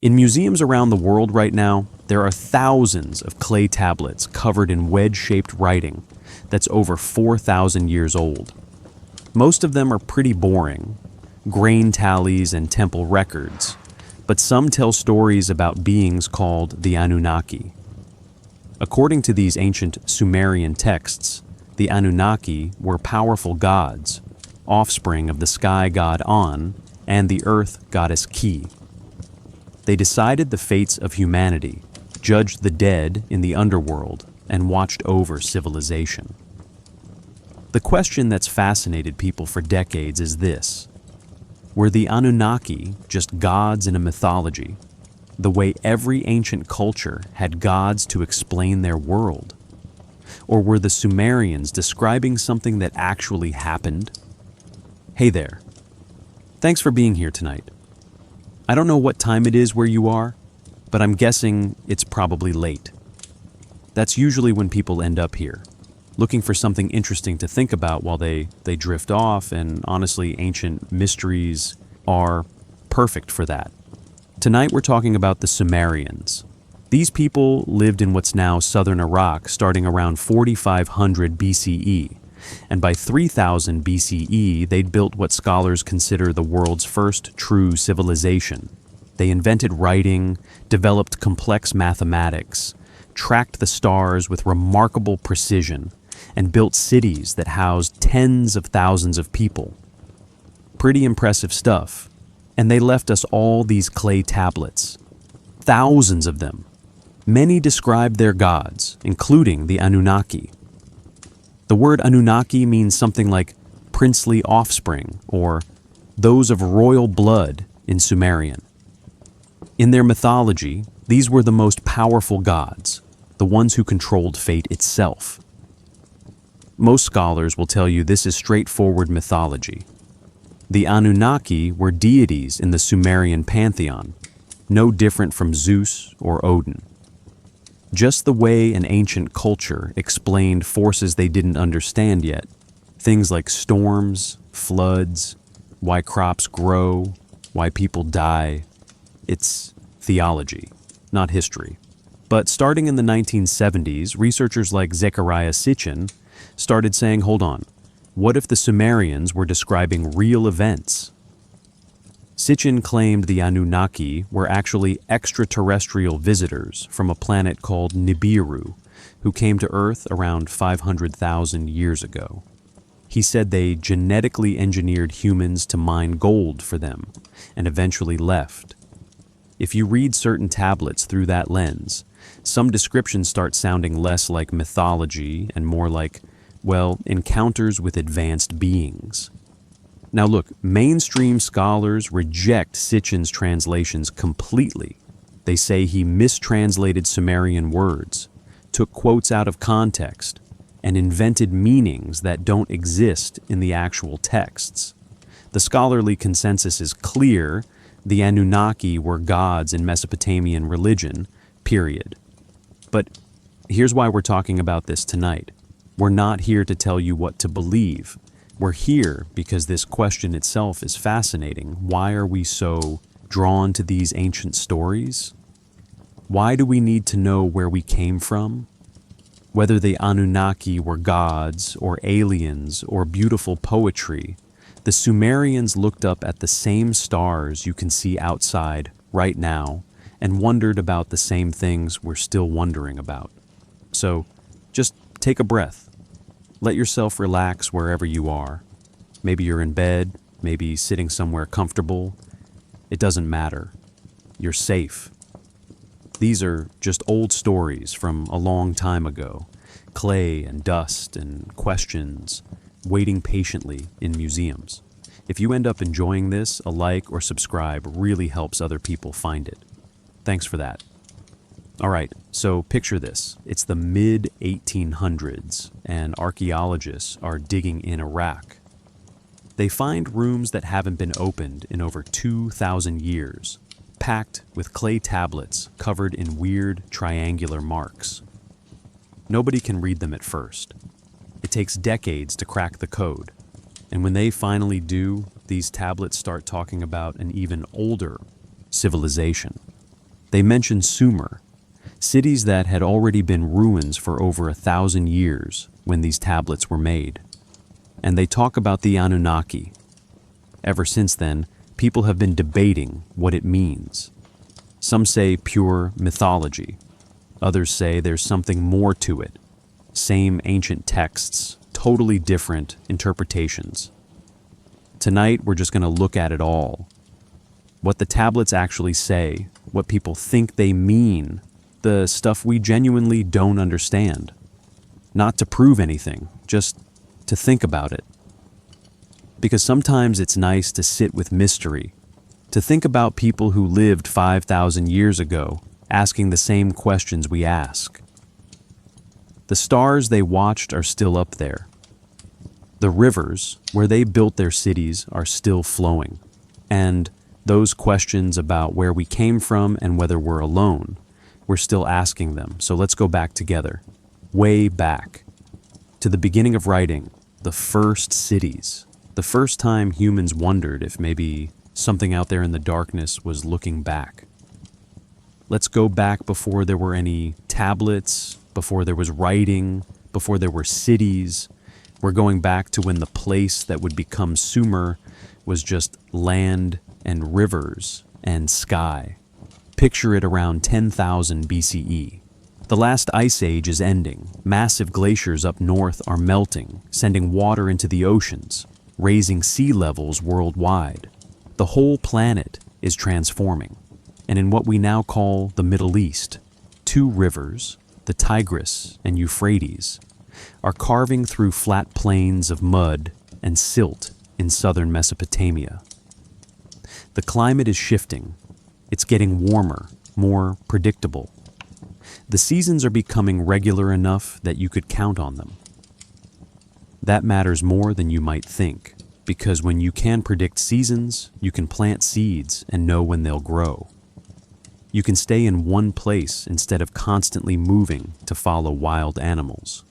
In museums around the world right now, there are thousands of clay tablets covered in wedge-shaped writing that's over 4,000 years old. Most of them are pretty boring, grain tallies and temple records, but some tell stories about beings called the Anunnaki. According to these ancient Sumerian texts, the Anunnaki were powerful gods, offspring of the sky god An and the earth goddess Ki. They decided the fates of humanity, judged the dead in the underworld, and watched over civilization. The question that's fascinated people for decades is this: were the Anunnaki just gods in a mythology, the way every ancient culture had gods to explain their world? Or were the Sumerians describing something that actually happened? Hey there. Thanks for being here tonight. I don't know what time it is where you are, but I'm guessing it's probably late. That's usually when people end up here, looking for something interesting to think about while they drift off, and honestly, ancient mysteries are perfect for that. Tonight we're talking about the Sumerians. These people lived in what's now southern Iraq starting around 4500 BCE, and by 3000 BCE they'd built what scholars consider the world's first true civilization. They invented writing, developed complex mathematics, tracked the stars with remarkable precision, and built cities that housed tens of thousands of people. Pretty impressive stuff. And they left us all these clay tablets. Thousands of them. Many described their gods, including the Anunnaki. The word Anunnaki means something like princely offspring or those of royal blood in Sumerian. In their mythology, these were the most powerful gods, the ones who controlled fate itself. Most scholars will tell you this is straightforward mythology. The Anunnaki were deities in the Sumerian pantheon, no different from Zeus or Odin. Just the way an ancient culture explained forces they didn't understand yet, things like storms, floods, why crops grow, why people die. It's theology, not history. But starting in the 1970s, researchers like Zecharia Sitchin started saying, hold on, what if the Sumerians were describing real events? Sitchin claimed the Anunnaki were actually extraterrestrial visitors from a planet called Nibiru, who came to Earth around 500,000 years ago. He said they genetically engineered humans to mine gold for them, and eventually left. If you read certain tablets through that lens, some descriptions start sounding less like mythology and more like, well, encounters with advanced beings. Now look, mainstream scholars reject Sitchin's translations completely. They say he mistranslated Sumerian words, took quotes out of context, and invented meanings that don't exist in the actual texts. The scholarly consensus is clear: the Anunnaki were gods in Mesopotamian religion, period. But here's why we're talking about this tonight. We're not here to tell you what to believe. We're here because this question itself is fascinating. Why are we so drawn to these ancient stories? Why do we need to know where we came from? Whether the Anunnaki were gods or aliens or beautiful poetry, the Sumerians looked up at the same stars you can see outside right now and wondered about the same things we're still wondering about. So just take a breath. Let yourself relax wherever you are. Maybe you're in bed, maybe sitting somewhere comfortable. It doesn't matter. You're safe. These are just old stories from a long time ago. Clay and dust and questions, waiting patiently in museums. If you end up enjoying this, a like or subscribe really helps other people find it. Thanks for that. All right, so picture this. It's the mid-1800s, and archaeologists are digging in Iraq. They find rooms that haven't been opened in over 2,000 years, packed with clay tablets covered in weird triangular marks. Nobody can read them at first. It takes decades to crack the code, and when they finally do, these tablets start talking about an even older civilization. They mention Sumer, cities that had already been ruins for over 1,000 years when these tablets were made. And they talk about the Anunnaki. Ever since then, people have been debating what it means. Some say pure mythology. Others say there's something more to it. Same ancient texts, totally different interpretations. Tonight, we're just going to look at it all. What the tablets actually say, what people think they mean, the stuff we genuinely don't understand. Not to prove anything, just to think about it. Because sometimes it's nice to sit with mystery, to think about people who lived 5,000 years ago, asking the same questions we ask. The stars they watched are still up there. The rivers, where they built their cities, are still flowing. And those questions about where we came from and whether we're alone, we're still asking them. So let's go back together, way back, to the beginning of writing, the first cities, the first time humans wondered if maybe something out there in the darkness was looking back. Let's go back before there were any tablets, before there was writing, before there were cities. We're going back to when the place that would become Sumer was just land and rivers and sky. Picture it around 10,000 BCE. The last ice age is ending. Massive glaciers up north are melting, sending water into the oceans, raising sea levels worldwide. The whole planet is transforming. And in what we now call the Middle East, two rivers, the Tigris and Euphrates, are carving through flat plains of mud and silt in southern Mesopotamia. The climate is shifting. It's getting warmer, more predictable. The seasons are becoming regular enough that you could count on them. That matters more than you might think, because when you can predict seasons, you can plant seeds and know when they'll grow. You can stay in one place instead of constantly moving to follow wild animals.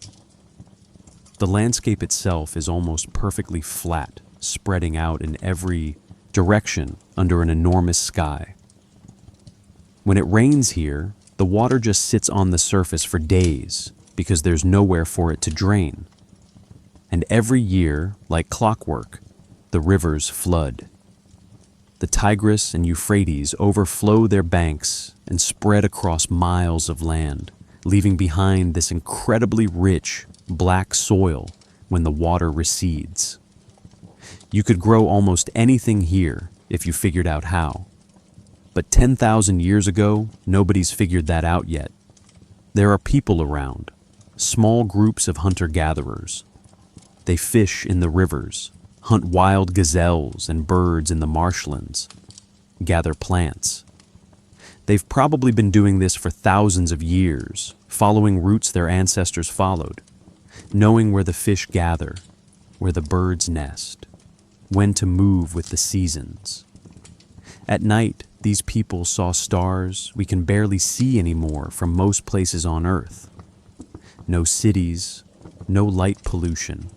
The landscape itself is almost perfectly flat, spreading out in every direction under an enormous sky. When it rains here, the water just sits on the surface for days because there's nowhere for it to drain. And every year, like clockwork, the rivers flood. The Tigris and Euphrates overflow their banks and spread across miles of land, leaving behind this incredibly rich, black soil when the water recedes. You could grow almost anything here if you figured out how. But 10,000 years ago, nobody's figured that out yet. There are people around, small groups of hunter-gatherers. They fish in the rivers, hunt wild gazelles and birds in the marshlands, gather plants. They've probably been doing this for thousands of years, following routes their ancestors followed, knowing where the fish gather, where the birds nest, when to move with the seasons. At night, these people saw stars we can barely see anymore from most places on Earth. No cities, no light pollution,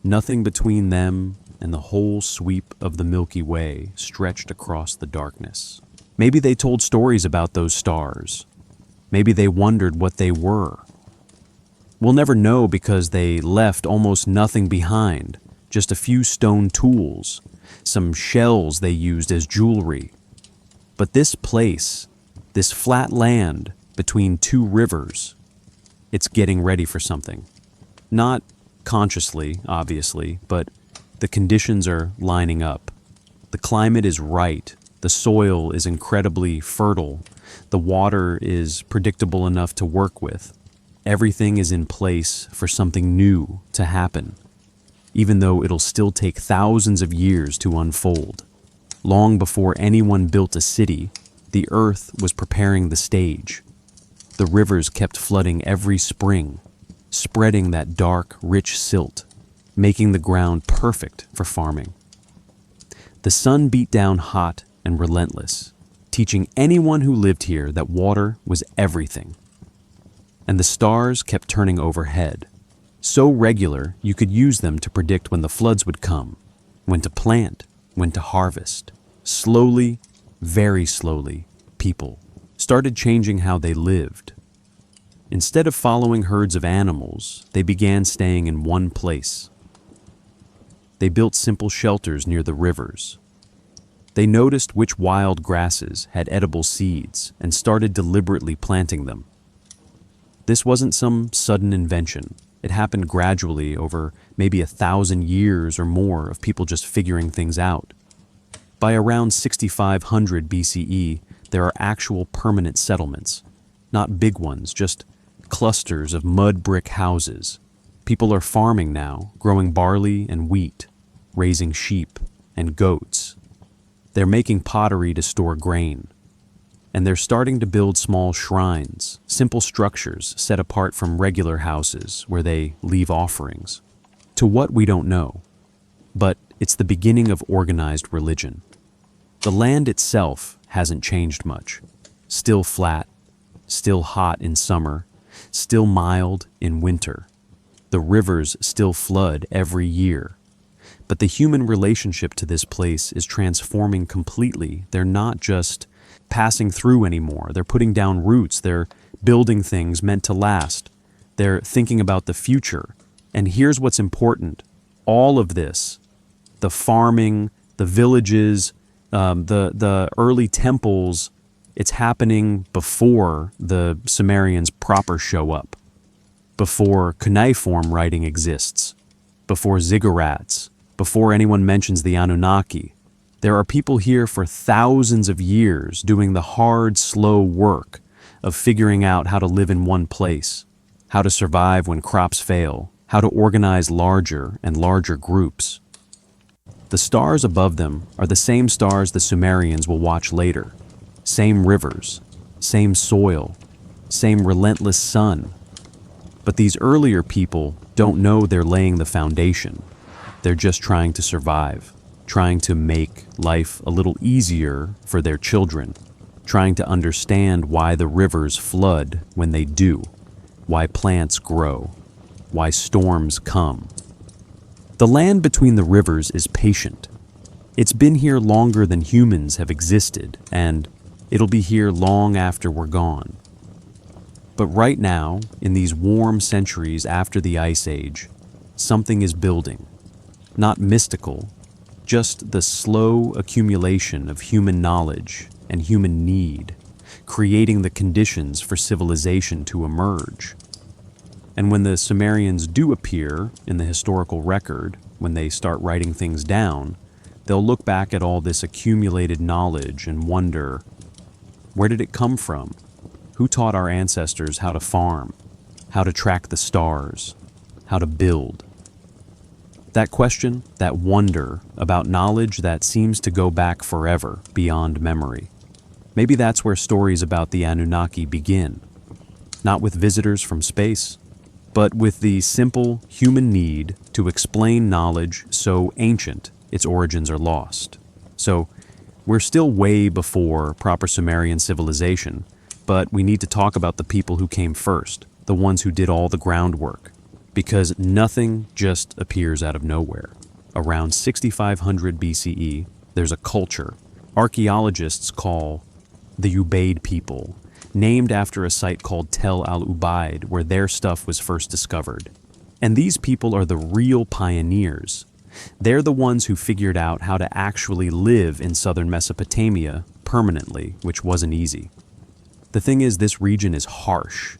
nothing between them and the whole sweep of the Milky Way stretched across the darkness. Maybe they told stories about those stars. Maybe they wondered what they were. We'll never know because they left almost nothing behind, just a few stone tools, some shells they used as jewelry. But this place, this flat land between two rivers, it's getting ready for something. Not consciously, obviously, but the conditions are lining up. The climate is right. The soil is incredibly fertile. The water is predictable enough to work with. Everything is in place for something new to happen, even though it'll still take thousands of years to unfold. Long before anyone built a city, the earth was preparing the stage. The rivers kept flooding every spring, spreading that dark, rich silt, making the ground perfect for farming. The sun beat down hot and relentless, teaching anyone who lived here that water was everything. And the stars kept turning overhead, so regular you could use them to predict when the floods would come, when to plant, when to harvest. Slowly, very slowly, people started changing how they lived. Instead of following herds of animals, they began staying in one place. They built simple shelters near the rivers. They noticed which wild grasses had edible seeds and started deliberately planting them. This wasn't some sudden invention. It happened gradually over maybe 1,000 years or more of people just figuring things out. By around 6500 BCE, there are actual permanent settlements. Not big ones, just clusters of mud brick houses. People are farming now, growing barley and wheat, raising sheep and goats. They're making pottery to store grain. And they're starting to build small shrines, simple structures set apart from regular houses where they leave offerings. To what we don't know, but it's the beginning of organized religion. The land itself hasn't changed much. Still flat, still hot in summer, still mild in winter. The rivers still flood every year. But the human relationship to this place is transforming completely. They're not just passing through anymore. They're putting down roots. They're building things meant to last. They're thinking about the future. And here's what's important. All of this, the farming, the villages, the early temples, it's happening before the Sumerians proper show up, before cuneiform writing exists, before ziggurats, before anyone mentions the Anunnaki. There are people here for thousands of years doing the hard, slow work of figuring out how to live in one place, how to survive when crops fail, how to organize larger and larger groups. The stars above them are the same stars the Sumerians will watch later. Same rivers, same soil, same relentless sun. But these earlier people don't know they're laying the foundation. They're just trying to survive, trying to make life a little easier for their children, trying to understand why the rivers flood when they do, why plants grow, why storms come. The land between the rivers is patient. It's been here longer than humans have existed, and it'll be here long after we're gone. But right now, in these warm centuries after the Ice Age, something is building. Not mystical, just the slow accumulation of human knowledge and human need, creating the conditions for civilization to emerge. And when the Sumerians do appear in the historical record, when they start writing things down, they'll look back at all this accumulated knowledge and wonder, where did it come from? Who taught our ancestors how to farm, how to track the stars, how to build? That question, that wonder about knowledge that seems to go back forever beyond memory. Maybe that's where stories about the Anunnaki begin. Not with visitors from space, but with the simple human need to explain knowledge so ancient its origins are lost. So, we're still way before proper Sumerian civilization, but we need to talk about the people who came first, the ones who did all the groundwork. Because nothing just appears out of nowhere. Around 6500 BCE, there's a culture archaeologists call the Ubaid people, named after a site called Tel al-Ubaid, where their stuff was first discovered. And these people are the real pioneers. They're the ones who figured out how to actually live in southern Mesopotamia permanently, which wasn't easy. The thing is, this region is harsh.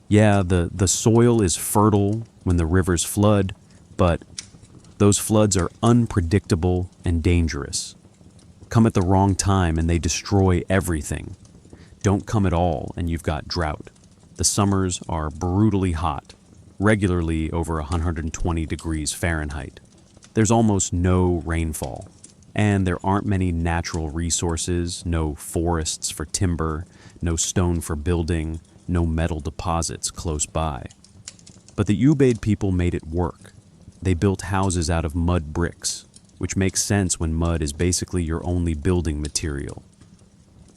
Yeah, the soil is fertile when the rivers flood, but those floods are unpredictable and dangerous. Come at the wrong time and they destroy everything. Don't come at all and you've got drought. The summers are brutally hot, regularly over 120 degrees Fahrenheit. There's almost no rainfall, and there aren't many natural resources, no forests for timber, no stone for building, no metal deposits close by. But the Ubaid people made it work. They built houses out of mud bricks, which makes sense when mud is basically your only building material.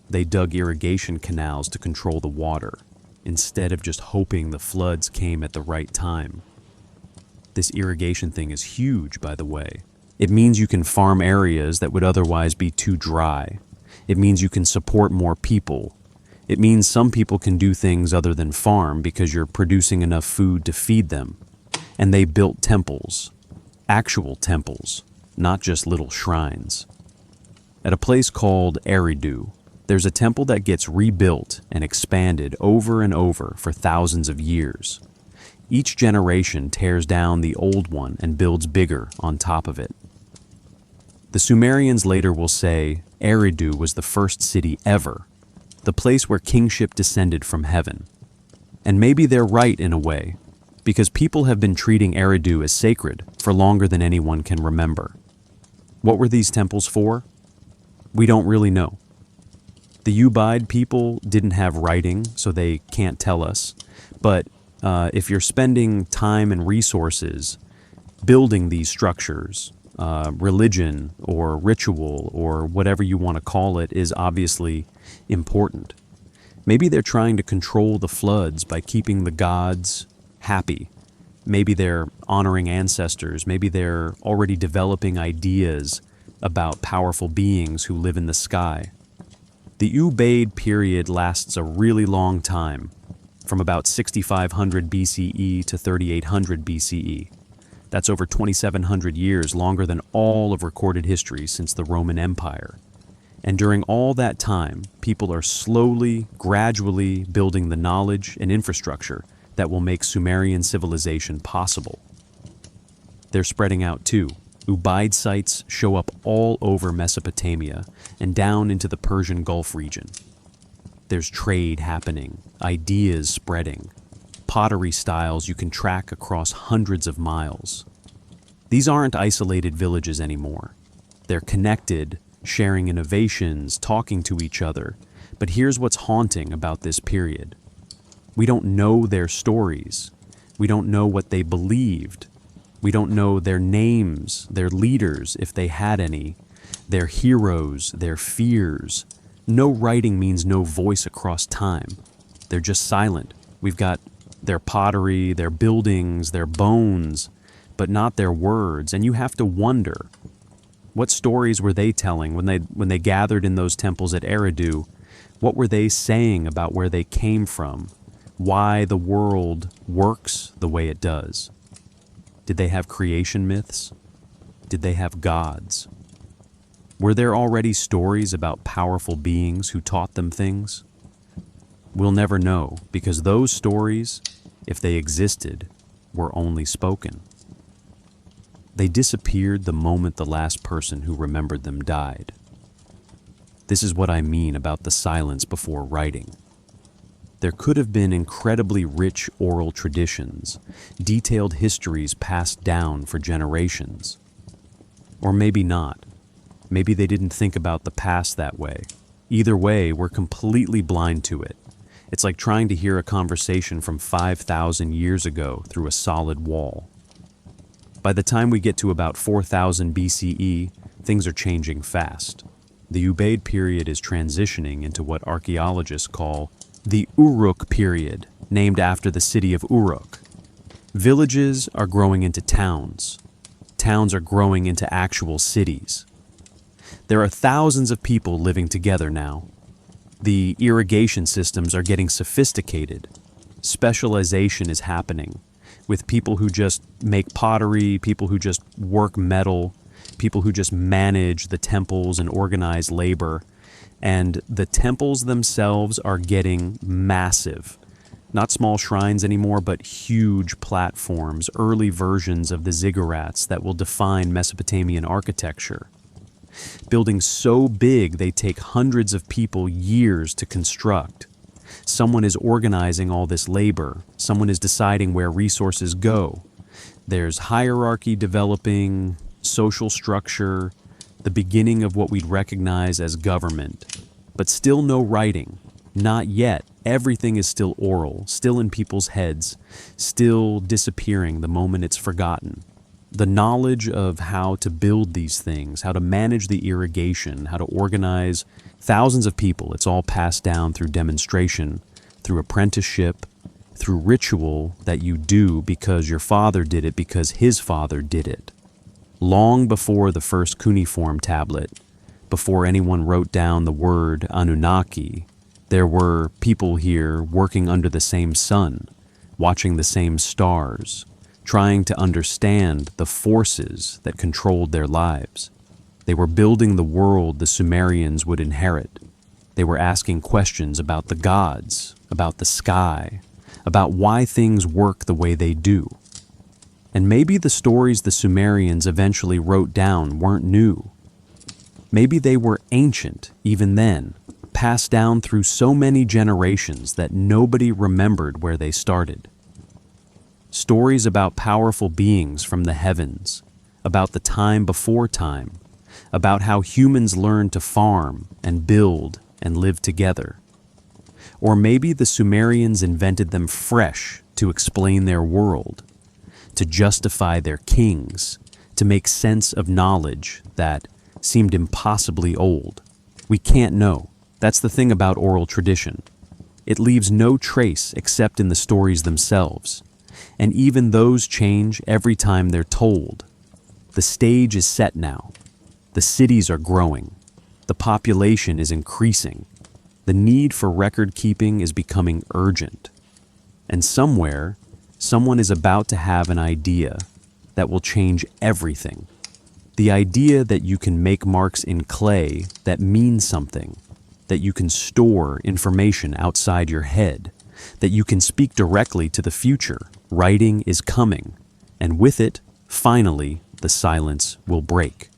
They dug irrigation canals to control the water, instead of just hoping the floods came at the right time. This irrigation thing is huge, by the way. It means you can farm areas that would otherwise be too dry. It means you can support more people. It means some people can do things other than farm because you're producing enough food to feed them. And they built temples, actual temples, not just little shrines. At a place called Eridu, there's a temple that gets rebuilt and expanded over and over for thousands of years. Each generation tears down the old one and builds bigger on top of it. The Sumerians later will say Eridu was the first city ever, the place where kingship descended from heaven. And maybe they're right in a way, because people have been treating Eridu as sacred for longer than anyone can remember. What were these temples for? We don't really know. The Ubaid people didn't have writing, so they can't tell us. But if you're spending time and resources building these structures, religion or ritual or whatever you want to call it is obviously important. Maybe they're trying to control the floods by keeping the gods happy. Maybe they're honoring ancestors. Maybe they're already developing ideas about powerful beings who live in the sky. The Ubaid period lasts a really long time, from about 6500 BCE to 3800 BCE. That's over 2,700 years, longer than all of recorded history since the Roman Empire. And during all that time, people are slowly, gradually building the knowledge and infrastructure that will make Sumerian civilization possible. They're spreading out too. Ubaid sites show up all over Mesopotamia and down into the Persian Gulf region. There's trade happening, ideas spreading, pottery styles you can track across hundreds of miles. These aren't isolated villages anymore. They're connected, sharing innovations, talking to each other. But here's what's haunting about this period. We don't know their stories. We don't know what they believed. We don't know their names, their leaders, if they had any, their heroes, their fears. No writing means no voice across time. They're just silent. We've got their pottery, their buildings, their bones, but not their words. And you have to wonder, what stories were they telling when they gathered in those temples at Eridu? What were they saying about where they came from? Why the world works the way it does? Did they have creation myths? Did they have gods? Were there already stories about powerful beings who taught them things? We'll never know, because those stories, if they existed, were only spoken. They disappeared the moment the last person who remembered them died. This is what I mean about the silence before writing. There could have been incredibly rich oral traditions, detailed histories passed down for generations. Or maybe not. Maybe they didn't think about the past that way. Either way, we're completely blind to it. It's like trying to hear a conversation from 5,000 years ago through a solid wall. By the time we get to about 4000 BCE, things are changing fast. The Ubaid period is transitioning into what archaeologists call the Uruk period, named after the city of Uruk. Villages are growing into towns. Towns are growing into actual cities. There are thousands of people living together now. The irrigation systems are getting sophisticated. Specialization is happening, with people who just make pottery, people who just work metal, people who just manage the temples and organize labor. And the temples themselves are getting massive. Not small shrines anymore, but huge platforms, early versions of the ziggurats that will define Mesopotamian architecture. Buildings so big they take hundreds of people years to construct. Someone is organizing all this labor. Someone is deciding where resources go. There's hierarchy developing, social structure, the beginning of what we'd recognize as government. But still no writing. Not yet. Everything is still oral, still in people's heads, still disappearing the moment it's forgotten. The knowledge of how to build these things, how to manage the irrigation, how to organize thousands of people, it's all passed down through demonstration, through apprenticeship, through ritual that you do because your father did it because his father did it. Long before the first cuneiform tablet, before anyone wrote down the word Anunnaki, There were people here working under the same sun, watching the same stars, trying to understand the forces that controlled their lives. They were building the world the Sumerians would inherit. They were asking questions about the gods, about the sky, about why things work the way they do. And maybe the stories the Sumerians eventually wrote down weren't new. Maybe they were ancient even then, passed down through so many generations that nobody remembered where they started. Stories about powerful beings from the heavens, about the time before time, about how humans learned to farm and build and live together. Or maybe the Sumerians invented them fresh to explain their world, to justify their kings, to make sense of knowledge that seemed impossibly old. We can't know. That's the thing about oral tradition. It leaves no trace except in the stories themselves. And even those change every time they're told. The stage is set now. The cities are growing. The population is increasing. The need for record keeping is becoming urgent. And somewhere, someone is about to have an idea that will change everything. The idea that you can make marks in clay that mean something, that you can store information outside your head, that you can speak directly to the future. Writing is coming, and with it, finally, the silence will break.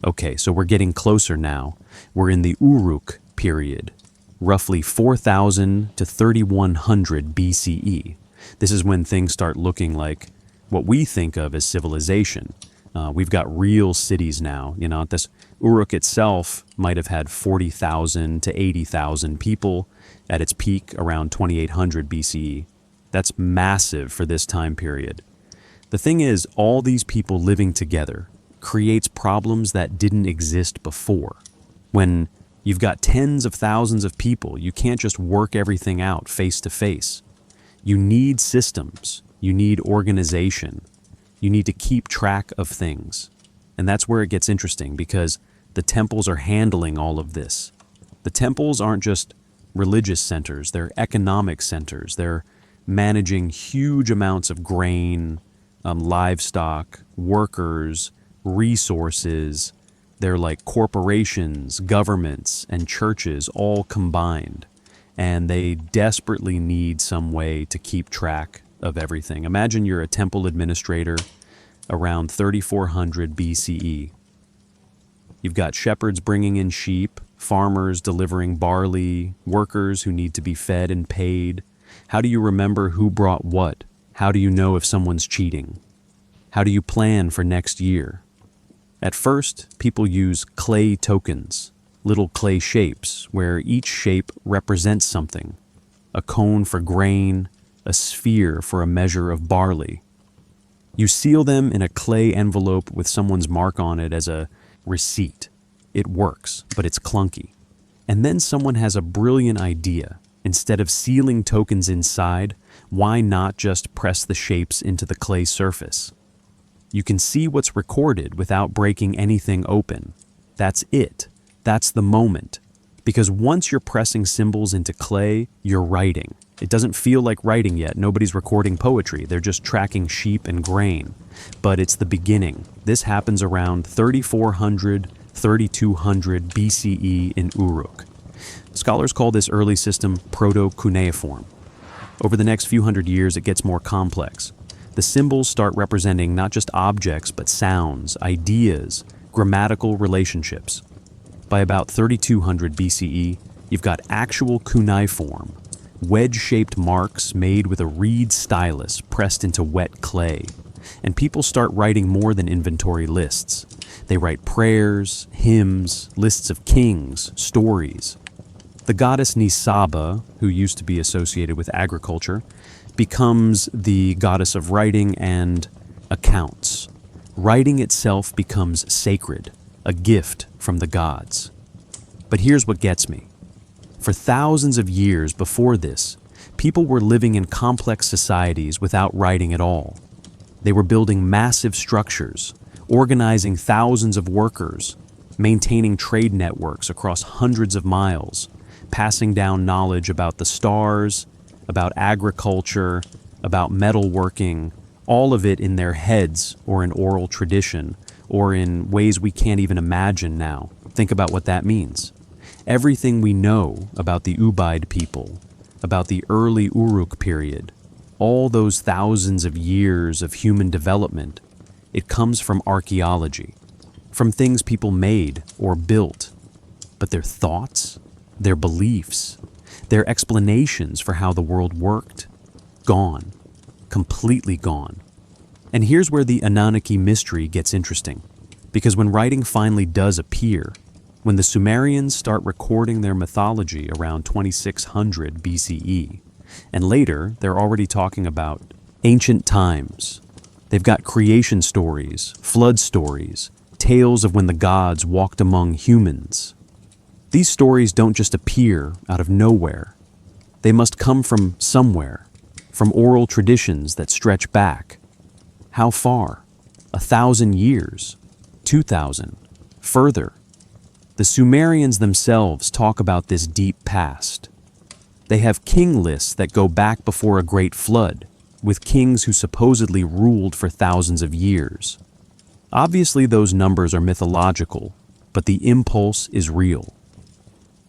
Okay, so we're getting closer now. We're in the Uruk period, roughly 4000 to 3100 BCE. This is when things start looking like what we think of as civilization. We've got real cities now. This Uruk itself might have had 40,000 to 80,000 people at its peak around 2800 BCE. That's massive for this time period. The thing is, all these people living together creates problems that didn't exist before. When you've got tens of thousands of people, you can't just work everything out face to face. You need systems. You need organization. You need to keep track of things. And that's where it gets interesting, because the temples are handling all of this. The temples aren't just religious centers, they're economic centers. They're managing huge amounts of grain, livestock, workers, resources. They're like corporations, governments, and churches all combined. And they desperately need some way to keep track of everything. Imagine you're a temple administrator around 3400 BCE. You've got shepherds bringing in sheep, farmers delivering barley, workers who need to be fed and paid. How do you remember who brought what? How do you know if someone's cheating? How do you plan for next year? At first, people use clay tokens, little clay shapes, where each shape represents something. A cone for grain, a sphere for a measure of barley. You seal them in a clay envelope with someone's mark on it as a receipt. It works, but it's clunky. And then someone has a brilliant idea. Instead of sealing tokens inside, why not just press the shapes into the clay surface? You can see what's recorded without breaking anything open. That's it. That's the moment. Because once you're pressing symbols into clay, you're writing. It doesn't feel like writing yet. Nobody's recording poetry. They're just tracking sheep and grain. But it's the beginning. This happens around 3400, 3200 BCE in Uruk. Scholars call this early system proto-cuneiform. Over the next few hundred years, it gets more complex. The symbols start representing not just objects, but sounds, ideas, grammatical relationships. By about 3200 BCE, you've got actual cuneiform, wedge-shaped marks made with a reed stylus pressed into wet clay. And people start writing more than inventory lists. They write prayers, hymns, lists of kings, stories. The goddess Nisaba, who used to be associated with agriculture, becomes the goddess of writing and accounts. Writing itself becomes sacred, a gift from the gods. But here's what gets me. For thousands of years before this, people were living in complex societies without writing at all. They were building massive structures, organizing thousands of workers, maintaining trade networks across hundreds of miles, passing down knowledge about the stars, about agriculture, about metalworking, all of it in their heads or in oral tradition or in ways we can't even imagine now. Think about what that means. Everything we know about the Ubaid people, about the early Uruk period, all those thousands of years of human development, it comes from archaeology, from things people made or built. But their thoughts, their beliefs, their explanations for how the world worked, gone, completely gone. And here's where the Anunnaki mystery gets interesting, because when writing finally does appear, when the Sumerians start recording their mythology around 2600 BCE, and later they're already talking about ancient times. They've got creation stories, flood stories, tales of when the gods walked among humans. These stories don't just appear out of nowhere. They must come from somewhere, from oral traditions that stretch back. How far? 1,000 years? 2,000? Further? The Sumerians themselves talk about this deep past. They have king lists that go back before a great flood, with kings who supposedly ruled for thousands of years. Obviously, those numbers are mythological, but the impulse is real.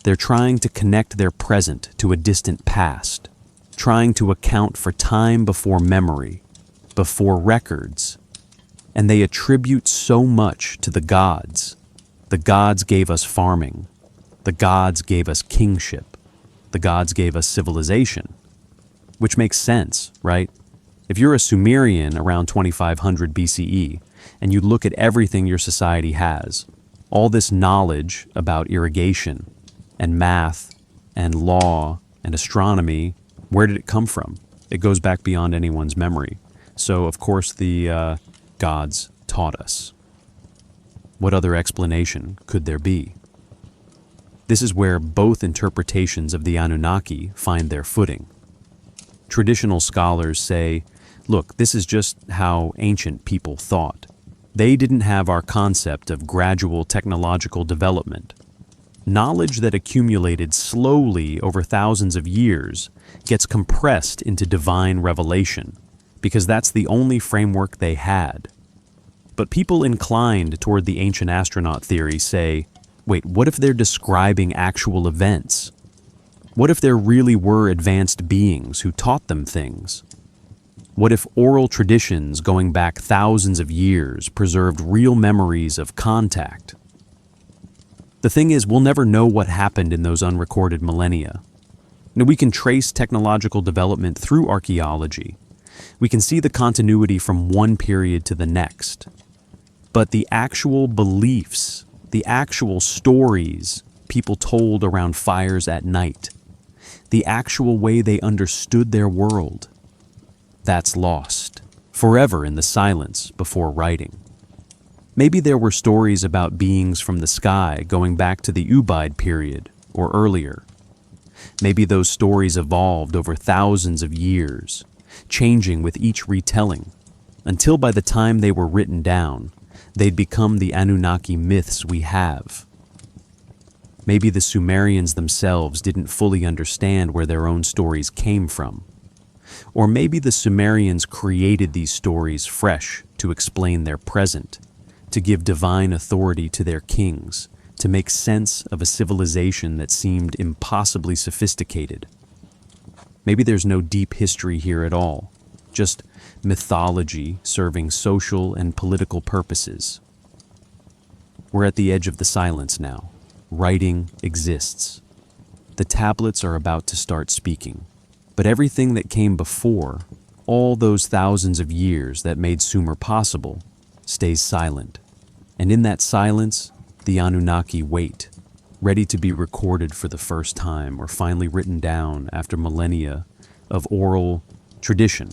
They're trying to connect their present to a distant past, trying to account for time before memory, before records. And they attribute so much to the gods. The gods gave us farming. The gods gave us kingship. The gods gave us civilization. Which makes sense, right? If you're a Sumerian around 2500 BCE, and you look at everything your society has, all this knowledge about irrigation, and math, and law, and astronomy, where did it come from? It goes back beyond anyone's memory. So, of course, the gods taught us. What other explanation could there be? This is where both interpretations of the Anunnaki find their footing. Traditional scholars say, look, this is just how ancient people thought. They didn't have our concept of gradual technological development. Knowledge that accumulated slowly over thousands of years gets compressed into divine revelation, because that's the only framework they had. But people inclined toward the ancient astronaut theory say, wait, what if they're describing actual events? What if there really were advanced beings who taught them things? What if oral traditions going back thousands of years preserved real memories of contact? The thing is, we'll never know what happened in those unrecorded millennia. Now, we can trace technological development through archaeology. We can see the continuity from one period to the next. But the actual beliefs, the actual stories people told around fires at night, the actual way they understood their world, that's lost, forever in the silence before writing. Maybe there were stories about beings from the sky going back to the Ubaid period or earlier. Maybe those stories evolved over thousands of years, changing with each retelling, until by the time they were written down, they'd become the Anunnaki myths we have. Maybe the Sumerians themselves didn't fully understand where their own stories came from. Or maybe the Sumerians created these stories fresh to explain their present, to give divine authority to their kings, to make sense of a civilization that seemed impossibly sophisticated. Maybe there's no deep history here at all, just mythology serving social and political purposes. We're at the edge of the silence now. Writing exists. The tablets are about to start speaking. But everything that came before, all those thousands of years that made Sumer possible, stays silent. And in that silence, the Anunnaki wait, ready to be recorded for the first time or finally written down after millennia of oral tradition.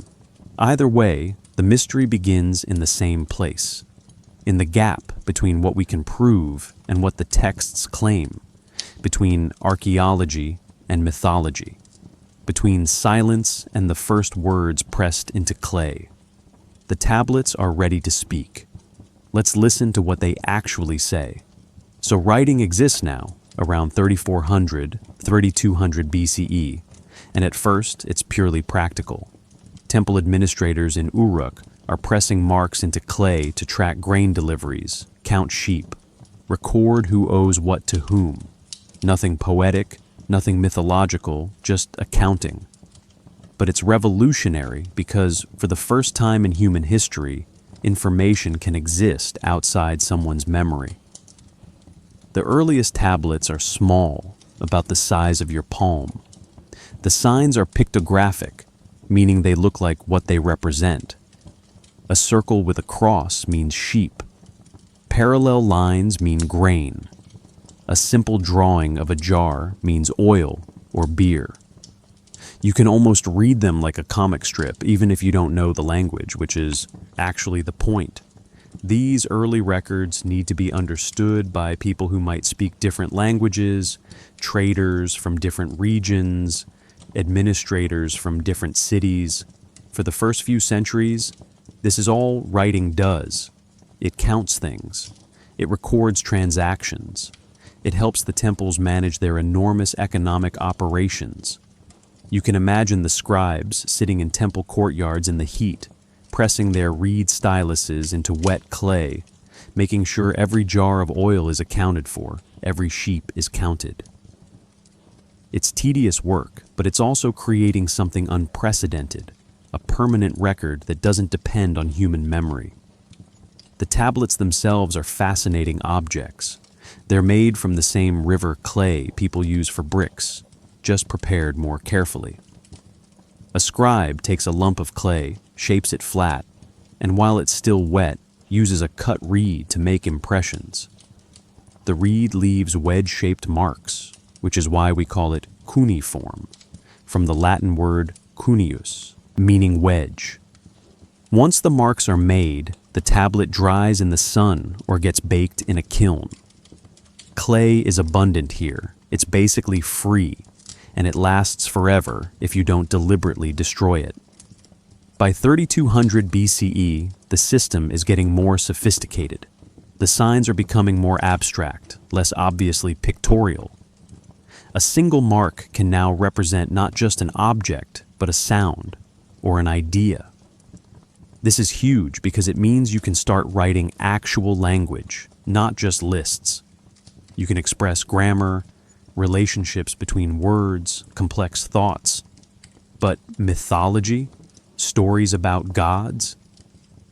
Either way, the mystery begins in the same place, in the gap between what we can prove and what the texts claim, between archaeology and mythology, between silence and the first words pressed into clay. The tablets are ready to speak. Let's listen to what they actually say. So writing exists now, around 3400, 3200 BCE, and at first it's purely practical. Temple administrators in Uruk are pressing marks into clay to track grain deliveries, count sheep, record who owes what to whom. Nothing poetic, nothing mythological, just accounting. But it's revolutionary because, for the first time in human history, information can exist outside someone's memory. The earliest tablets are small, about the size of your palm. The signs are pictographic, meaning they look like what they represent. A circle with a cross means sheep. Parallel lines mean grain. A simple drawing of a jar means oil or beer. You can almost read them like a comic strip, even if you don't know the language, which is actually the point. These early records need to be understood by people who might speak different languages, traders from different regions, administrators from different cities. For the first few centuries, this is all writing does. It counts things. It records transactions. It helps the temples manage their enormous economic operations. You can imagine the scribes sitting in temple courtyards in the heat, pressing their reed styluses into wet clay, making sure every jar of oil is accounted for, every sheep is counted. It's tedious work, but it's also creating something unprecedented, a permanent record that doesn't depend on human memory. The tablets themselves are fascinating objects. They're made from the same river clay people use for bricks, just prepared more carefully. A scribe takes a lump of clay, shapes it flat, and while it's still wet, uses a cut reed to make impressions. The reed leaves wedge-shaped marks, which is why we call it cuneiform, from the Latin word cuneus, meaning wedge. Once the marks are made, the tablet dries in the sun or gets baked in a kiln. Clay is abundant here. It's basically free, and it lasts forever if you don't deliberately destroy it. By 3200 BCE, the system is getting more sophisticated. The signs are becoming more abstract, less obviously pictorial. A single mark can now represent not just an object, but a sound or an idea. This is huge because it means you can start writing actual language, not just lists. You can express grammar, relationships between words, complex thoughts. But mythology, stories about gods,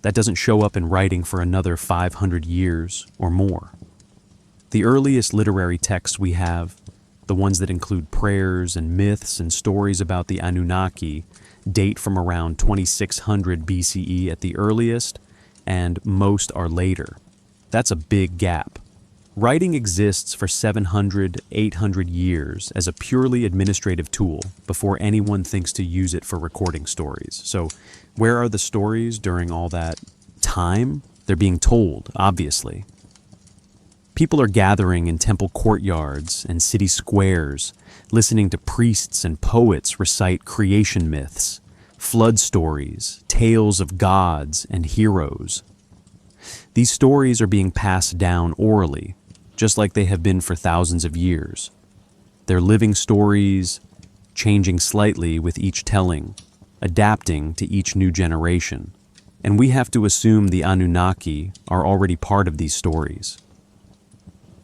that doesn't show up in writing for another 500 years or more. The earliest literary texts we have, the ones that include prayers and myths and stories about the Anunnaki, date from around 2600 BCE at the earliest, and most are later. That's a big gap. Writing exists for 700, 800 years as a purely administrative tool before anyone thinks to use it for recording stories. So where are the stories during all that time? They're being told, obviously. People are gathering in temple courtyards and city squares, listening to priests and poets recite creation myths, flood stories, tales of gods and heroes. These stories are being passed down orally, just like they have been for thousands of years. They're living stories, changing slightly with each telling, adapting to each new generation. And we have to assume the Anunnaki are already part of these stories.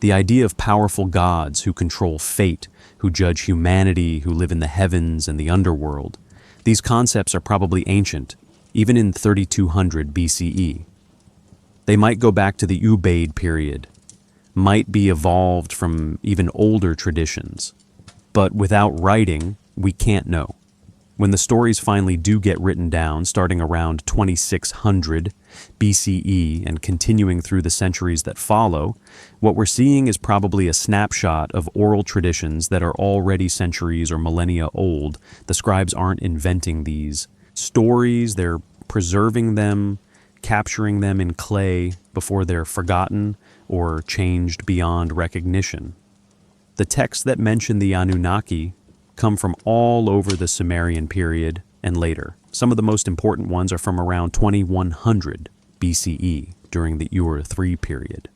The idea of powerful gods who control fate, who judge humanity, who live in the heavens and the underworld, these concepts are probably ancient, even in 3200 BCE. They might go back to the Ubaid period, might be evolved from even older traditions. But without writing, we can't know. When the stories finally do get written down, starting around 2600 BCE and continuing through the centuries that follow, what we're seeing is probably a snapshot of oral traditions that are already centuries or millennia old. The scribes aren't inventing these stories, they're preserving them, capturing them in clay before they're forgotten or changed beyond recognition. The texts that mention the Anunnaki come from all over the Sumerian period and later. Some of the most important ones are from around 2100 BCE during the Ur III period.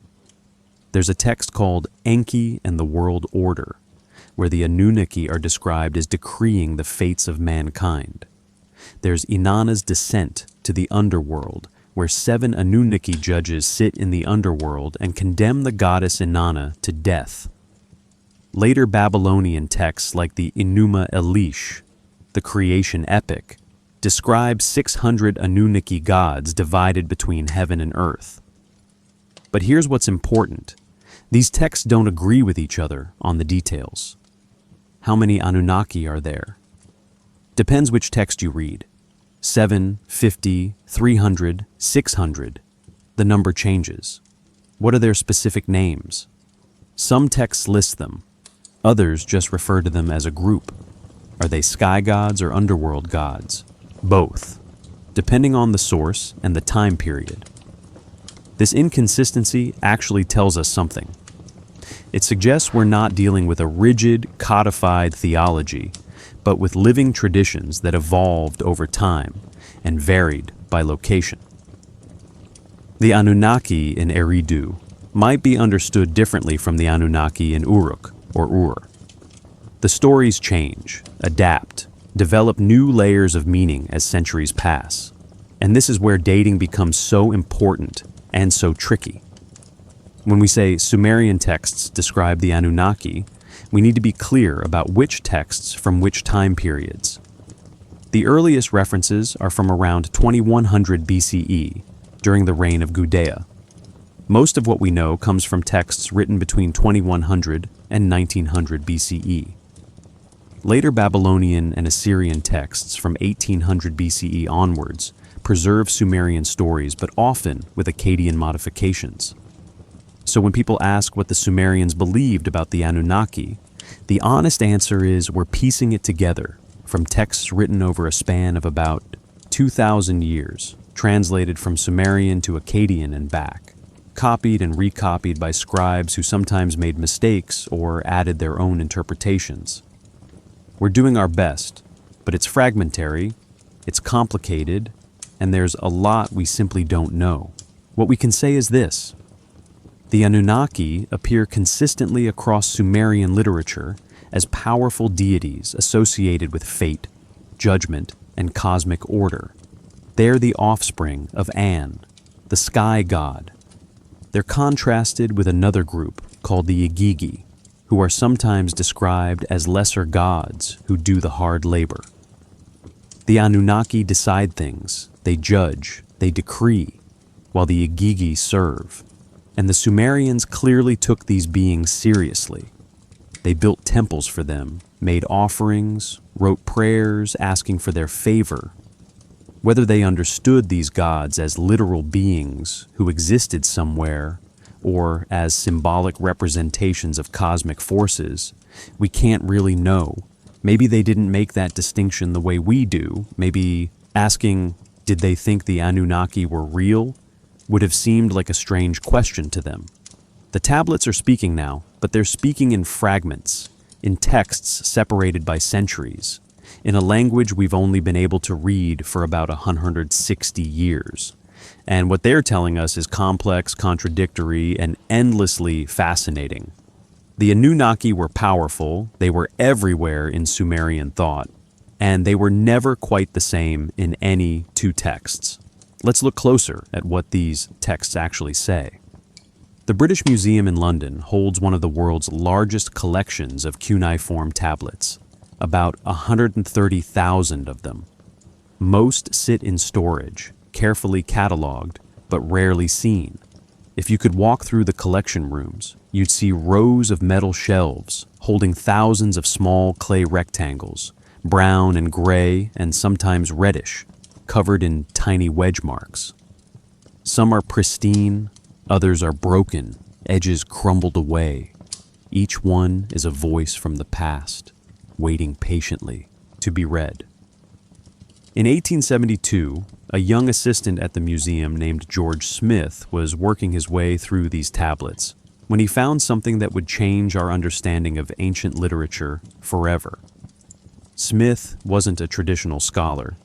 There's a text called Enki and the World Order, where the Anunnaki are described as decreeing the fates of mankind. There's Inanna's descent to the underworld, where 7 Anunnaki judges sit in the underworld and condemn the goddess Inanna to death. Later Babylonian texts like the Enuma Elish, the creation epic, describe 600 Anunnaki gods divided between heaven and earth. But here's what's important. These texts don't agree with each other on the details. How many Anunnaki are there? Depends which text you read. 7, 50, 300, 600. The number changes. What are their specific names? Some texts list them. Others just refer to them as a group. Are they sky gods or underworld gods? Both, depending on the source and the time period. This inconsistency actually tells us something. It suggests we're not dealing with a rigid, codified theology, but with living traditions that evolved over time and varied by location. The Anunnaki in Eridu might be understood differently from the Anunnaki in Uruk or Ur. The stories change, adapt, develop new layers of meaning as centuries pass. And this is where dating becomes so important and so tricky. When we say Sumerian texts describe the Anunnaki, we need to be clear about which texts from which time periods. The earliest references are from around 2100 BCE, during the reign of Gudea. Most of what we know comes from texts written between 2100 and 1900 BCE. Later Babylonian and Assyrian texts from 1800 BCE onwards preserve Sumerian stories, but often with Akkadian modifications. So when people ask what the Sumerians believed about the Anunnaki, the honest answer is we're piecing it together from texts written over a span of about 2,000 years, translated from Sumerian to Akkadian and back, copied and recopied by scribes who sometimes made mistakes or added their own interpretations. We're doing our best, but it's fragmentary, it's complicated, and there's a lot we simply don't know. What we can say is this: the Anunnaki appear consistently across Sumerian literature as powerful deities associated with fate, judgment, and cosmic order. They're the offspring of An, the sky god. They're contrasted with another group called the Igigi, who are sometimes described as lesser gods who do the hard labor. The Anunnaki decide things, they judge, they decree, while the Igigi serve. And the Sumerians clearly took these beings seriously. They built temples for them, made offerings, wrote prayers asking for their favor. Whether they understood these gods as literal beings who existed somewhere or as symbolic representations of cosmic forces, we can't really know. Maybe they didn't make that distinction the way we do. Maybe asking, did they think the Anunnaki were real, would have seemed like a strange question to them. The tablets are speaking now, but they're speaking in fragments, in texts separated by centuries, in a language we've only been able to read for about 160 years. And what they're telling us is complex, contradictory, and endlessly fascinating. The Anunnaki were powerful, they were everywhere in Sumerian thought, and they were never quite the same in any two texts. Let's look closer at what these texts actually say. The British Museum in London holds one of the world's largest collections of cuneiform tablets, about 130,000 of them. Most sit in storage, carefully catalogued, but rarely seen. If you could walk through the collection rooms, you'd see rows of metal shelves holding thousands of small clay rectangles, brown and gray and sometimes reddish, covered in tiny wedge marks. Some are pristine, others are broken, edges crumbled away. Each one is a voice from the past, waiting patiently to be read. In 1872, a young assistant at the museum named George Smith was working his way through these tablets when he found something that would change our understanding of ancient literature forever. Smith wasn't a traditional scholar.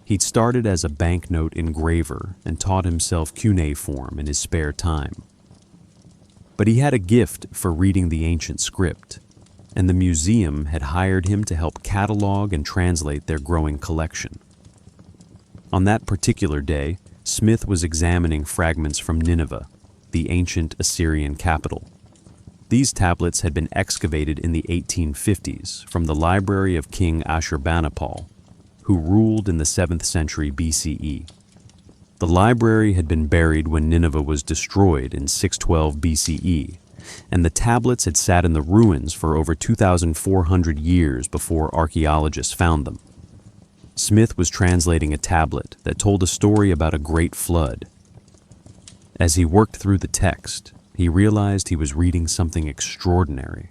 He'd started as a banknote engraver and taught himself cuneiform in his spare time. But he had a gift for reading the ancient script. and the museum had hired him to help catalog and translate their growing collection. On that particular day, Smith was examining fragments from Nineveh, the ancient Assyrian capital. These tablets had been excavated in the 1850s from the library of King Ashurbanipal, who ruled in the 7th century BCE. The library had been buried when Nineveh was destroyed in 612 BCE, and the tablets had sat in the ruins for over 2,400 years before archaeologists found them. Smith was translating a tablet that told a story about a great flood. As he worked through the text, he realized he was reading something extraordinary.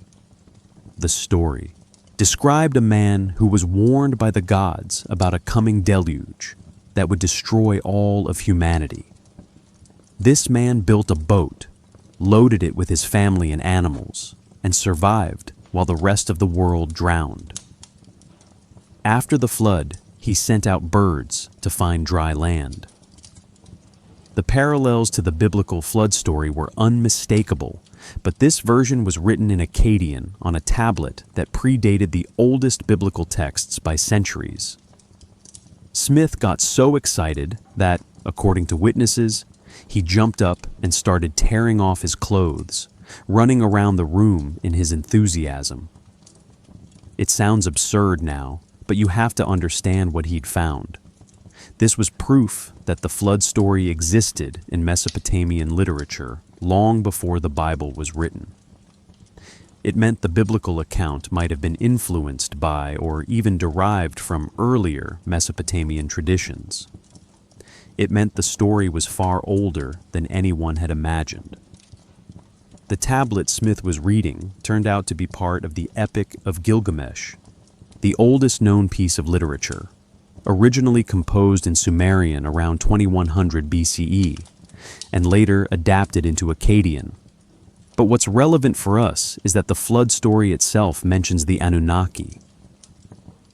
The story described a man who was warned by the gods about a coming deluge that would destroy all of humanity. This man built a boat, loaded it with his family and animals, and survived while the rest of the world drowned. After the flood, he sent out birds to find dry land. The parallels to the biblical flood story were unmistakable, but this version was written in Akkadian on a tablet that predated the oldest biblical texts by centuries. Smith got so excited that, according to witnesses, he jumped up and started tearing off his clothes, running around the room in his enthusiasm. It sounds absurd now, but you have to understand what he'd found. This was proof that the flood story existed in Mesopotamian literature long before the Bible was written. It meant the biblical account might have been influenced by or even derived from earlier Mesopotamian traditions. It meant the story was far older than anyone had imagined. The tablet Smith was reading turned out to be part of the Epic of Gilgamesh, the oldest known piece of literature, originally composed in Sumerian around 2100 BCE, and later adapted into Akkadian. But what's relevant for us is that the flood story itself mentions the Anunnaki.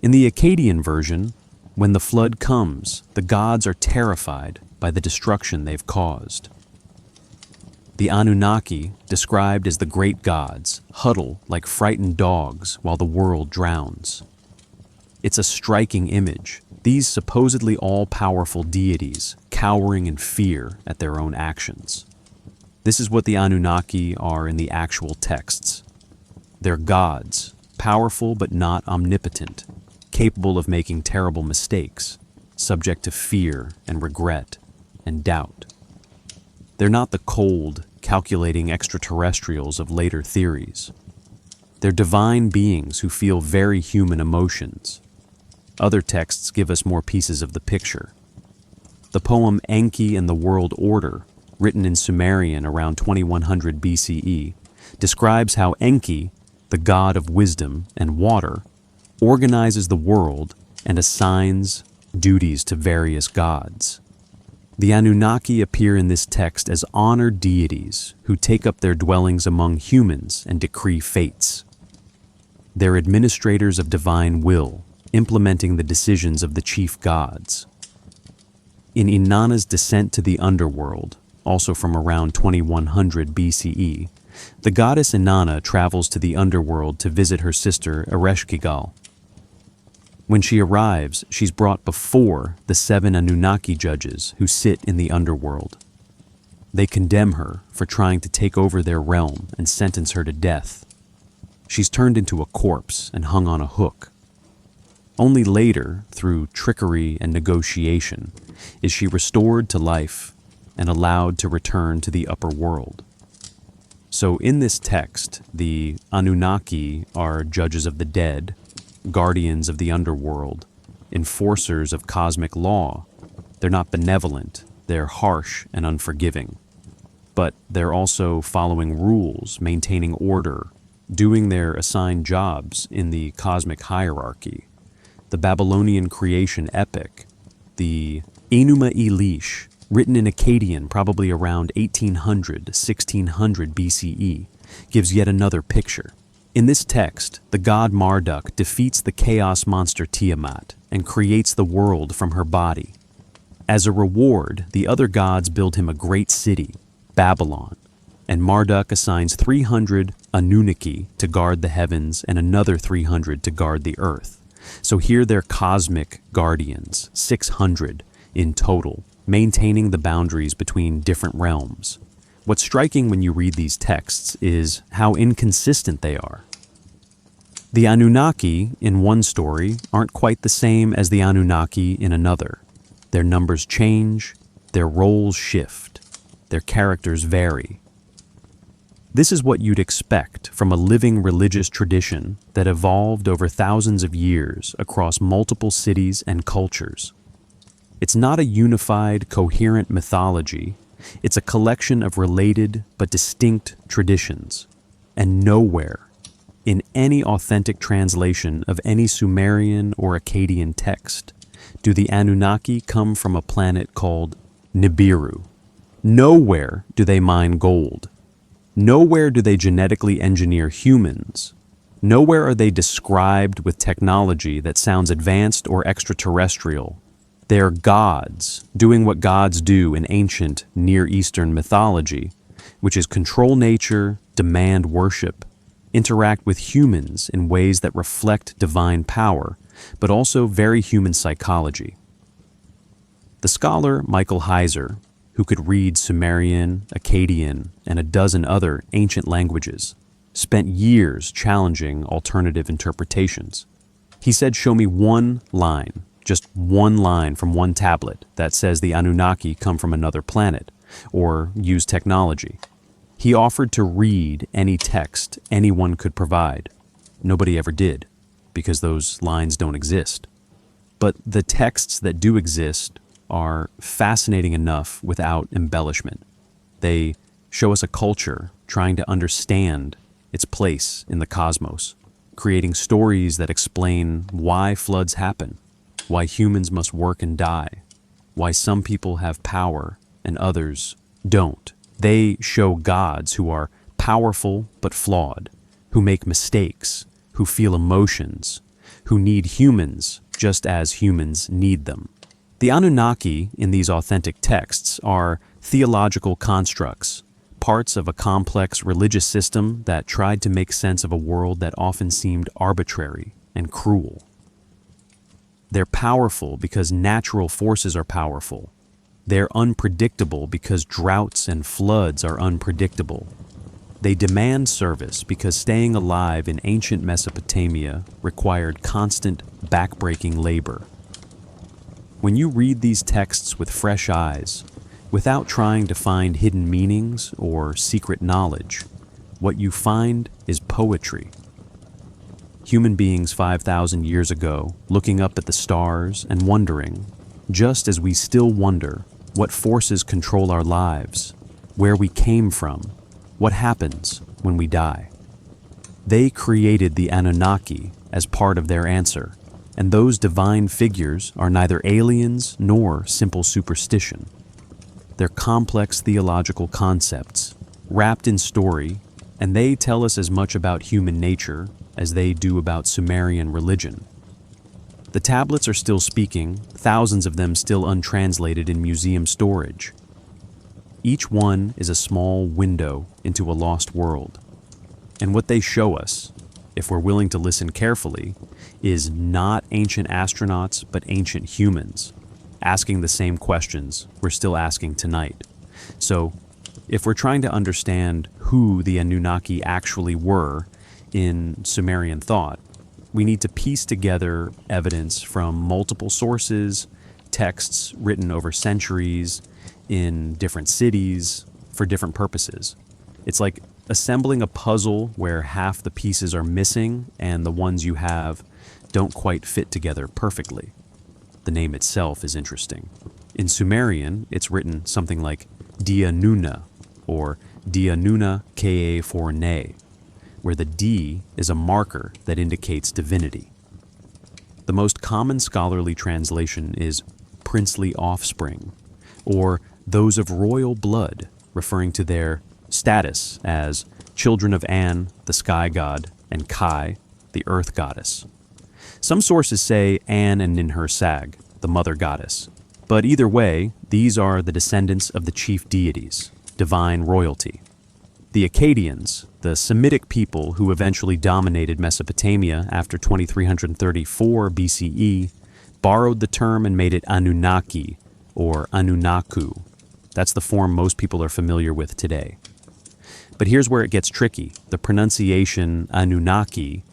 In the Akkadian version, when the flood comes, the gods are terrified by the destruction they've caused. The Anunnaki, described as the great gods, huddle like frightened dogs while the world drowns. It's a striking image, these supposedly all-powerful deities cowering in fear at their own actions. This is what the Anunnaki are in the actual texts. They're gods, powerful but not omnipotent, capable of making terrible mistakes, subject to fear and regret and doubt. They're not the cold, calculating extraterrestrials of later theories. They're divine beings who feel very human emotions. Other texts give us more pieces of the picture. The poem Enki and the World Order, written in Sumerian around 2100 BCE, describes how Enki, the god of wisdom and water, organizes the world and assigns duties to various gods. The Anunnaki appear in this text as honored deities who take up their dwellings among humans and decree fates. They're administrators of divine will, implementing the decisions of the chief gods. In Inanna's descent to the underworld, also from around 2100 BCE, the goddess Inanna travels to the underworld to visit her sister Ereshkigal. When she arrives, she's brought before the 7 Anunnaki judges who sit in the underworld. They condemn her for trying to take over their realm and sentence her to death. She's turned into a corpse and hung on a hook. Only later, through trickery and negotiation, is she restored to life and allowed to return to the upper world. So in this text, the Anunnaki are judges of the dead, guardians of the underworld, enforcers of cosmic law. They're not benevolent, they're harsh and unforgiving. But they're also following rules, maintaining order, doing their assigned jobs in the cosmic hierarchy. The Babylonian creation epic, the Enuma Elish, written in Akkadian probably around 1800 to 1600 BCE, gives yet another picture. In this text, the god Marduk defeats the chaos monster Tiamat and creates the world from her body. As a reward, the other gods build him a great city, Babylon, and Marduk assigns 300 Anunnaki to guard the heavens and another 300 to guard the earth. So here they're cosmic guardians, 600 in total, maintaining the boundaries between different realms. What's striking when you read these texts is how inconsistent they are. The Anunnaki in one story aren't quite the same as the Anunnaki in another. Their numbers change, their roles shift, their characters vary. This is what you'd expect from a living religious tradition that evolved over thousands of years across multiple cities and cultures. It's not a unified, coherent mythology. It's a collection of related but distinct traditions. And nowhere, in any authentic translation of any Sumerian or Akkadian text, do the Anunnaki come from a planet called Nibiru. Nowhere do they mine gold. Nowhere do they genetically engineer humans. Nowhere are they described with technology that sounds advanced or extraterrestrial. They're gods, doing what gods do in ancient Near Eastern mythology, which is control nature, demand worship, interact with humans in ways that reflect divine power, but also very human psychology. The scholar Michael Heiser, who could read Sumerian, Akkadian, and a dozen other ancient languages, spent years challenging alternative interpretations. He said, "Show me one line, just one line from one tablet that says the Anunnaki come from another planet, or use technology." He offered to read any text anyone could provide. Nobody ever did, because those lines don't exist. But the texts that do exist are fascinating enough without embellishment. They show us a culture trying to understand its place in the cosmos, creating stories that explain why floods happen, why humans must work and die, why some people have power and others don't. They show gods who are powerful but flawed, who make mistakes, who feel emotions, who need humans just as humans need them. The Anunnaki in these authentic texts are theological constructs, parts of a complex religious system that tried to make sense of a world that often seemed arbitrary and cruel. They're powerful because natural forces are powerful. They're unpredictable because droughts and floods are unpredictable. They demand service because staying alive in ancient Mesopotamia required constant, backbreaking labor. When you read these texts with fresh eyes, without trying to find hidden meanings or secret knowledge, what you find is poetry. Human beings 5,000 years ago, looking up at the stars and wondering, just as we still wonder, what forces control our lives, where we came from, what happens when we die. They created the Anunnaki as part of their answer, and those divine figures are neither aliens nor simple superstition. They're complex theological concepts, wrapped in story, and they tell us as much about human nature as they do about Sumerian religion. The tablets are still speaking, thousands of them still untranslated in museum storage. Each one is a small window into a lost world. And what they show us, if we're willing to listen carefully, is not ancient astronauts, but ancient humans, asking the same questions we're still asking tonight. So, if we're trying to understand who the Anunnaki actually were in Sumerian thought, we need to piece together evidence from multiple sources, texts written over centuries, in different cities, for different purposes. It's like assembling a puzzle where half the pieces are missing and the ones you have don't quite fit together perfectly. The name itself is interesting. In Sumerian, it's written something like Dia Nuna or Dia Nuna Ka for Ne, where the D is a marker that indicates divinity. The most common scholarly translation is princely offspring, or those of royal blood, referring to their status as children of An, the sky god, and Kai, the earth goddess. Some sources say An and Ninhursag, the mother goddess, but either way, these are the descendants of the chief deities, divine royalty. The Akkadians, the Semitic people who eventually dominated Mesopotamia after 2334 BCE, borrowed the term and made it Anunnaki, or Anunnaku. That's the form most people are familiar with today. But here's where it gets tricky. The pronunciation Anunnaki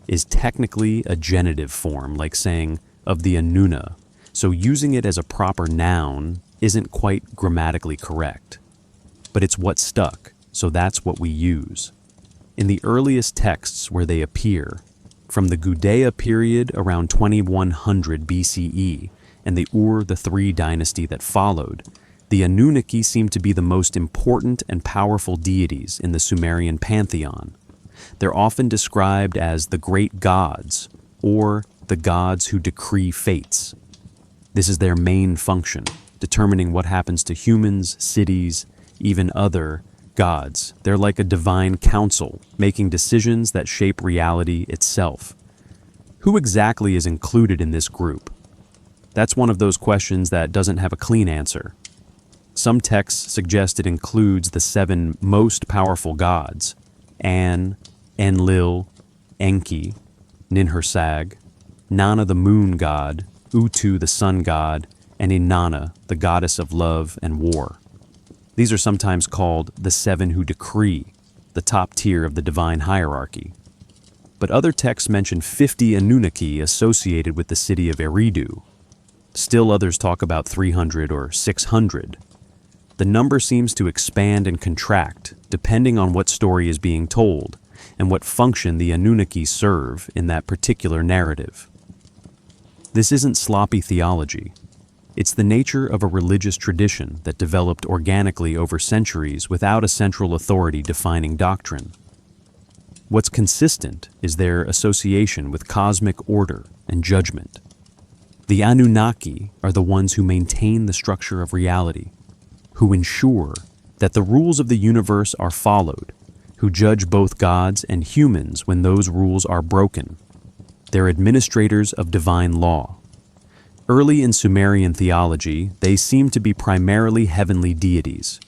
is technically a genitive form, like saying of the Anunna, so using it as a proper noun isn't quite grammatically correct. But it's what stuck, so that's what we use. In the earliest texts where they appear, from the Gudea period around 2100 BCE and the Ur-the-Three dynasty that followed, the Anunnaki seem to be the most important and powerful deities in the Sumerian pantheon. They're often described as the great gods, or the gods who decree fates. This is their main function, determining what happens to humans, cities, even other gods. They're like a divine council, making decisions that shape reality itself. Who exactly is included in this group? That's one of those questions that doesn't have a clean answer. Some texts suggest it includes the 7 most powerful gods: An, Enlil, Enki, Ninhursag, Nana the moon god, Utu the sun god, and Inanna, the goddess of love and war. These are sometimes called the 7 who decree, the top tier of the divine hierarchy. But other texts mention 50 Anunnaki associated with the city of Eridu. Still others talk about 300 or 600. The number seems to expand and contract depending on what story is being told and what function the Anunnaki serve in that particular narrative. This isn't sloppy theology. It's the nature of a religious tradition that developed organically over centuries without a central authority defining doctrine. What's consistent is their association with cosmic order and judgment. The Anunnaki are the ones who maintain the structure of reality, who ensure that the rules of the universe are followed, who judge both gods and humans when those rules are broken. They're administrators of divine law. Early in Sumerian theology, they seem to be primarily heavenly deities,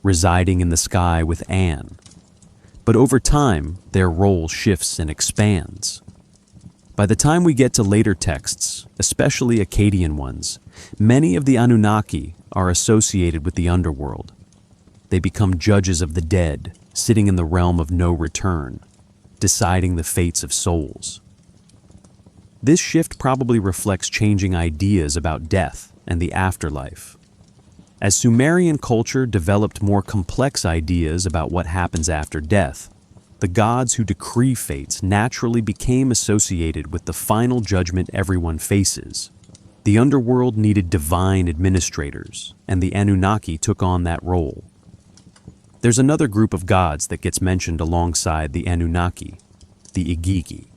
residing in the sky with An. But over time, their role shifts and expands. By the time we get to later texts, especially Akkadian ones, many of the Anunnaki are associated with the underworld. They become judges of the dead, sitting in the realm of no return, deciding the fates of souls. This shift probably reflects changing ideas about death and the afterlife. As Sumerian culture developed more complex ideas about what happens after death, the gods who decree fates naturally became associated with the final judgment everyone faces. The underworld needed divine administrators, and the Anunnaki took on that role. There's another group of gods that gets mentioned alongside the Anunnaki, the Igigi.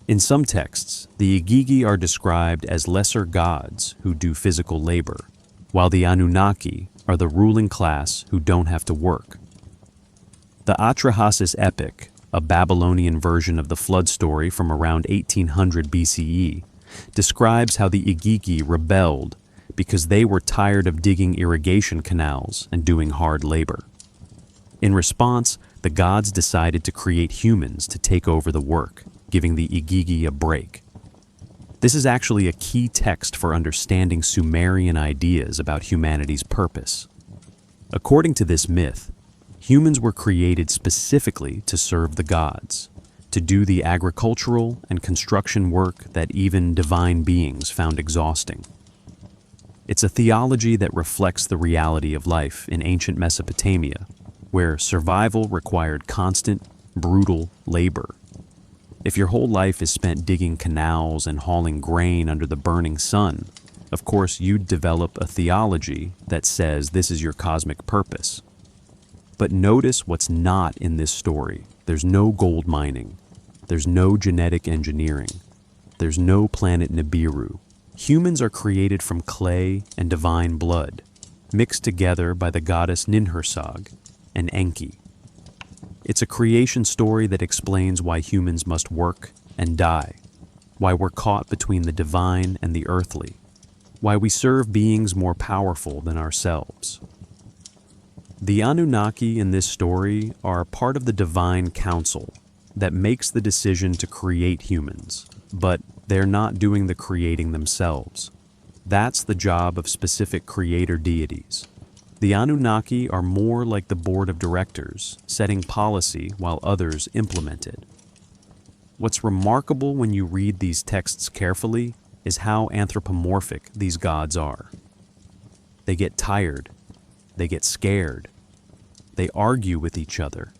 In some texts, the Igigi are described as lesser gods who do physical labor, while the Anunnaki are the ruling class who don't have to work. The Atrahasis epic, a Babylonian version of the flood story from around 1800 BCE, describes how the Igigi rebelled because they were tired of digging irrigation canals and doing hard labor. In response, the gods decided to create humans to take over the work, giving the Igigi a break. This is actually a key text for understanding Sumerian ideas about humanity's purpose. According to this myth, humans were created specifically to serve the gods, to do the agricultural and construction work that even divine beings found exhausting. It's a theology that reflects the reality of life in ancient Mesopotamia, where survival required constant, brutal labor. If your whole life is spent digging canals and hauling grain under the burning sun, of course you'd develop a theology that says this is your cosmic purpose. But notice what's not in this story. There's no gold mining. There's no genetic engineering. There's no planet Nibiru. Humans are created from clay and divine blood, mixed together by the goddess Ninhursag and Enki. It's a creation story that explains why humans must work and die, why we're caught between the divine and the earthly, why we serve beings more powerful than ourselves. The Anunnaki in this story are part of the divine council that makes the decision to create humans, but they're not doing the creating themselves. That's the job of specific creator deities. The Anunnaki are more like the board of directors, setting policy while others implement it. What's remarkable when you read these texts carefully is how anthropomorphic these gods are. They get tired, they get scared, they argue with each other,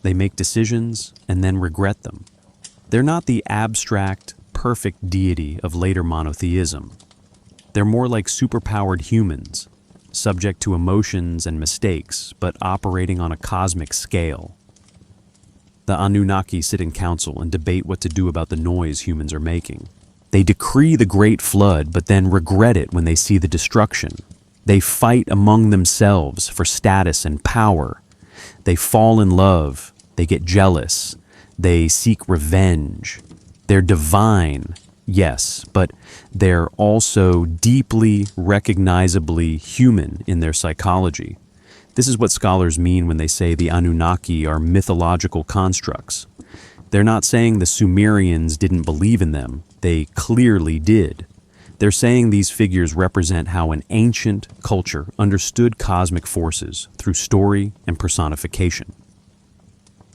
they make decisions and then regret them. They're not the abstract, perfect deity of later monotheism. They're more like superpowered humans, subject to emotions and mistakes, but operating on a cosmic scale. The Anunnaki sit in council and debate what to do about the noise humans are making. They decree the Great Flood, but then regret it when they see the destruction. They fight among themselves for status and power. They fall in love. They get jealous. They seek revenge. They're divine, yes, but they're also deeply, recognizably human in their psychology. This is what scholars mean when they say the Anunnaki are mythological constructs. They're not saying the Sumerians didn't believe in them. They clearly did. They're saying these figures represent how an ancient culture understood cosmic forces through story and personification.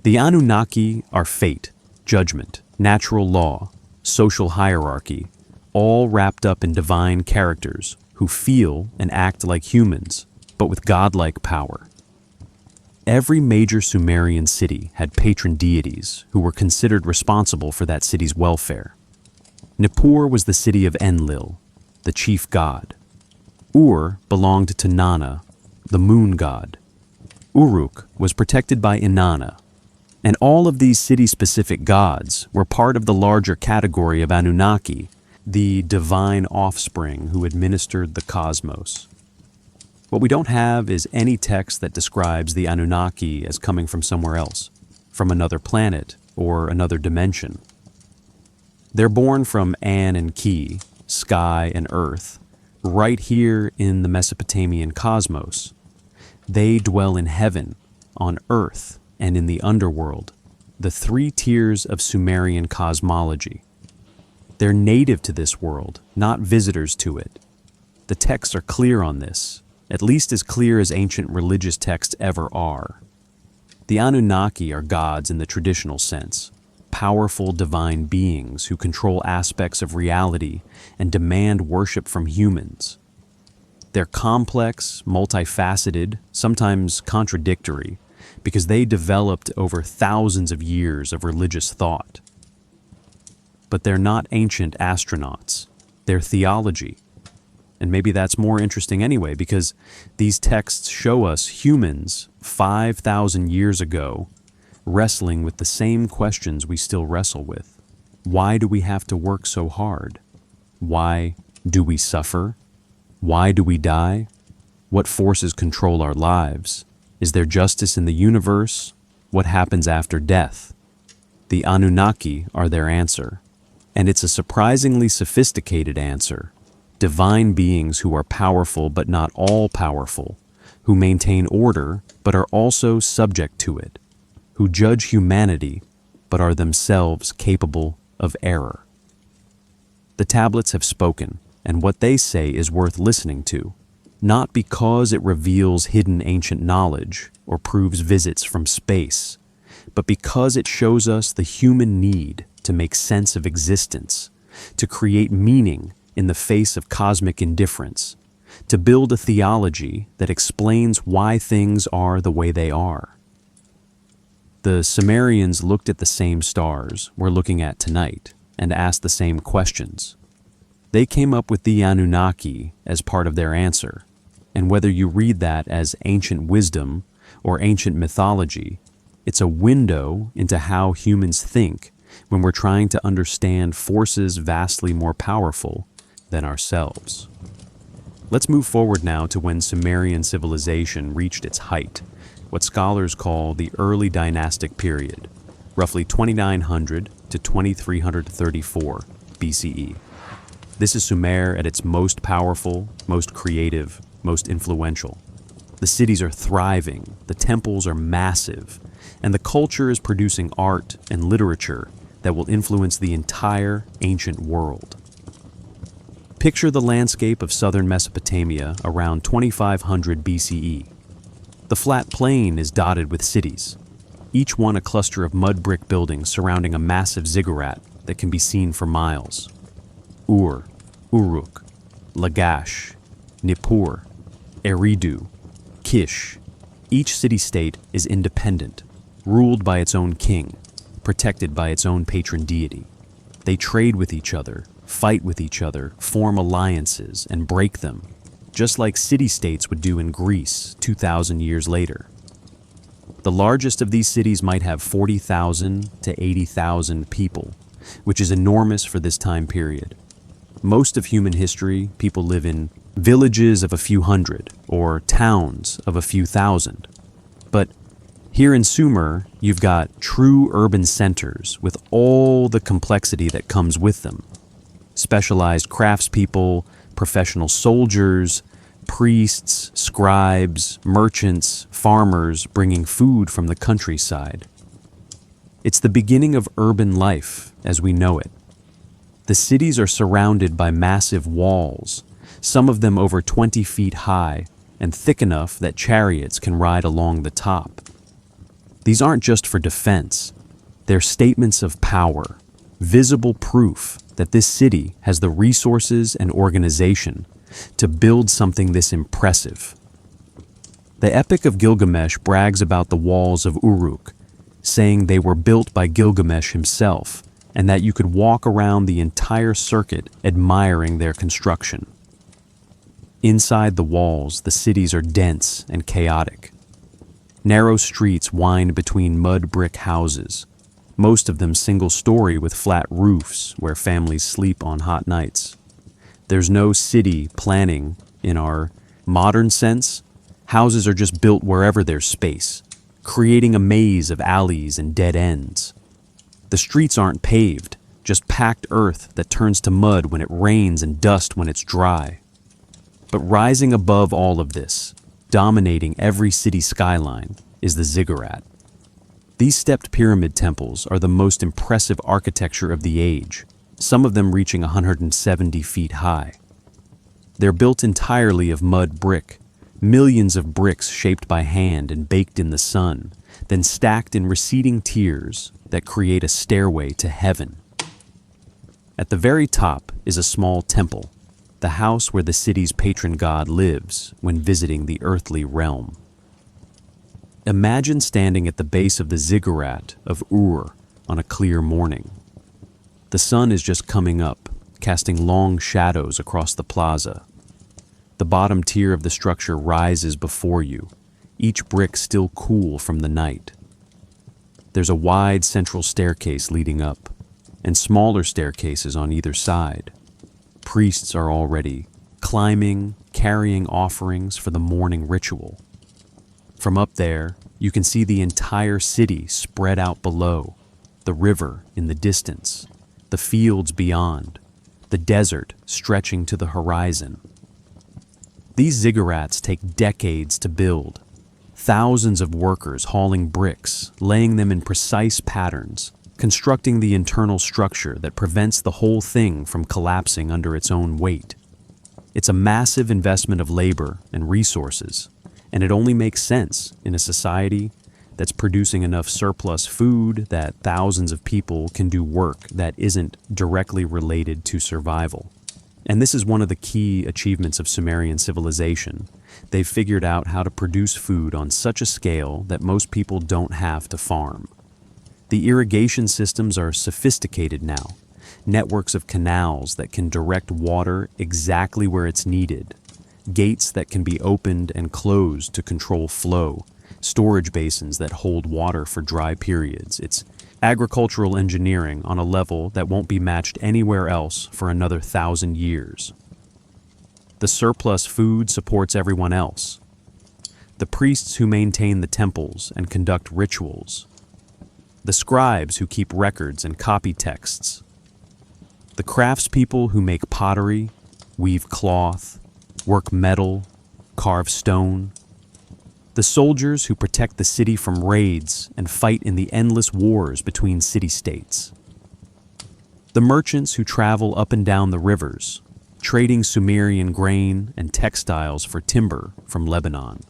The Anunnaki are fate, judgment, natural law, social hierarchy, all wrapped up in divine characters who feel and act like humans, but with godlike power. Every major Sumerian city had patron deities who were considered responsible for that city's welfare. Nippur was the city of Enlil, the chief god. Ur belonged to Nana, the moon god. Uruk was protected by Inanna. And all of these city-specific gods were part of the larger category of Anunnaki, the divine offspring who administered the cosmos. What we don't have is any text that describes the Anunnaki as coming from somewhere else, from another planet or another dimension. They're born from An and Ki, sky and earth, right here in the Mesopotamian cosmos. They dwell in heaven, on earth, and in the underworld, the three tiers of Sumerian cosmology. They're native to this world, not visitors to it. The texts are clear on this, at least as clear as ancient religious texts ever are. The Anunnaki are gods in the traditional sense, powerful divine beings who control aspects of reality and demand worship from humans. They're complex, multifaceted, sometimes contradictory, because they developed over thousands of years of religious thought. But they're not ancient astronauts. They're theology. And maybe that's more interesting anyway, because these texts show us humans 5,000 years ago wrestling with the same questions we still wrestle with. Why do we have to work so hard? Why do we suffer? Why do we die? What forces control our lives? Is there justice in the universe? What happens after death? The Anunnaki are their answer. And it's a surprisingly sophisticated answer. Divine beings who are powerful but not all-powerful, who maintain order but are also subject to it, who judge humanity but are themselves capable of error. The tablets have spoken, and what they say is worth listening to, not because it reveals hidden ancient knowledge or proves visits from space, but because it shows us the human need to make sense of existence, to create meaning in the face of cosmic indifference, to build a theology that explains why things are the way they are. The Sumerians looked at the same stars we're looking at tonight and asked the same questions. They came up with the Anunnaki as part of their answer, and whether you read that as ancient wisdom or ancient mythology, it's a window into how humans think when we're trying to understand forces vastly more powerful than ourselves. Let's move forward now to when Sumerian civilization reached its height, what scholars call the early dynastic period, roughly 2900 to 2334 BCE. This is Sumer at its most powerful, most creative, most influential. The cities are thriving, the temples are massive, and the culture is producing art and literature that will influence the entire ancient world. Picture the landscape of southern Mesopotamia around 2500 BCE. The flat plain is dotted with cities, each one a cluster of mud brick buildings surrounding a massive ziggurat that can be seen for miles. Ur, Uruk, Lagash, Nippur, Eridu, Kish. Each city-state is independent, ruled by its own king, protected by its own patron deity. They trade with each other, fight with each other, form alliances, and break them, just like city-states would do in Greece 2,000 years later. The largest of these cities might have 40,000 to 80,000 people, which is enormous for this time period. Most of human history, people live in villages of a few hundred or towns of a few thousand. But here in Sumer, you've got true urban centers with all the complexity that comes with them. Specialized craftspeople, professional soldiers, priests, scribes, merchants, farmers bringing food from the countryside. It's the beginning of urban life as we know it. The cities are surrounded by massive walls, some of them over 20 feet high and thick enough that chariots can ride along the top. These aren't just for defense. They're statements of power, visible proof that this city has the resources and organization to build something this impressive. The Epic of Gilgamesh brags about the walls of Uruk, saying they were built by Gilgamesh himself, and that you could walk around the entire circuit admiring their construction. Inside the walls, the cities are dense and chaotic. Narrow streets wind between mud brick houses, most of them single-story with flat roofs where families sleep on hot nights. There's no city planning in our modern sense. Houses are just built wherever there's space, creating a maze of alleys and dead ends. The streets aren't paved, just packed earth that turns to mud when it rains and dust when it's dry. But rising above all of this, dominating every city skyline, is the ziggurat. These stepped pyramid temples are the most impressive architecture of the age, some of them reaching 170 feet high. They're built entirely of mud brick, millions of bricks shaped by hand and baked in the sun, then stacked in receding tiers that create a stairway to heaven. At the very top is a small temple, the house where the city's patron god lives when visiting the earthly realm. Imagine standing at the base of the ziggurat of Ur on a clear morning. The sun is just coming up, casting long shadows across the plaza. The bottom tier of the structure rises before you, each brick still cool from the night. There's a wide central staircase leading up, and smaller staircases on either side. Priests are already climbing, carrying offerings for the morning ritual. From up there, you can see the entire city spread out below, the river in the distance, the fields beyond, the desert stretching to the horizon. These ziggurats take decades to build. Thousands of workers hauling bricks, laying them in precise patterns, constructing the internal structure that prevents the whole thing from collapsing under its own weight. It's a massive investment of labor and resources, and it only makes sense in a society that's producing enough surplus food that thousands of people can do work that isn't directly related to survival. And this is one of the key achievements of Sumerian civilization. They've figured out how to produce food on such a scale that most people don't have to farm. The irrigation systems are sophisticated now, networks of canals that can direct water exactly where it's needed, gates that can be opened and closed to control flow, storage basins that hold water for dry periods. It's agricultural engineering on a level that won't be matched anywhere else for another 1,000 years. The surplus food supports everyone else. The priests who maintain the temples and conduct rituals. The scribes who keep records and copy texts. The craftspeople who make pottery, weave cloth, work metal, carve stone. The soldiers who protect the city from raids and fight in the endless wars between city-states. The merchants who travel up and down the rivers, trading Sumerian grain and textiles for timber from Lebanon,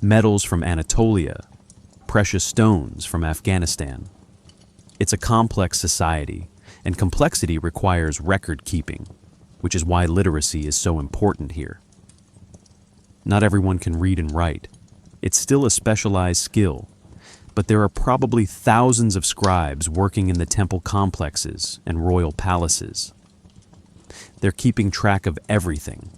metals from Anatolia, precious stones from Afghanistan. It's a complex society, and complexity requires record-keeping, which is why literacy is so important here. Not everyone can read and write. It's still a specialized skill, but there are probably thousands of scribes working in the temple complexes and royal palaces. They're keeping track of everything: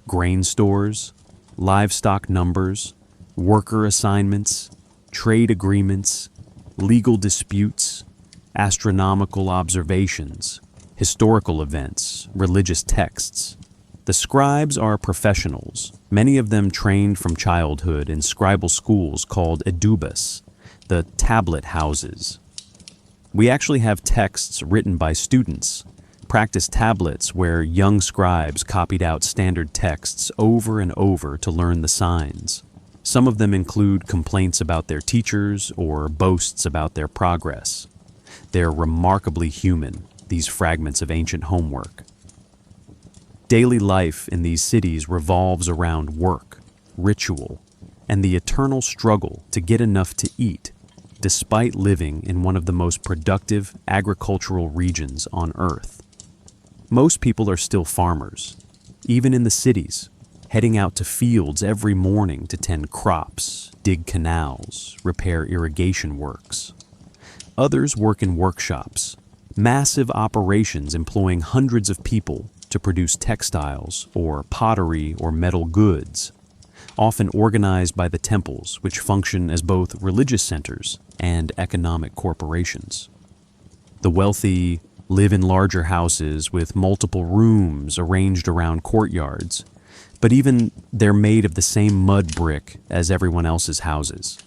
grain stores, livestock numbers, worker assignments, trade agreements, legal disputes, astronomical observations, historical events, religious texts. The scribes are professionals, many of them trained from childhood in scribal schools called edubas, the tablet houses. We actually have texts written by students, practice tablets where young scribes copied out standard texts over and over to learn the signs. Some of them include complaints about their teachers or boasts about their progress. They're remarkably human, these fragments of ancient homework. Daily life in these cities revolves around work, ritual, and the eternal struggle to get enough to eat, despite living in one of the most productive agricultural regions on Earth. Most people are still farmers, even in the cities, heading out to fields every morning to tend crops, dig canals, repair irrigation works. Others work in workshops, massive operations employing hundreds of people to produce textiles or pottery or metal goods, often organized by the temples, which function as both religious centers and economic corporations. The wealthy live in larger houses with multiple rooms arranged around courtyards, but even they're made of the same mud brick as everyone else's houses.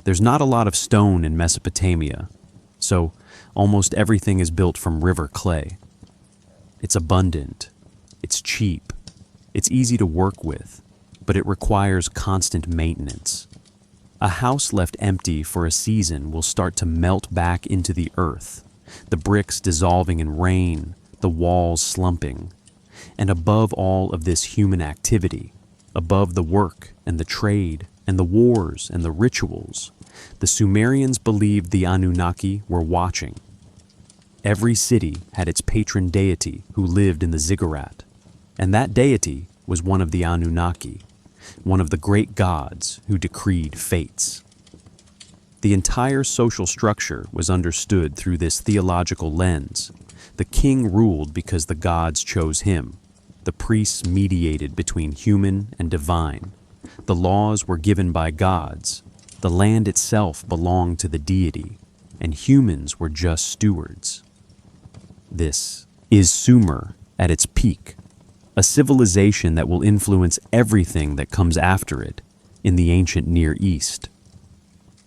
There's not a lot of stone in Mesopotamia, so almost everything is built from river clay. It's abundant, it's cheap, it's easy to work with, but it requires constant maintenance. A house left empty for a season will start to melt back into the earth, the bricks dissolving in rain, the walls slumping. And above all of this human activity, above the work and the trade and the wars and the rituals, the Sumerians believed the Anunnaki were watching. Every city had its patron deity who lived in the ziggurat, and that deity was one of the Anunnaki, one of the great gods who decreed fates. The entire social structure was understood through this theological lens. The king ruled because the gods chose him. The priests mediated between human and divine. The laws were given by gods. The land itself belonged to the deity, and humans were just stewards. This is Sumer at its peak, a civilization that will influence everything that comes after it in the ancient Near East.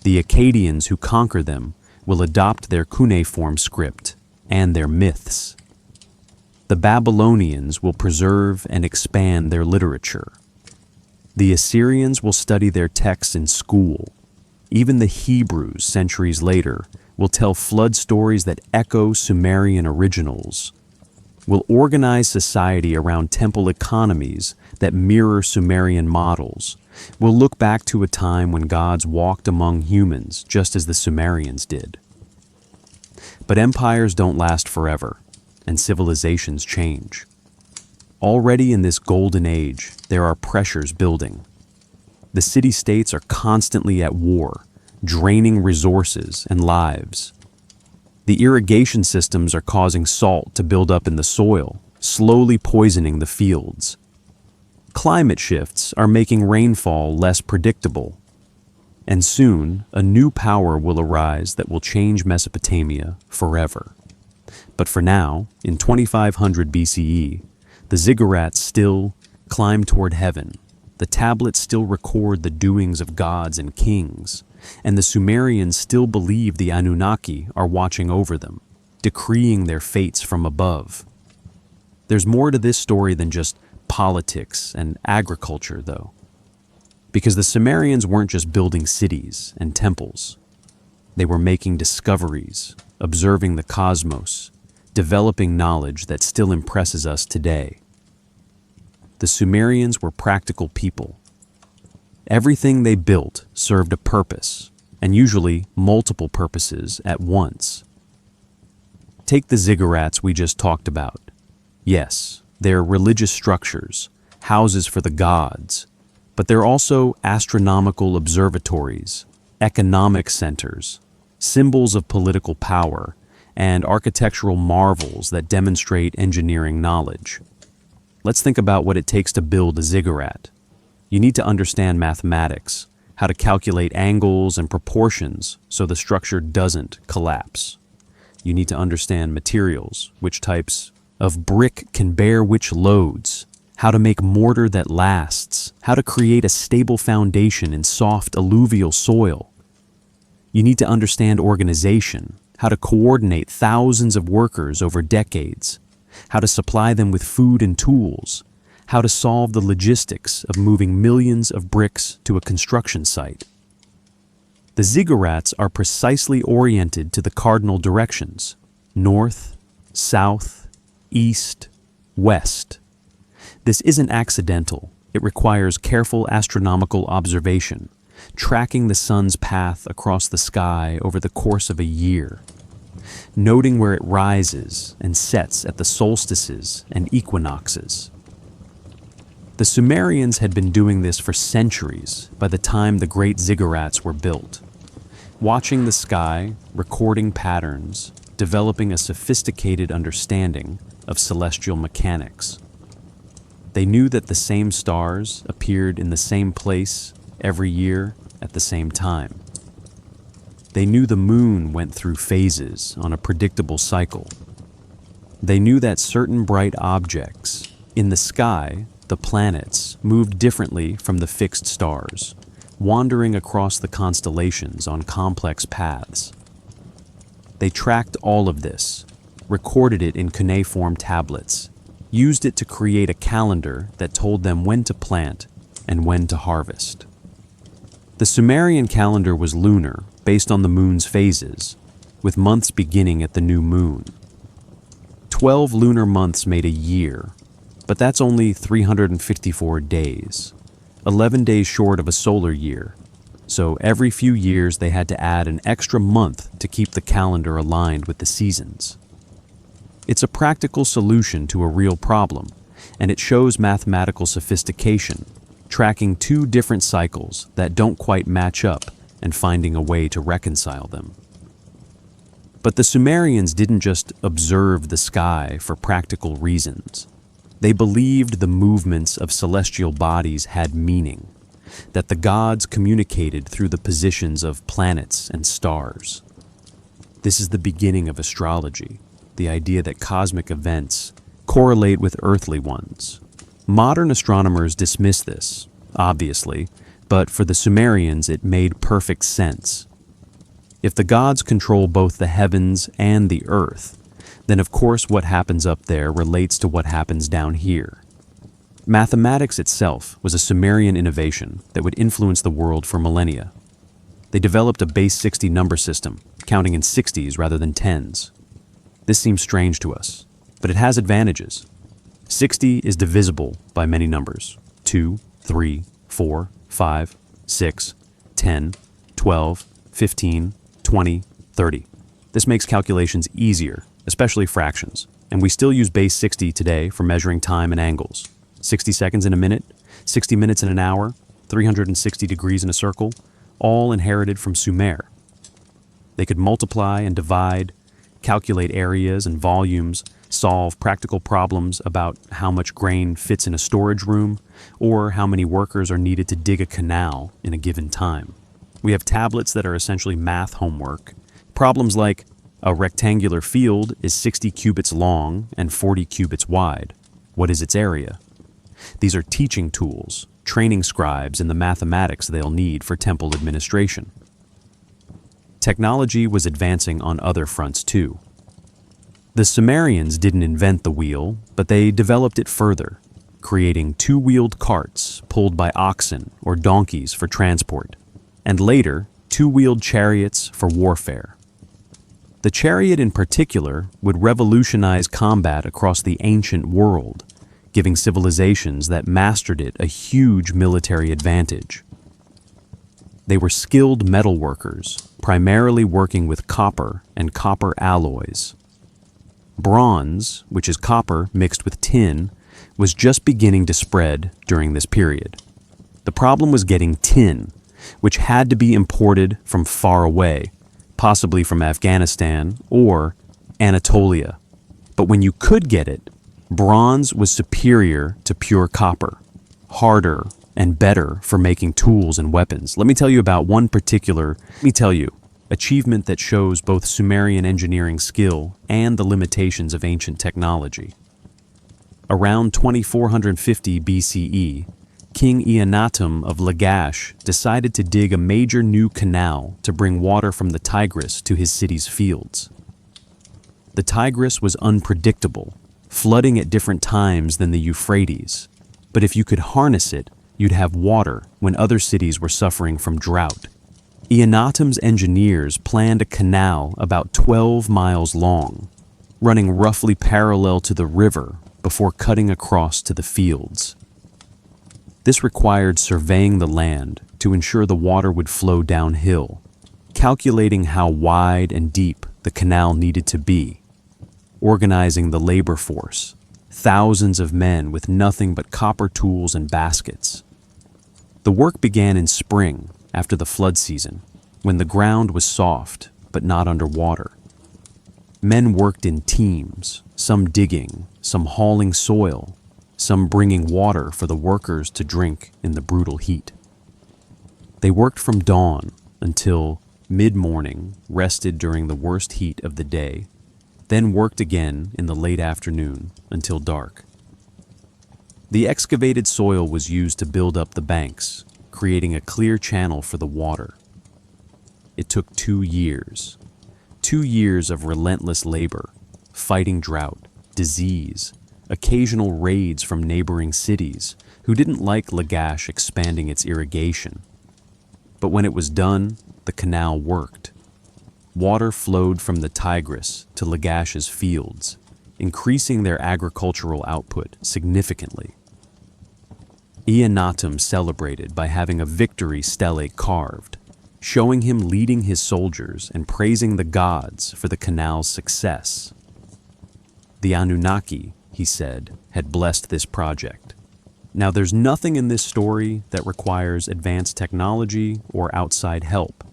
The Akkadians who conquer them will adopt their cuneiform script and their myths. The Babylonians will preserve and expand their literature. The Assyrians will study their texts in school. Even the Hebrews, centuries later, will tell flood stories that echo Sumerian originals. Will organize society around temple economies that mirror Sumerian models. Will look back to a time when gods walked among humans, just as the Sumerians did. But empires don't last forever, and civilizations change. Already in this golden age, there are pressures building. The city-states are constantly at war, draining resources and lives. The irrigation systems are causing salt to build up in the soil, slowly poisoning the fields. Climate shifts are making rainfall less predictable. And soon, a new power will arise that will change Mesopotamia forever. But for now, in 2500 BCE, the ziggurats still climb toward heaven. The tablets still record the doings of gods and kings, and the Sumerians still believe the Anunnaki are watching over them, decreeing their fates from above. There's more to this story than just politics and agriculture, though. Because the Sumerians weren't just building cities and temples. They were making discoveries, observing the cosmos, developing knowledge that still impresses us today. The Sumerians were practical people. Everything they built served a purpose, and usually multiple purposes at once. Take the ziggurats we just talked about. Yes, they're religious structures, houses for the gods, but they're also astronomical observatories, economic centers, symbols of political power, and architectural marvels that demonstrate engineering knowledge. Let's think about what it takes to build a ziggurat. You need to understand mathematics, how to calculate angles and proportions so the structure doesn't collapse. You need to understand materials, which types of brick can bear which loads, how to make mortar that lasts, how to create a stable foundation in soft alluvial soil. You need to understand organization, how to coordinate thousands of workers over decades, how to supply them with food and tools, how to solve the logistics of moving millions of bricks to a construction site. The ziggurats are precisely oriented to the cardinal directions: north, south, east, west. This isn't accidental. It requires careful astronomical observation, tracking the sun's path across the sky over the course of a year, noting where it rises and sets at the solstices and equinoxes. The Sumerians had been doing this for centuries by the time the great ziggurats were built, watching the sky, recording patterns, developing a sophisticated understanding of celestial mechanics. They knew that the same stars appeared in the same place every year at the same time. They knew the moon went through phases on a predictable cycle. They knew that certain bright objects in the sky, the planets, moved differently from the fixed stars, wandering across the constellations on complex paths. They tracked all of this, recorded it in cuneiform tablets, used it to create a calendar that told them when to plant and when to harvest. The Sumerian calendar was lunar, based on the moon's phases, with months beginning at the new moon. 12 lunar months made a year, but that's only 354 days, 11 days short of a solar year, so every few years they had to add an extra month to keep the calendar aligned with the seasons. It's a practical solution to a real problem, and it shows mathematical sophistication, tracking two different cycles that don't quite match up and finding a way to reconcile them. But the Sumerians didn't just observe the sky for practical reasons. They believed the movements of celestial bodies had meaning, that the gods communicated through the positions of planets and stars. This is the beginning of astrology, the idea that cosmic events correlate with earthly ones. Modern astronomers dismiss this, obviously, but for the Sumerians it made perfect sense. If the gods control both the heavens and the earth, then of course what happens up there relates to what happens down here. Mathematics itself was a Sumerian innovation that would influence the world for millennia. They developed a base 60 number system, counting in 60s rather than 10s. This seems strange to us, but it has advantages. 60 is divisible by many numbers: 2, 3, 4, 5, 6, 10, 12, 15, 20, 30. This makes calculations easier, especially fractions, and we still use base 60 today for measuring time and angles. 60 seconds in a minute, 60 minutes in an hour, 360 degrees in a circle, all inherited from Sumer. They could multiply and divide, calculate areas and volumes, solve practical problems about how much grain fits in a storage room, or how many workers are needed to dig a canal in a given time. We have tablets that are essentially math homework. Problems like, a rectangular field is 60 cubits long and 40 cubits wide. What is its area? These are teaching tools, training scribes in the mathematics they'll need for temple administration. Technology was advancing on other fronts too. The Sumerians didn't invent the wheel, but they developed it further. creating two-wheeled carts pulled by oxen or donkeys for transport, and later, two-wheeled chariots for warfare. The chariot in particular would revolutionize combat across the ancient world, giving civilizations that mastered it a huge military advantage. They were skilled metalworkers, primarily working with copper and copper alloys. Bronze, which is copper mixed with tin, was just beginning to spread during this period. The problem was getting tin, which had to be imported from far away, possibly from Afghanistan or Anatolia. But when you could get it, bronze was superior to pure copper, harder and better for making tools and weapons. Let me tell you about one particular achievement that shows both Sumerian engineering skill and the limitations of ancient technology. Around 2450 BCE, King Eannatum of Lagash decided to dig a major new canal to bring water from the Tigris to his city's fields. The Tigris was unpredictable, flooding at different times than the Euphrates, but if you could harness it, you'd have water when other cities were suffering from drought. Eannatum's engineers planned a canal about 12 miles long, running roughly parallel to the river before cutting across to the fields. This required surveying the land to ensure the water would flow downhill, calculating how wide and deep the canal needed to be, organizing the labor force, thousands of men with nothing but copper tools and baskets. The work began in spring after the flood season, when the ground was soft but not underwater. Men worked in teams, some digging, some hauling soil, some bringing water for the workers to drink in the brutal heat. They worked from dawn until mid-morning, rested during the worst heat of the day, then worked again in the late afternoon until dark. The excavated soil was used to build up the banks, creating a clear channel for the water. It took 2 years. 2 years of relentless labor, fighting drought, disease, occasional raids from neighboring cities who didn't like Lagash expanding its irrigation. But when it was done, the canal worked. Water flowed from the Tigris to Lagash's fields, increasing their agricultural output significantly. Eannatum celebrated by having a victory stele carved, showing him leading his soldiers and praising the gods for the canal's success. The Anunnaki, he said, had blessed this project. Now, there's nothing in this story that requires advanced technology or outside help.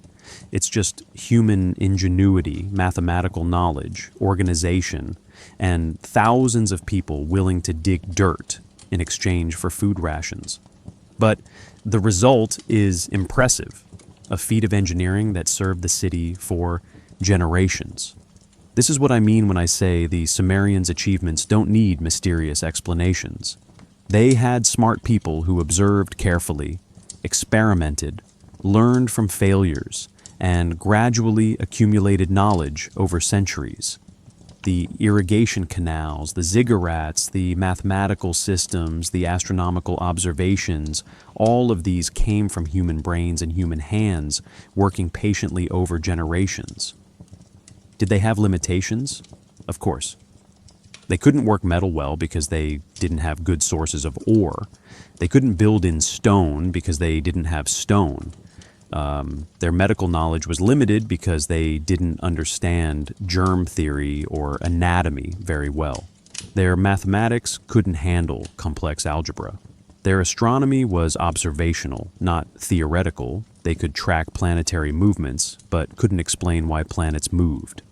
It's just human ingenuity, mathematical knowledge, organization, and thousands of people willing to dig dirt in exchange for food rations. But the result is impressive, a feat of engineering that served the city for generations. This is what I mean when I say the Sumerians' achievements don't need mysterious explanations. They had smart people who observed carefully, experimented, learned from failures, and gradually accumulated knowledge over centuries. The irrigation canals, the ziggurats, the mathematical systems, the astronomical observations, all of these came from human brains and human hands working patiently over generations. Did they have limitations? Of course. They couldn't work metal well because they didn't have good sources of ore. They couldn't build in stone because they didn't have stone. Their medical knowledge was limited because they didn't understand germ theory or anatomy very well. Their mathematics couldn't handle complex algebra. Their astronomy was observational, not theoretical. They could track planetary movements, but couldn't explain why planets moved.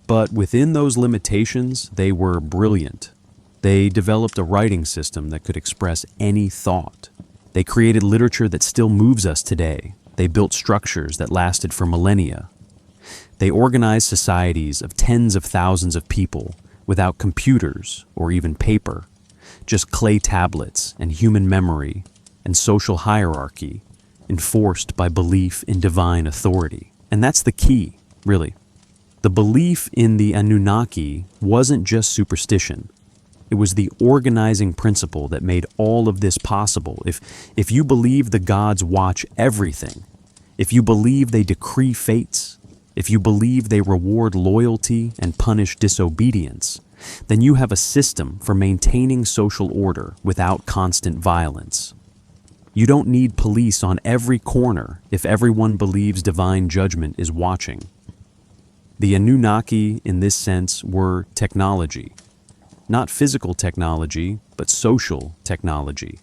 But within those limitations, they were brilliant. They developed a writing system that could express any thought. They created literature that still moves us today. They built structures that lasted for millennia. They organized societies of tens of thousands of people without computers or even paper, just clay tablets and human memory and social hierarchy enforced by belief in divine authority. And that's the key, really. The belief in the Anunnaki wasn't just superstition. It was the organizing principle that made all of this possible. If you believe the gods watch everything, if you believe they decree fates, if you believe they reward loyalty and punish disobedience, then you have a system for maintaining social order without constant violence. You don't need police on every corner if everyone believes divine judgment is watching. The Anunnaki, in this sense, were technology. Not physical technology, but social technology.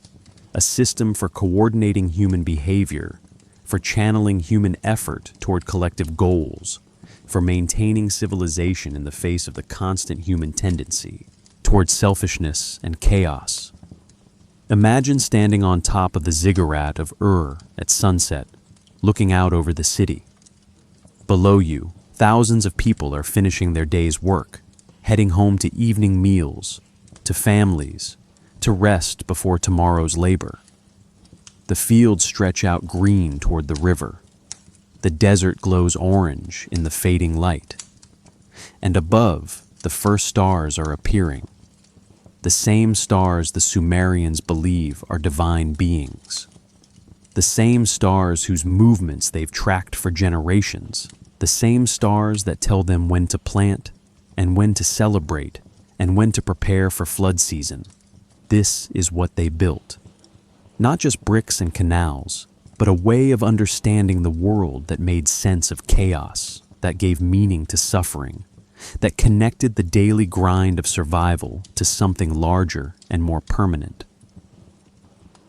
A system for coordinating human behavior, for channeling human effort toward collective goals, for maintaining civilization in the face of the constant human tendency toward selfishness and chaos. Imagine standing on top of the ziggurat of Ur at sunset, looking out over the city. Below you, thousands of people are finishing their day's work, heading home to evening meals, to families, to rest before tomorrow's labor. The fields stretch out green toward the river. The desert glows orange in the fading light. And above, the first stars are appearing. The same stars the Sumerians believe are divine beings. The same stars whose movements they've tracked for generations. The same stars that tell them when to plant and when to celebrate and when to prepare for flood season. This is what they built. Not just bricks and canals, but a way of understanding the world that made sense of chaos, that gave meaning to suffering, that connected the daily grind of survival to something larger and more permanent.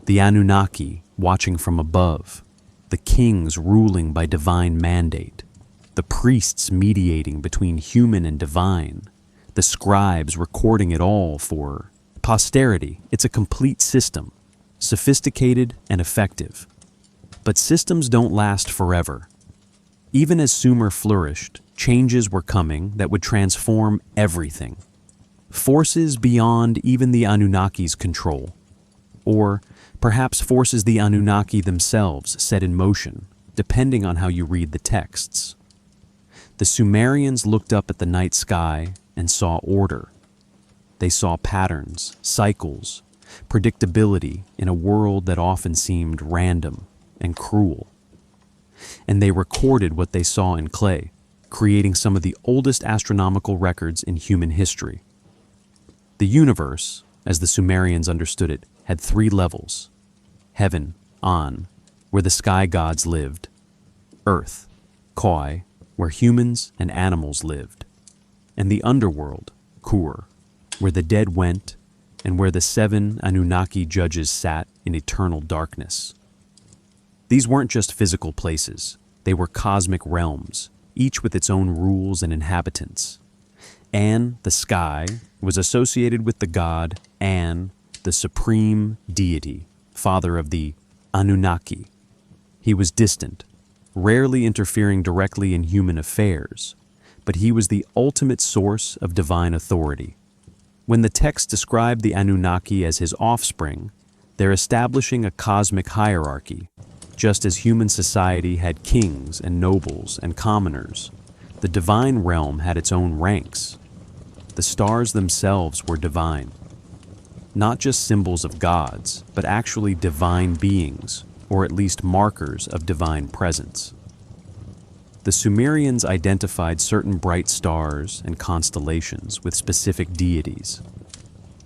The Anunnaki watching from above, the kings ruling by divine mandate, the priests mediating between human and divine, the scribes recording it all for posterity. It's a complete system, sophisticated and effective. But systems don't last forever. Even as Sumer flourished, changes were coming that would transform everything. Forces beyond even the Anunnaki's control. Or perhaps forces the Anunnaki themselves set in motion, depending on how you read the texts. The Sumerians looked up at the night sky and saw order. They saw patterns, cycles, predictability in a world that often seemed random and cruel. And they recorded what they saw in clay, creating some of the oldest astronomical records in human history. The universe, as the Sumerians understood it, had 3 levels. Heaven, An, where the sky gods lived. Earth, Koi, where humans and animals lived. And the underworld, Kur, where the dead went and where the 7 Anunnaki judges sat in eternal darkness. These weren't just physical places. They were cosmic realms, each with its own rules and inhabitants. An, the sky, was associated with the god An, the supreme deity, father of the Anunnaki. He was distant, rarely interfering directly in human affairs, but he was the ultimate source of divine authority. When the text described the Anunnaki as his offspring, they're establishing a cosmic hierarchy. Just as human society had kings and nobles and commoners, the divine realm had its own ranks. The stars themselves were divine. Not just symbols of gods, but actually divine beings, or at least markers of divine presence. The Sumerians identified certain bright stars and constellations with specific deities.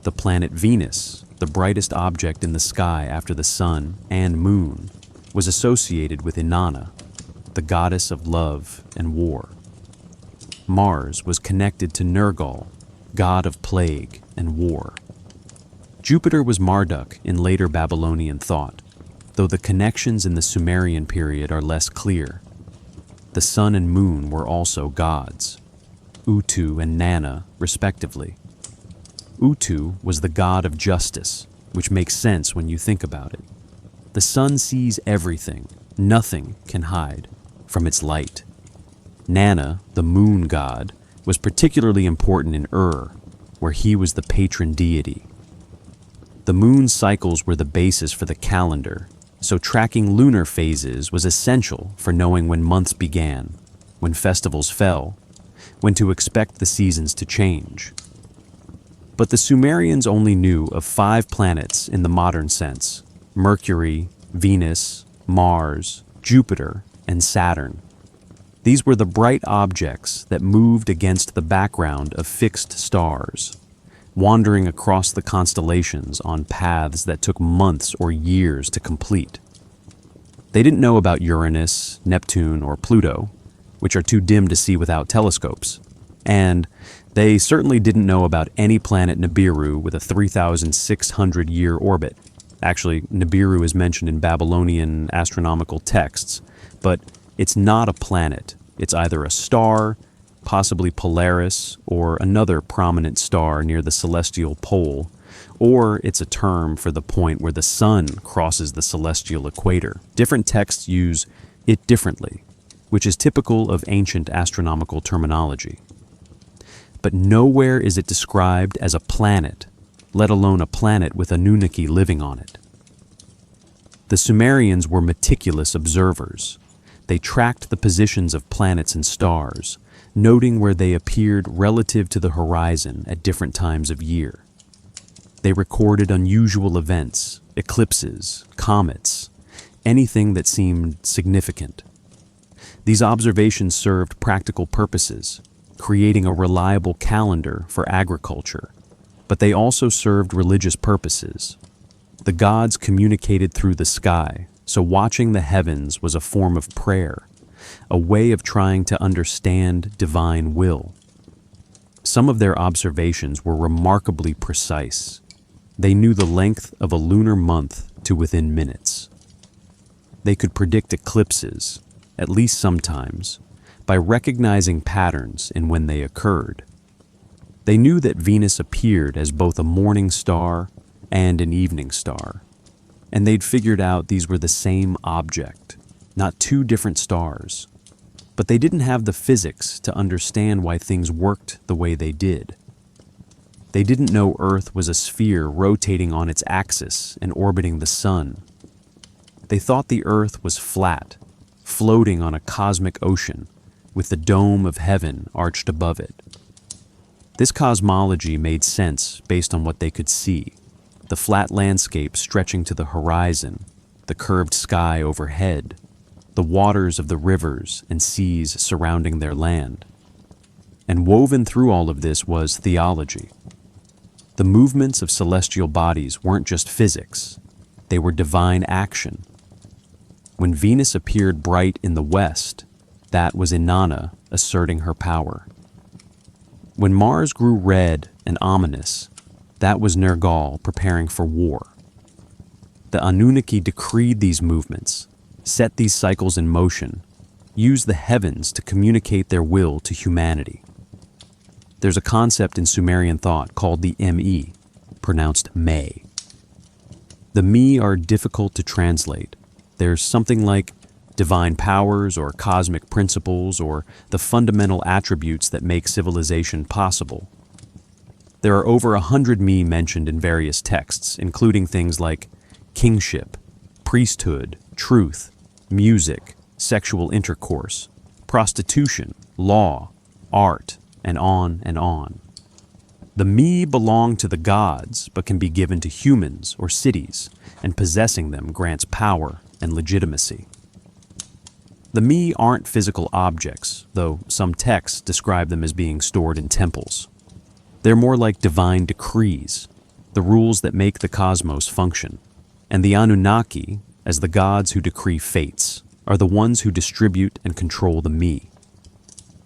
The planet Venus, the brightest object in the sky after the sun and moon, was associated with Inanna, the goddess of love and war. Mars was connected to Nergal, god of plague and war. Jupiter was Marduk in later Babylonian thought, though the connections in the Sumerian period are less clear. The sun and moon were also gods, Utu and Nana, respectively. Utu was the god of justice, which makes sense when you think about it. The sun sees everything, nothing can hide from its light. Nana, the moon god, was particularly important in Ur, where he was the patron deity. The moon cycles were the basis for the calendar, so tracking lunar phases was essential for knowing when months began, when festivals fell, when to expect the seasons to change. But the Sumerians only knew of 5 planets in the modern sense: Mercury, Venus, Mars, Jupiter, and Saturn. These were the bright objects that moved against the background of fixed stars, wandering across the constellations on paths that took months or years to complete. They didn't know about Uranus, Neptune, or Pluto, which are too dim to see without telescopes. And they certainly didn't know about any planet Nibiru with a 3,600-year orbit. Actually, Nibiru is mentioned in Babylonian astronomical texts, but it's not a planet. It's either a star, possibly Polaris, or another prominent star near the celestial pole, or it's a term for the point where the sun crosses the celestial equator. Different texts use it differently, which is typical of ancient astronomical terminology. But nowhere is it described as a planet, let alone a planet with Anunnaki living on it. The Sumerians were meticulous observers. They tracked the positions of planets and stars, noting where they appeared relative to the horizon at different times of year. They recorded unusual events, eclipses, comets, anything that seemed significant. These observations served practical purposes, creating a reliable calendar for agriculture, but they also served religious purposes. The gods communicated through the sky, so watching the heavens was a form of prayer, a way of trying to understand divine will. Some of their observations were remarkably precise. They knew the length of a lunar month to within minutes. They could predict eclipses, at least sometimes, by recognizing patterns in when they occurred. They knew that Venus appeared as both a morning star and an evening star, and they'd figured out these were the same object, not 2 different stars. But they didn't have the physics to understand why things worked the way they did. They didn't know Earth was a sphere rotating on its axis and orbiting the sun. They thought the Earth was flat, floating on a cosmic ocean, with the dome of heaven arched above it. This cosmology made sense based on what they could see: the flat landscape stretching to the horizon, the curved sky overhead, the waters of the rivers and seas surrounding their land. And woven through all of this was theology. The movements of celestial bodies weren't just physics, they were divine action. When Venus appeared bright in the west, that was Inanna asserting her power. When Mars grew red and ominous, that was Nergal preparing for war. The Anunnaki decreed these movements, set these cycles in motion, used the heavens to communicate their will to humanity. There's a concept in Sumerian thought called the Me, pronounced May. The Me are difficult to translate. There's something like divine powers or cosmic principles or the fundamental attributes that make civilization possible. There are over 100 Me mentioned in various texts, including things like kingship, priesthood, truth, music, sexual intercourse, prostitution, law, art, and on and on. The Me belong to the gods, but can be given to humans or cities, and possessing them grants power and legitimacy. The Me aren't physical objects, though some texts describe them as being stored in temples. They're more like divine decrees, the rules that make the cosmos function. And the Anunnaki, as the gods who decree fates, are the ones who distribute and control the Me.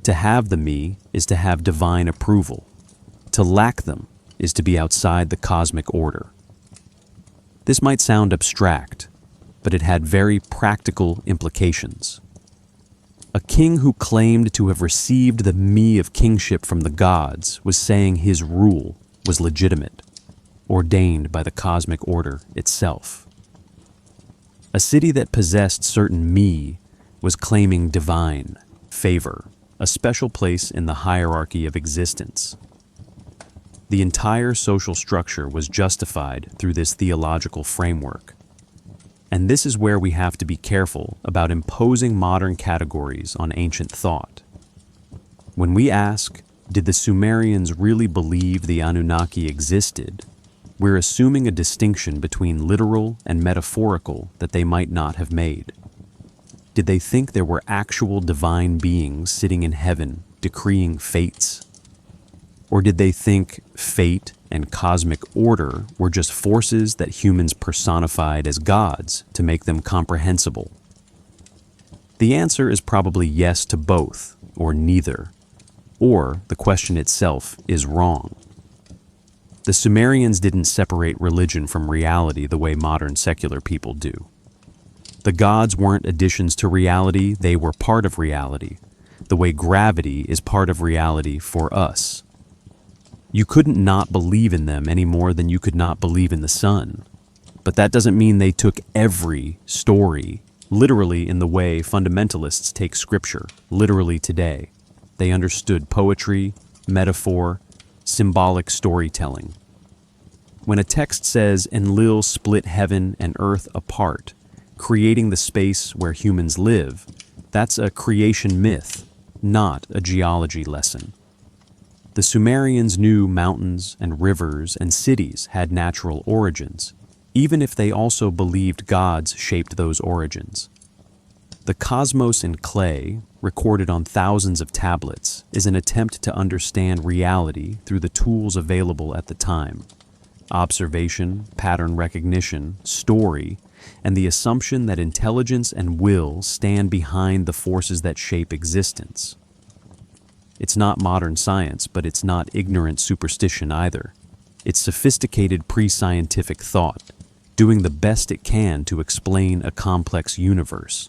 To have the Me is to have divine approval. To lack them is to be outside the cosmic order. This might sound abstract, but it had very practical implications. A king who claimed to have received the Me of kingship from the gods was saying his rule was legitimate, ordained by the cosmic order itself. A city that possessed certain Me was claiming divine favor, a special place in the hierarchy of existence. The entire social structure was justified through this theological framework. And this is where we have to be careful about imposing modern categories on ancient thought. When we ask, Did the Sumerians really believe the Anunnaki existed? We're assuming a distinction between literal and metaphorical that they might not have made. Did they think there were actual divine beings sitting in heaven decreeing fates? Or did they think fate and cosmic order were just forces that humans personified as gods to make them comprehensible? The answer is probably yes to both, or neither. Or the question itself is wrong. The Sumerians didn't separate religion from reality the way modern secular people do. The gods weren't additions to reality, they were part of reality, the way gravity is part of reality for us. You couldn't not believe in them any more than you could not believe in the sun. But that doesn't mean they took every story literally in the way fundamentalists take scripture literally today. They understood poetry, metaphor, symbolic storytelling. When a text says Enlil split heaven and earth apart, creating the space where humans live, that's a creation myth, not a geology lesson. The Sumerians knew mountains and rivers and cities had natural origins, even if they also believed gods shaped those origins. The cosmos in clay, recorded on thousands of tablets, is an attempt to understand reality through the tools available at the time: observation, pattern recognition, story, and the assumption that intelligence and will stand behind the forces that shape existence. It's not modern science, but it's not ignorant superstition either. It's sophisticated pre-scientific thought, doing the best it can to explain a complex universe.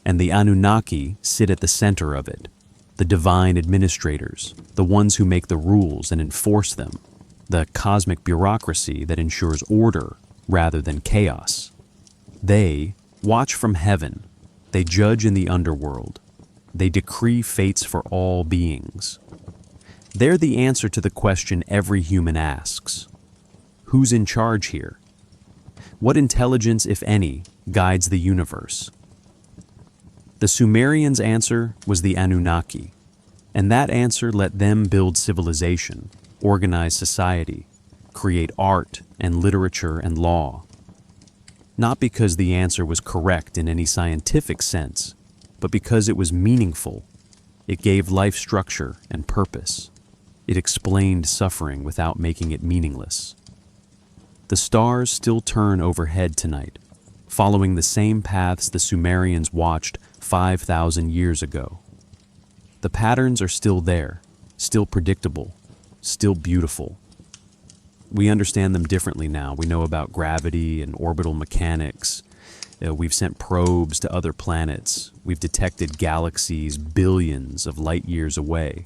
And the Anunnaki sit at the center of it, the divine administrators, the ones who make the rules and enforce them, the cosmic bureaucracy that ensures order rather than chaos. They watch from heaven, they judge in the underworld, they decree fates for all beings. They're the answer to the question every human asks: who's in charge here? What intelligence, if any, guides the universe? The Sumerians' answer was the Anunnaki, and that answer let them build civilization, organize society, create art and literature and law. Not because the answer was correct in any scientific sense, but because it was meaningful. It gave life structure and purpose. It explained suffering without making it meaningless. The stars still turn overhead tonight, following the same paths the Sumerians watched 5,000 years ago. The patterns are still there, still predictable, still beautiful. We understand them differently now. We know about gravity and orbital mechanics. We've sent probes to other planets. We've detected galaxies billions of light years away.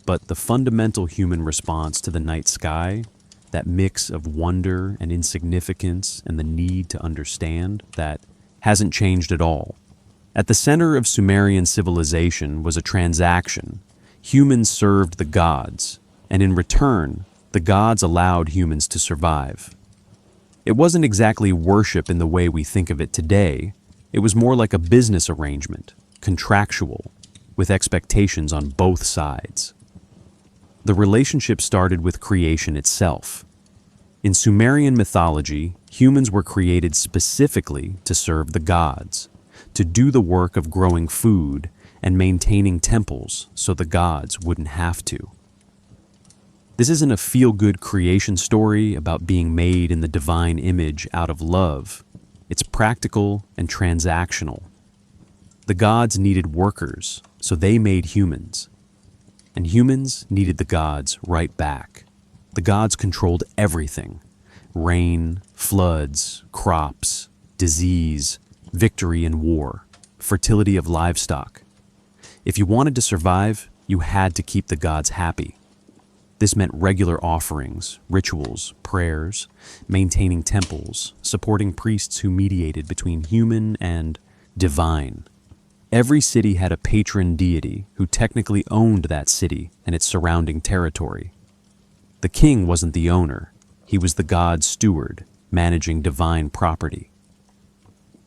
But the fundamental human response to the night sky, that mix of wonder and insignificance and the need to understand, that hasn't changed at all. At the center of Sumerian civilization was a transaction. Humans served the gods, and in return, the gods allowed humans to survive. It wasn't exactly worship in the way we think of it today. It was more like a business arrangement, contractual, with expectations on both sides. The relationship started with creation itself. In Sumerian mythology, humans were created specifically to serve the gods, to do the work of growing food and maintaining temples so the gods wouldn't have to. This isn't a feel-good creation story about being made in the divine image out of love. It's practical and transactional. The gods needed workers, so they made humans. And humans needed the gods right back. The gods controlled everything: rain, floods, crops, disease, victory in war, fertility of livestock. If you wanted to survive, you had to keep the gods happy. This meant regular offerings, rituals, prayers, maintaining temples, supporting priests who mediated between human and divine. Every city had a patron deity who technically owned that city and its surrounding territory. The king wasn't the owner. He was the god's steward, managing divine property.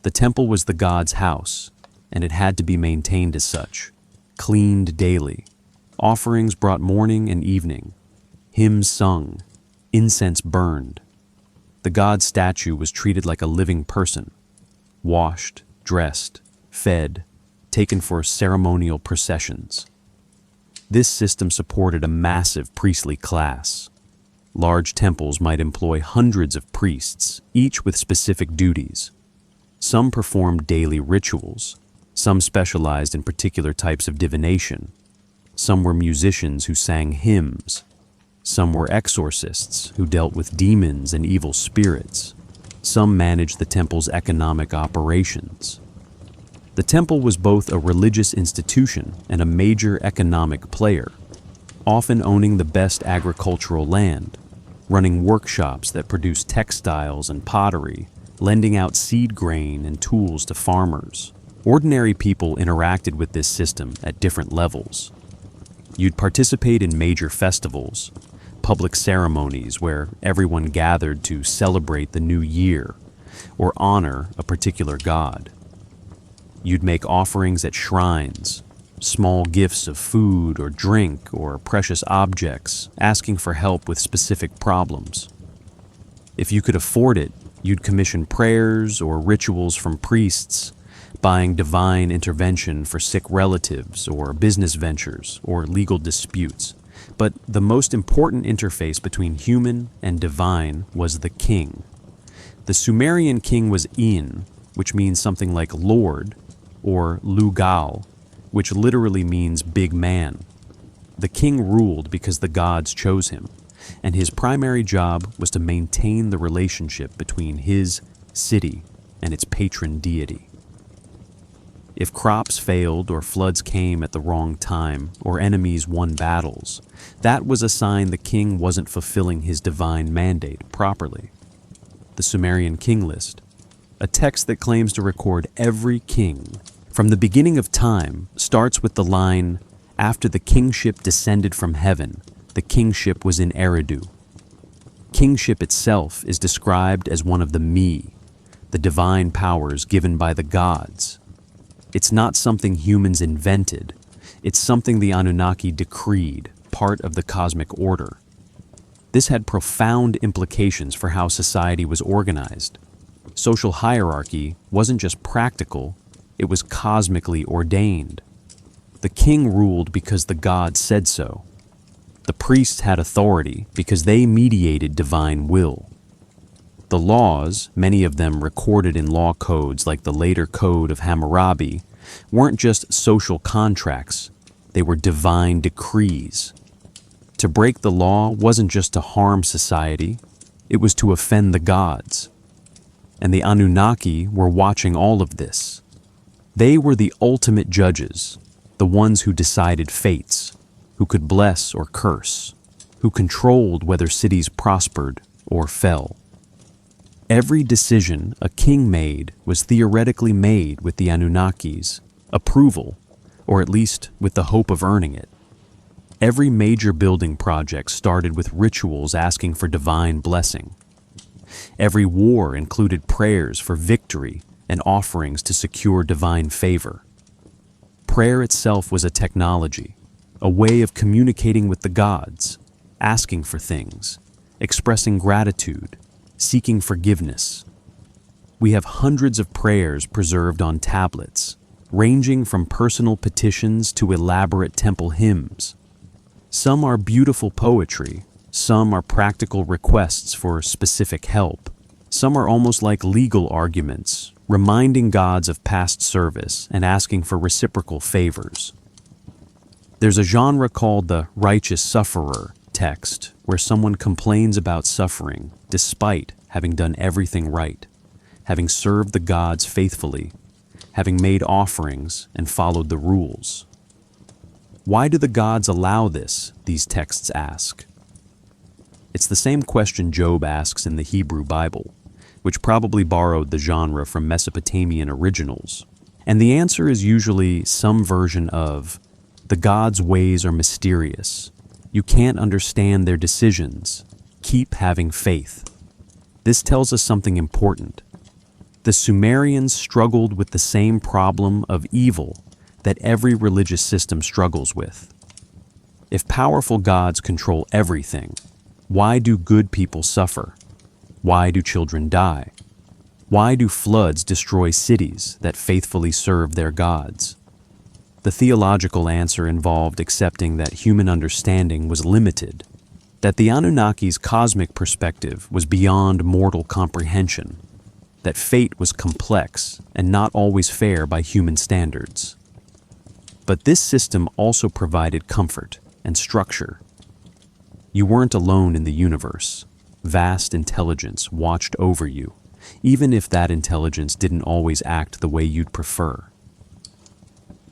The temple was the god's house, and it had to be maintained as such, cleaned daily, Offerings brought morning and evening, hymns sung, incense burned. The god statue was treated like a living person, washed, dressed, fed, taken for ceremonial processions. This system supported a massive priestly class. Large temples might employ hundreds of priests, each with specific duties. Some performed daily rituals, some specialized in particular types of divination. Some were musicians who sang hymns. Some were exorcists who dealt with demons and evil spirits. Some managed the temple's economic operations. The temple was both a religious institution and a major economic player, often owning the best agricultural land, running workshops that produced textiles and pottery, lending out seed grain and tools to farmers. Ordinary people interacted with this system at different levels. You'd participate in major festivals, public ceremonies where everyone gathered to celebrate the new year or honor a particular god. You'd make offerings at shrines, small gifts of food or drink or precious objects, asking for help with specific problems. If you could afford it, you'd commission prayers or rituals from priests, buying divine intervention for sick relatives or business ventures or legal disputes. But the most important interface between human and divine was the king. The Sumerian king was In, which means something like Lord, or Lugal, which literally means big man. The king ruled because the gods chose him, and his primary job was to maintain the relationship between his city and its patron deity. If crops failed or floods came at the wrong time or enemies won battles, that was a sign the king wasn't fulfilling his divine mandate properly. The Sumerian king list, a text that claims to record every king from the beginning of time, starts with the line, "After the kingship descended from heaven, the kingship was in Eridu." Kingship itself is described as one of the Mi, the divine powers given by the gods. It's not something humans invented. It's something the Anunnaki decreed, part of the cosmic order. This had profound implications for how society was organized. Social hierarchy wasn't just practical, it was cosmically ordained. The king ruled because the gods said so. The priests had authority because they mediated divine will. The laws, many of them recorded in law codes like the later Code of Hammurabi, weren't just social contracts, they were divine decrees. To break the law wasn't just to harm society, it was to offend the gods. And the Anunnaki were watching all of this. They were the ultimate judges, the ones who decided fates, who could bless or curse, who controlled whether cities prospered or fell. Every decision a king made was theoretically made with the Anunnaki's approval, or at least with the hope of earning it. Every major building project started with rituals asking for divine blessing. Every war included prayers for victory and offerings to secure divine favor. Prayer itself was a technology, a way of communicating with the gods, asking for things, expressing gratitude, seeking forgiveness. We have hundreds of prayers preserved on tablets, ranging from personal petitions to elaborate temple hymns. Some are beautiful poetry, some are practical requests for specific help, some are almost like legal arguments, reminding gods of past service and asking for reciprocal favors. There's a genre called the righteous sufferer text, where someone complains about suffering despite having done everything right, having served the gods faithfully, having made offerings and followed the rules. Why do the gods allow this, these texts ask? It's the same question Job asks in the Hebrew Bible, which probably borrowed the genre from Mesopotamian originals. And the answer is usually some version of, "The gods' ways are mysterious. You can't understand their decisions. Keep having faith." This tells us something important. The Sumerians struggled with the same problem of evil that every religious system struggles with. If powerful gods control everything, why do good people suffer? Why do children die? Why do floods destroy cities that faithfully serve their gods? The theological answer involved accepting that human understanding was limited, that the Anunnaki's cosmic perspective was beyond mortal comprehension, that fate was complex and not always fair by human standards. But this system also provided comfort and structure. You weren't alone in the universe. Vast intelligence watched over you, even if that intelligence didn't always act the way you'd prefer.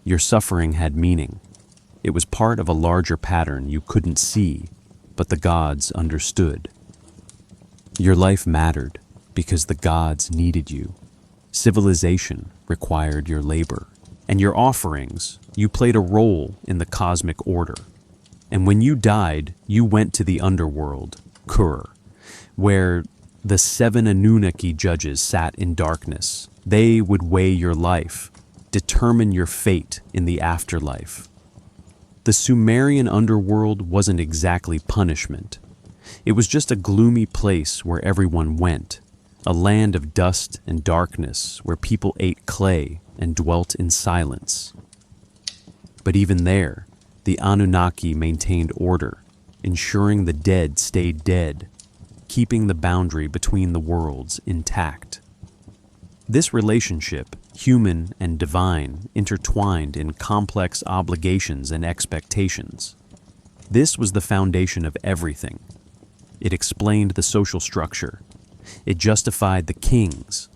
Your suffering had meaning. It was part of a larger pattern you couldn't see, but the gods understood. Your life mattered because the gods needed you. Civilization required your labor, and your offerings, you played a role in the cosmic order. And when you died, you went to the underworld, Kur, where the 7 Anunnaki judges sat in darkness. They would weigh your life, determine your fate in the afterlife. The Sumerian underworld wasn't exactly punishment. It was just a gloomy place where everyone went, a land of dust and darkness where people ate clay and dwelt in silence. But even there, the Anunnaki maintained order, ensuring the dead stayed dead, keeping the boundary between the worlds intact. This relationship, human and divine, intertwined in complex obligations and expectations. This was the foundation of everything. It explained the social structure. It justified the kings.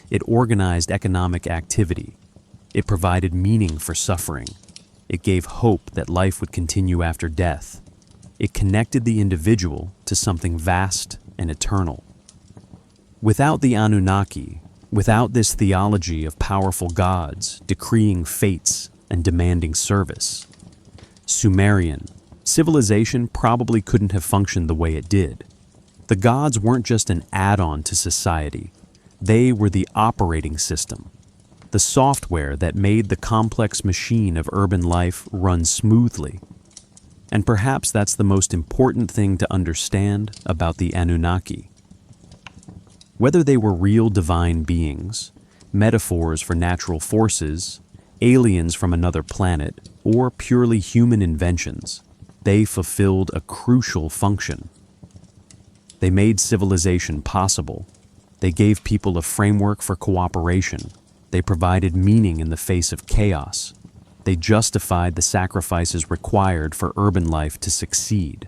It organized economic activity. It provided meaning for suffering. It gave hope that life would continue after death. It connected the individual to something vast and eternal. Without the Anunnaki, without this theology of powerful gods decreeing fates and demanding service, Sumerian civilization probably couldn't have functioned the way it did. The gods weren't just an add-on to society. They were the operating system, the software that made the complex machine of urban life run smoothly. And perhaps that's the most important thing to understand about the Anunnaki. Whether they were real divine beings, metaphors for natural forces, aliens from another planet, or purely human inventions, they fulfilled a crucial function. They made civilization possible. They gave people a framework for cooperation. They provided meaning in the face of chaos. They justified the sacrifices required for urban life to succeed.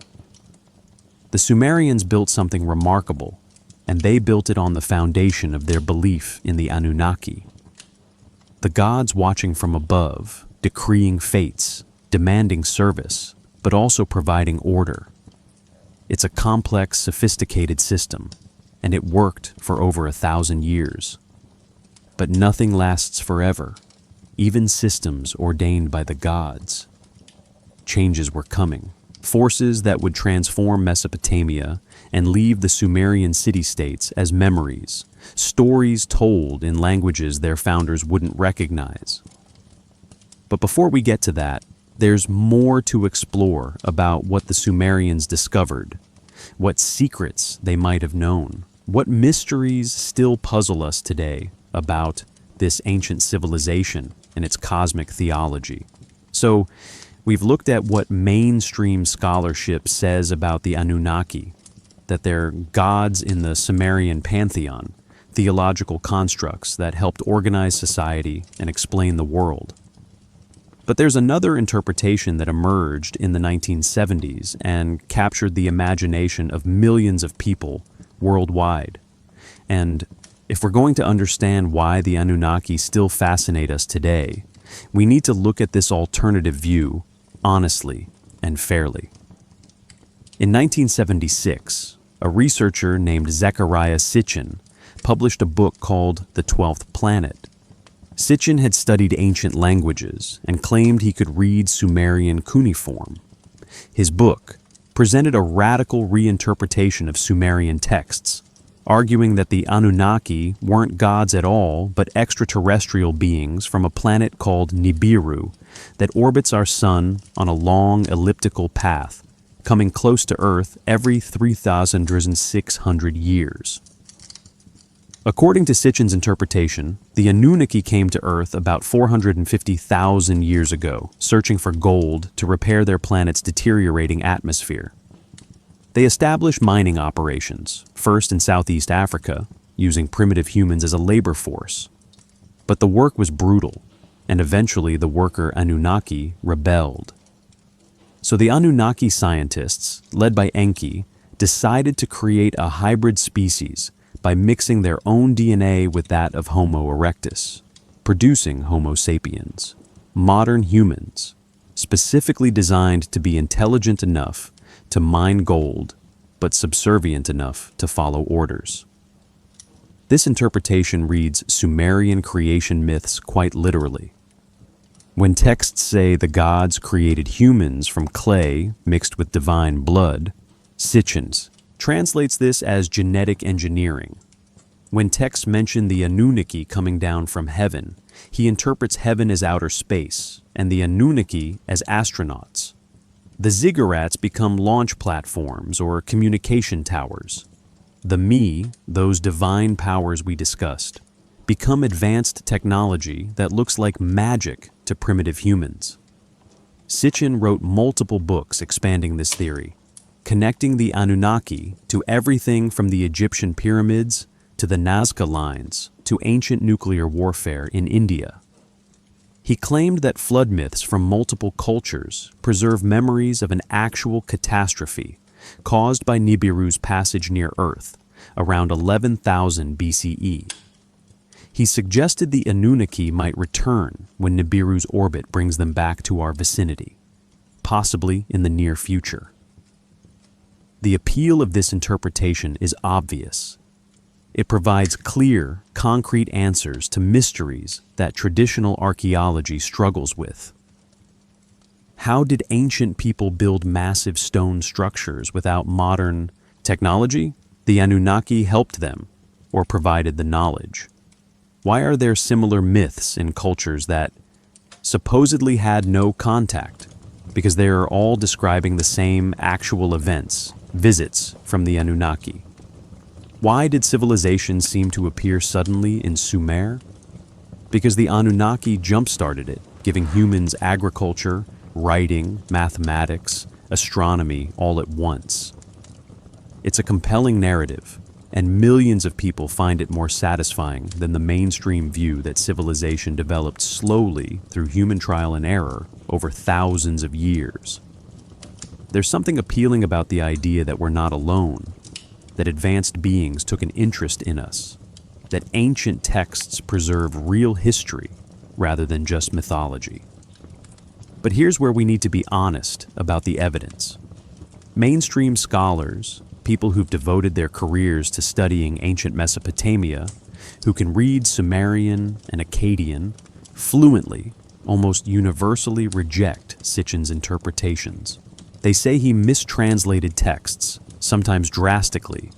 The Sumerians built something remarkable, and they built it on the foundation of their belief in the Anunnaki. The gods watching from above, decreeing fates, demanding service, but also providing order. It's a complex, sophisticated system, and it worked for over 1,000 years. But nothing lasts forever, even systems ordained by the gods. Changes were coming, forces that would transform Mesopotamia and leave the Sumerian city-states as memories, stories told in languages their founders wouldn't recognize. But before we get to that, there's more to explore about what the Sumerians discovered, what secrets they might have known, what mysteries still puzzle us today about this ancient civilization and its cosmic theology. So, we've looked at what mainstream scholarship says about the Anunnaki, that they're gods in the Sumerian pantheon, theological constructs that helped organize society and explain the world. But there's another interpretation that emerged in the 1970s and captured the imagination of millions of people worldwide. And if we're going to understand why the Anunnaki still fascinate us today, we need to look at this alternative view honestly and fairly. In 1976, a researcher named Zecharia Sitchin published a book called The 12th Planet. Sitchin had studied ancient languages and claimed he could read Sumerian cuneiform. His book presented a radical reinterpretation of Sumerian texts, arguing that the Anunnaki weren't gods at all but extraterrestrial beings from a planet called Nibiru that orbits our sun on a long elliptical path, coming close to Earth every 3,600 years. According to Sitchin's interpretation, the Anunnaki came to Earth about 450,000 years ago, searching for gold to repair their planet's deteriorating atmosphere. They established mining operations, first in Southeast Africa, using primitive humans as a labor force. But the work was brutal, and eventually the worker Anunnaki rebelled. So the Anunnaki scientists, led by Enki, decided to create a hybrid species by mixing their own DNA with that of Homo erectus, producing Homo sapiens, modern humans, specifically designed to be intelligent enough to mine gold, but subservient enough to follow orders. This interpretation reads Sumerian creation myths quite literally. When texts say the gods created humans from clay mixed with divine blood, Sitchin translates this as genetic engineering. When texts mention the Anunnaki coming down from heaven, he interprets heaven as outer space and the Anunnaki as astronauts. The ziggurats become launch platforms or communication towers. The Me, those divine powers we discussed, become advanced technology that looks like magic to primitive humans. Sitchin wrote multiple books expanding this theory, connecting the Anunnaki to everything from the Egyptian pyramids to the Nazca lines to ancient nuclear warfare in India. He claimed that flood myths from multiple cultures preserve memories of an actual catastrophe caused by Nibiru's passage near Earth around 11,000 BCE. He suggested the Anunnaki might return when Nibiru's orbit brings them back to our vicinity, possibly in the near future. The appeal of this interpretation is obvious. It provides clear, concrete answers to mysteries that traditional archaeology struggles with. How did ancient people build massive stone structures without modern technology? The Anunnaki helped them, or provided the knowledge. Why are there similar myths in cultures that supposedly had no contact? Because they are all describing the same actual events, visits from the Anunnaki. Why did civilization seem to appear suddenly in Sumer? Because the Anunnaki jump-started it, giving humans agriculture, writing, mathematics, astronomy all at once. It's a compelling narrative, and millions of people find it more satisfying than the mainstream view that civilization developed slowly through human trial and error over thousands of years. There's something appealing about the idea that we're not alone, that advanced beings took an interest in us, that ancient texts preserve real history rather than just mythology. But here's where we need to be honest about the evidence. Mainstream scholars, people who've devoted their careers to studying ancient Mesopotamia, who can read Sumerian and Akkadian fluently, almost universally reject Sitchin's interpretations. They say he mistranslated texts, sometimes drastically,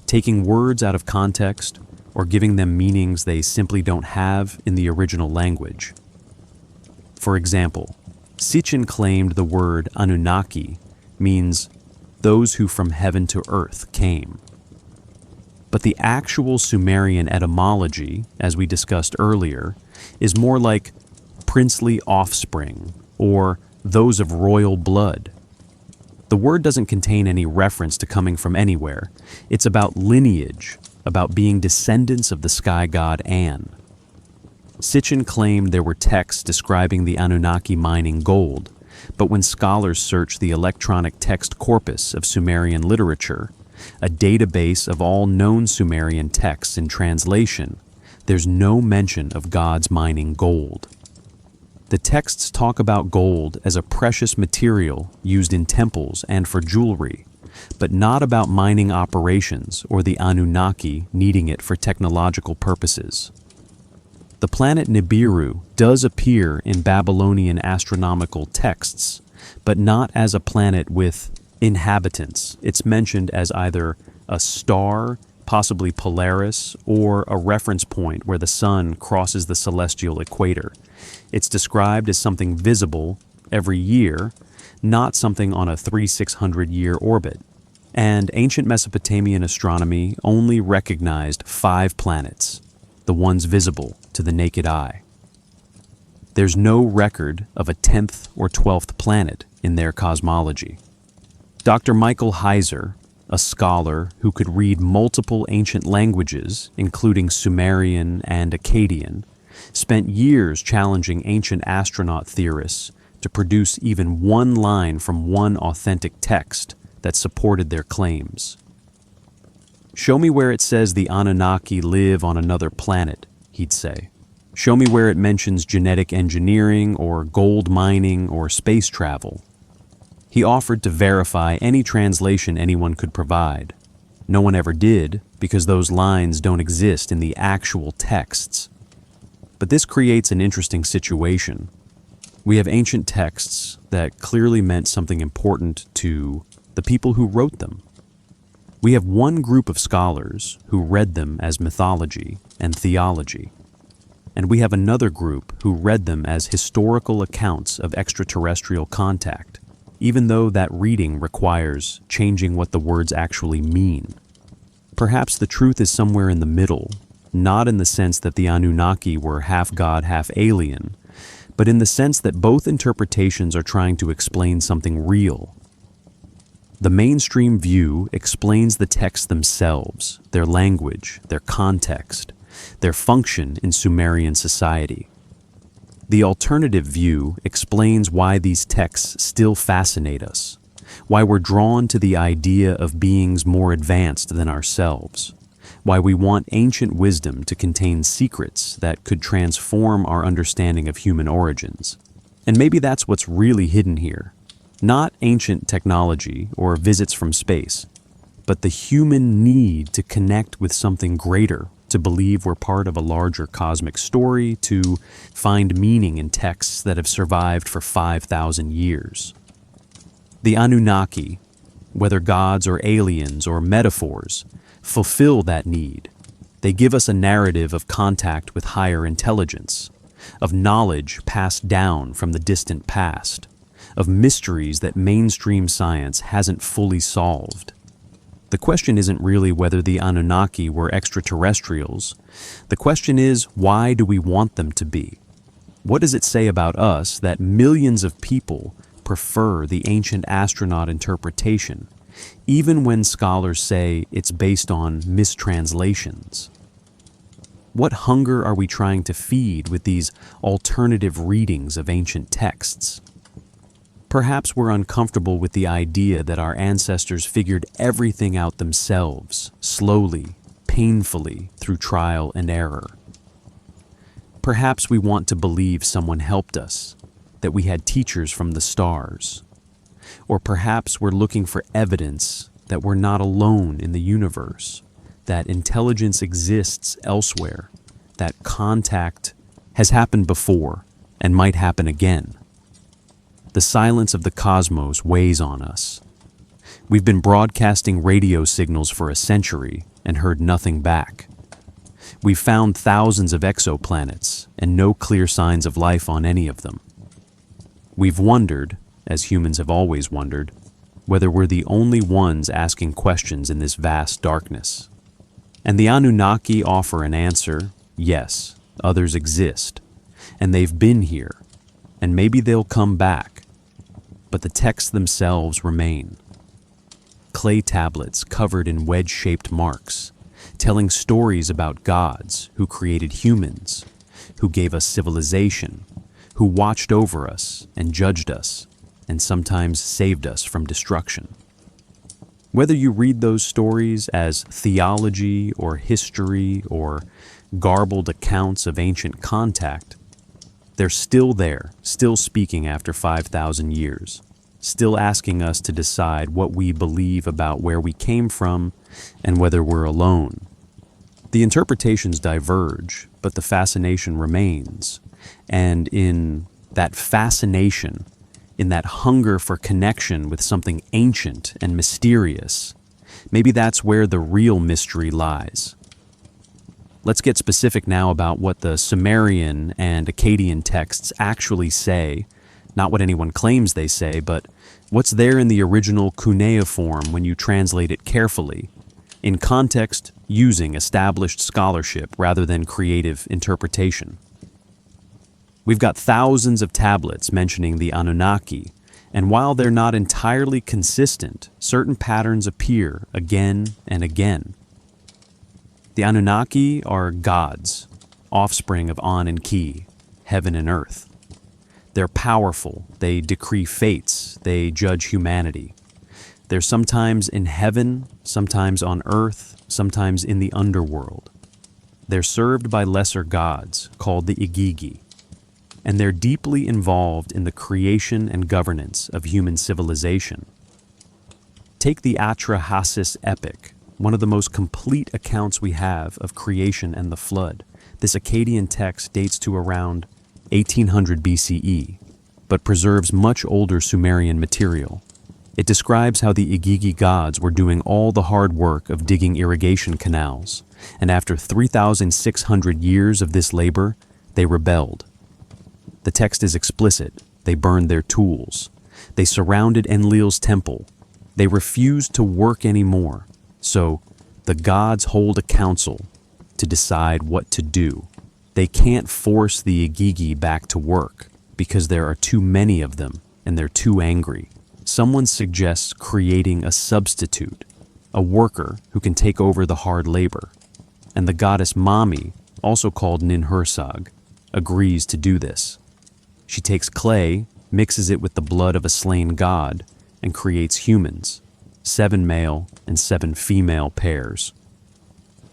taking words out of context or giving them meanings they simply don't have in the original language. For example, Sitchin claimed the word Anunnaki means those who from heaven to earth came. But the actual Sumerian etymology, as we discussed earlier, is more like princely offspring or those of royal blood. The word doesn't contain any reference to coming from anywhere. It's about lineage, about being descendants of the sky god An. Sitchin claimed there were texts describing the Anunnaki mining gold, but when scholars search the electronic text corpus of Sumerian literature, a database of all known Sumerian texts in translation, there's no mention of gods mining gold. The texts talk about gold as a precious material used in temples and for jewelry, but not about mining operations or the Anunnaki needing it for technological purposes. The planet Nibiru does appear in Babylonian astronomical texts, but not as a planet with inhabitants. It's mentioned as either a star, possibly Polaris, or a reference point where the sun crosses the celestial equator. It's described as something visible every year, not something on a 3,600-year orbit. And ancient Mesopotamian astronomy only recognized 5 planets, the ones visible to the naked eye. There's no record of a 10th or 12th planet in their cosmology. Dr. Michael Heiser, a scholar who could read multiple ancient languages, including Sumerian and Akkadian, spent years challenging ancient astronaut theorists to produce even one line from one authentic text that supported their claims. "Show me where it says the Anunnaki live on another planet," he'd say. "Show me where it mentions genetic engineering or gold mining or space travel." He offered to verify any translation anyone could provide. No one ever did, because those lines don't exist in the actual texts. But this creates an interesting situation. We have ancient texts that clearly meant something important to the people who wrote them. We have one group of scholars who read them as mythology and theology, and we have another group who read them as historical accounts of extraterrestrial contact, even though that reading requires changing what the words actually mean. Perhaps the truth is somewhere in the middle, not in the sense that the Anunnaki were half god, half alien, but in the sense that both interpretations are trying to explain something real. The mainstream view explains the texts themselves, their language, their context, their function in Sumerian society. The alternative view explains why these texts still fascinate us, why we're drawn to the idea of beings more advanced than ourselves, why we want ancient wisdom to contain secrets that could transform our understanding of human origins. And maybe that's what's really hidden here. Not ancient technology or visits from space, but the human need to connect with something greater, to believe we're part of a larger cosmic story, to find meaning in texts that have survived for 5,000 years. The Anunnaki, whether gods or aliens or metaphors, fulfill that need. They give us a narrative of contact with higher intelligence, of knowledge passed down from the distant past, of mysteries that mainstream science hasn't fully solved. The question isn't really whether the Anunnaki were extraterrestrials. The question is, why do we want them to be? What does it say about us that millions of people prefer the ancient astronaut interpretation, even when scholars say it's based on mistranslations? What hunger are we trying to feed with these alternative readings of ancient texts? Perhaps we're uncomfortable with the idea that our ancestors figured everything out themselves, slowly, painfully, through trial and error. Perhaps we want to believe someone helped us, that we had teachers from the stars. Or perhaps we're looking for evidence that we're not alone in the universe, that intelligence exists elsewhere, that contact has happened before and might happen again. The silence of the cosmos weighs on us. We've been broadcasting radio signals for a century and heard nothing back. We've found thousands of exoplanets and no clear signs of life on any of them. We've wondered, as humans have always wondered, whether we're the only ones asking questions in this vast darkness. And the Anunnaki offer an answer: yes, others exist, and they've been here, and maybe they'll come back. But the texts themselves remain. Clay tablets covered in wedge-shaped marks, telling stories about gods who created humans, who gave us civilization, who watched over us and judged us, and sometimes saved us from destruction. Whether you read those stories as theology or history or garbled accounts of ancient contact, they're still there, still speaking after 5,000 years, still asking us to decide what we believe about where we came from and whether we're alone. The interpretations diverge, but the fascination remains. And in that fascination, in that hunger for connection with something ancient and mysterious, Maybe that's where the real mystery lies. Let's get specific now about what the Sumerian and Akkadian texts actually say, not what anyone claims they say, but what's there in the original cuneiform when you translate it carefully, in context, using established scholarship rather than creative interpretation. We've got thousands of tablets mentioning the Anunnaki, and while they're not entirely consistent, certain patterns appear again and again. The Anunnaki are gods, offspring of An and Ki, heaven and earth. They're powerful, they decree fates, they judge humanity. They're sometimes in heaven, sometimes on earth, sometimes in the underworld. They're served by lesser gods, called the Igigi, and they're deeply involved in the creation and governance of human civilization. Take the Atrahasis epic, one of the most complete accounts we have of creation and the flood. This Akkadian text dates to around 1800 BCE, but preserves much older Sumerian material. It describes how the Igigi gods were doing all the hard work of digging irrigation canals, and after 3,600 years of this labor, they rebelled. The text is explicit. They burned their tools. They surrounded Enlil's temple. They refused to work anymore. So, the gods hold a council to decide what to do. They can't force the Igigi back to work because there are too many of them and they're too angry. Someone suggests creating a substitute, a worker who can take over the hard labor. And the goddess Mami, also called Ninhursag, agrees to do this. She takes clay, mixes it with the blood of a slain god, and creates humans, 7 male and 7 female pairs.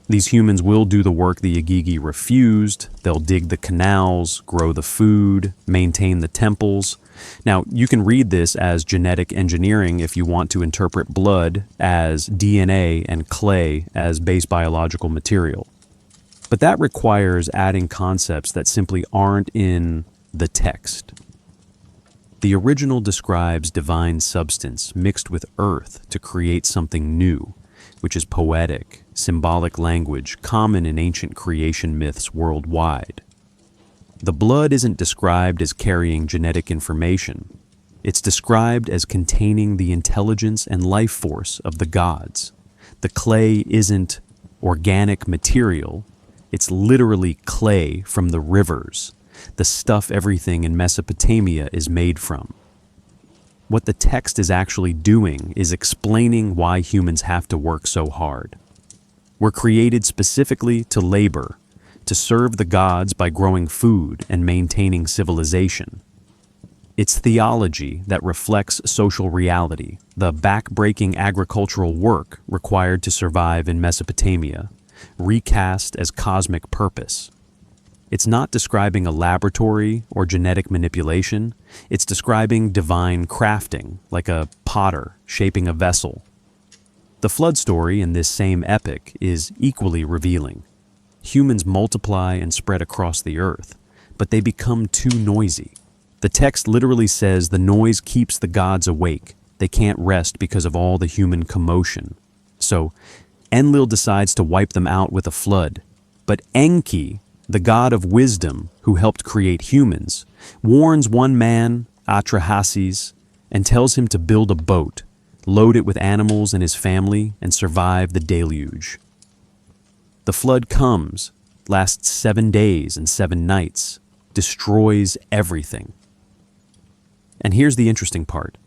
These humans will do the work the Igigi refused. They'll dig the canals, grow the food, maintain the temples. Now, you can read this as genetic engineering if you want to interpret blood as DNA and clay as base biological material. But that requires adding concepts that simply aren't in the text. The original describes divine substance mixed with earth to create something new, which is poetic, symbolic language common in ancient creation myths worldwide. The blood isn't described as carrying genetic information. It's described as containing the intelligence and life force of the gods. The clay isn't organic material. It's literally clay from the rivers, the stuff everything in Mesopotamia is made from. What the text is actually doing is explaining why humans have to work so hard. We're created specifically to labor, to serve the gods by growing food and maintaining civilization. It's theology that reflects social reality, the back-breaking agricultural work required to survive in Mesopotamia, recast as cosmic purpose. It's not describing a laboratory or genetic manipulation. It's describing divine crafting, like a potter shaping a vessel. The flood story in this same epic is equally revealing. Humans multiply and spread across the earth, but they become too noisy. The text literally says the noise keeps the gods awake. They can't rest because of all the human commotion. So, Enlil decides to wipe them out with a flood. But Enki, the god of wisdom who helped create humans, warns one man, Atrahasis, and tells him to build a boat, load it with animals and his family, and survive the deluge. The flood comes, lasts 7 days and 7 nights, destroys everything. And here's the interesting part.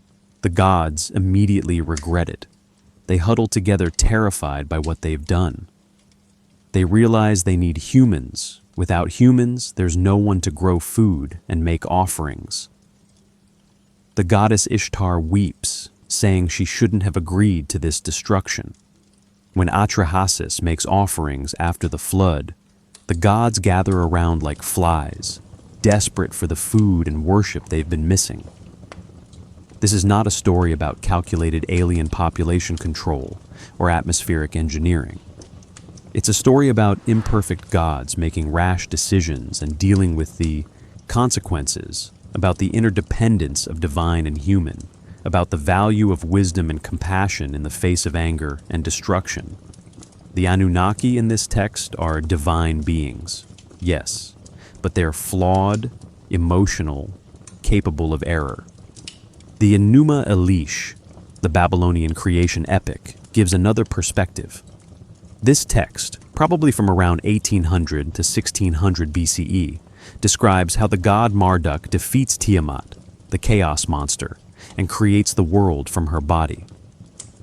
The gods immediately regret it. They huddle together terrified by what they've done. They realize they need humans. Without humans, there's no one to grow food and make offerings. The goddess Ishtar weeps, saying she shouldn't have agreed to this destruction. When Atrahasis makes offerings after the flood, the gods gather around like flies, desperate for the food and worship they've been missing. This is not a story about calculated alien population control or atmospheric engineering. It's a story about imperfect gods making rash decisions and dealing with the consequences, about the interdependence of divine and human, about the value of wisdom and compassion in the face of anger and destruction. The Anunnaki in this text are divine beings, yes, but they're flawed, emotional, capable of error. The Enuma Elish, the Babylonian creation epic, gives another perspective. This text, probably from around 1800 to 1600 BCE, describes how the god Marduk defeats Tiamat, the chaos monster, and creates the world from her body.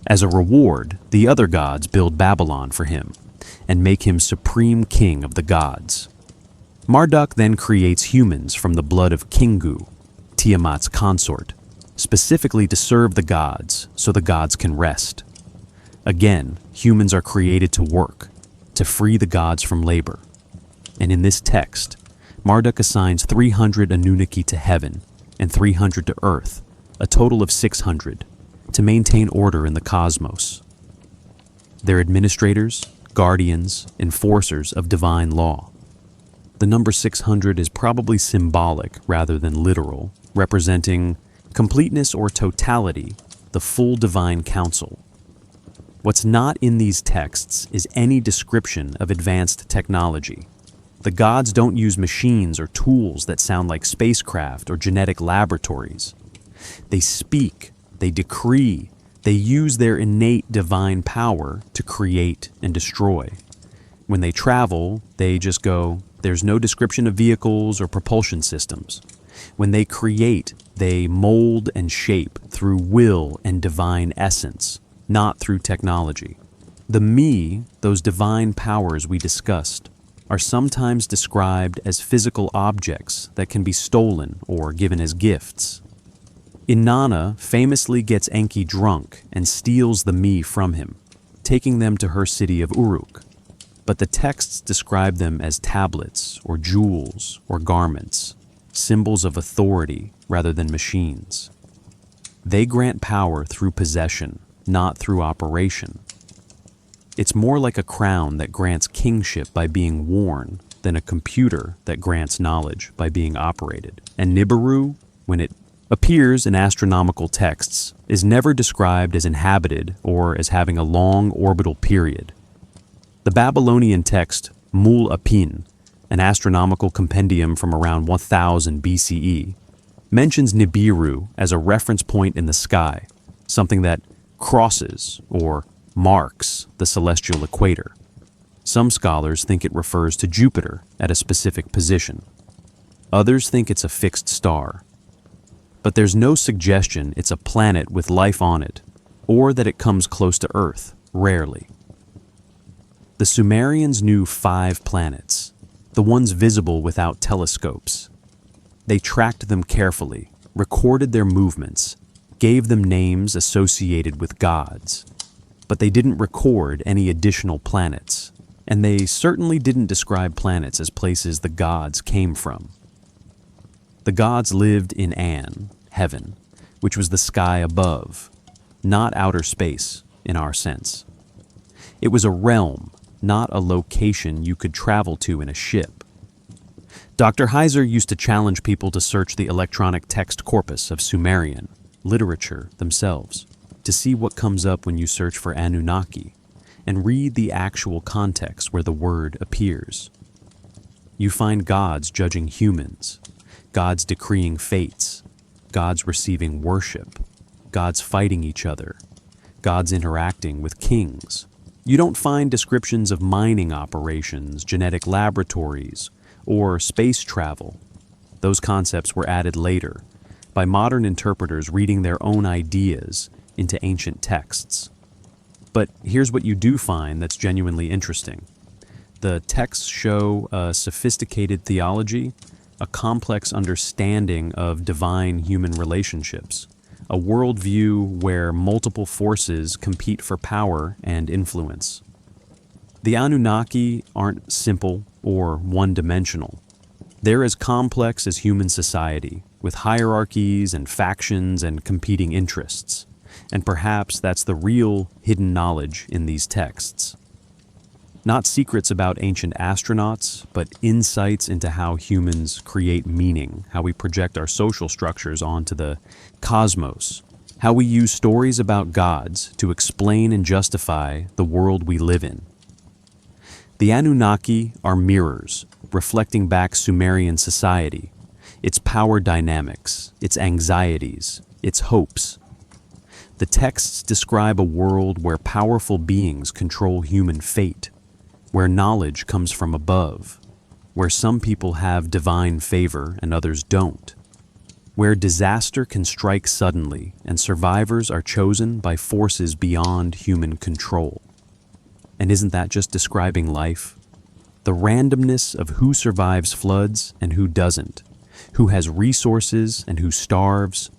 As a reward, the other gods build Babylon for him and make him supreme king of the gods. Marduk then creates humans from the blood of Kingu, Tiamat's consort, specifically to serve the gods so the gods can rest. Again, humans are created to work, to free the gods from labor. And in this text, Marduk assigns 300 Anunnaki to heaven and 300 to earth, a total of 600, to maintain order in the cosmos. They're administrators, guardians, enforcers of divine law. The number 600 is probably symbolic rather than literal, representing completeness or totality, the full divine council. What's not in these texts is any description of advanced technology. The gods don't use machines or tools that sound like spacecraft or genetic laboratories. They speak, they decree, they use their innate divine power to create and destroy. When they travel, they just go, there's no description of vehicles or propulsion systems. When they create, they mold and shape through will and divine essence, not through technology. The me, those divine powers we discussed, are sometimes described as physical objects that can be stolen or given as gifts. Inanna famously gets Enki drunk and steals the me from him, taking them to her city of Uruk. But the texts describe them as tablets or jewels or garments, symbols of authority rather than machines. They grant power through possession, not through operation. It's more like a crown that grants kingship by being worn than a computer that grants knowledge by being operated. And Nibiru, when it appears in astronomical texts, is never described as inhabited or as having a long orbital period. The Babylonian text Mul Apin, an astronomical compendium from around 1000 BCE, mentions Nibiru as a reference point in the sky, something that crosses or marks the celestial equator. Some scholars think it refers to Jupiter at a specific position. Others think it's a fixed star. But there's no suggestion it's a planet with life on it, or that it comes close to Earth, rarely. The Sumerians knew 5 planets, the ones visible without telescopes. They tracked them carefully, recorded their movements, gave them names associated with gods. But they didn't record any additional planets, and they certainly didn't describe planets as places the gods came from. The gods lived in An, heaven, which was the sky above, not outer space in our sense. It was a realm, not a location you could travel to in a ship. Dr. Heiser used to challenge people to search the electronic text corpus of Sumerian literature themselves to see what comes up when you search for Anunnaki and read the actual context where the word appears. You find gods judging humans, gods decreeing fates, gods receiving worship, gods fighting each other, gods interacting with kings. You don't find descriptions of mining operations, genetic laboratories, or space travel. Those concepts were added later, by modern interpreters reading their own ideas into ancient texts. But here's what you do find that's genuinely interesting. The texts show a sophisticated theology, a complex understanding of divine human relationships, a worldview where multiple forces compete for power and influence. The Anunnaki aren't simple or one-dimensional. They're as complex as human society, with hierarchies and factions and competing interests. And perhaps that's the real hidden knowledge in these texts. Not secrets about ancient astronauts, but insights into how humans create meaning, how we project our social structures onto the cosmos, how we use stories about gods to explain and justify the world we live in. The Anunnaki are mirrors, reflecting back Sumerian society, its power dynamics, its anxieties, its hopes. The texts describe a world where powerful beings control human fate, where knowledge comes from above, where some people have divine favor and others don't, where disaster can strike suddenly and survivors are chosen by forces beyond human control. And isn't that just describing life? The randomness of who survives floods and who doesn't, who has resources and who starves,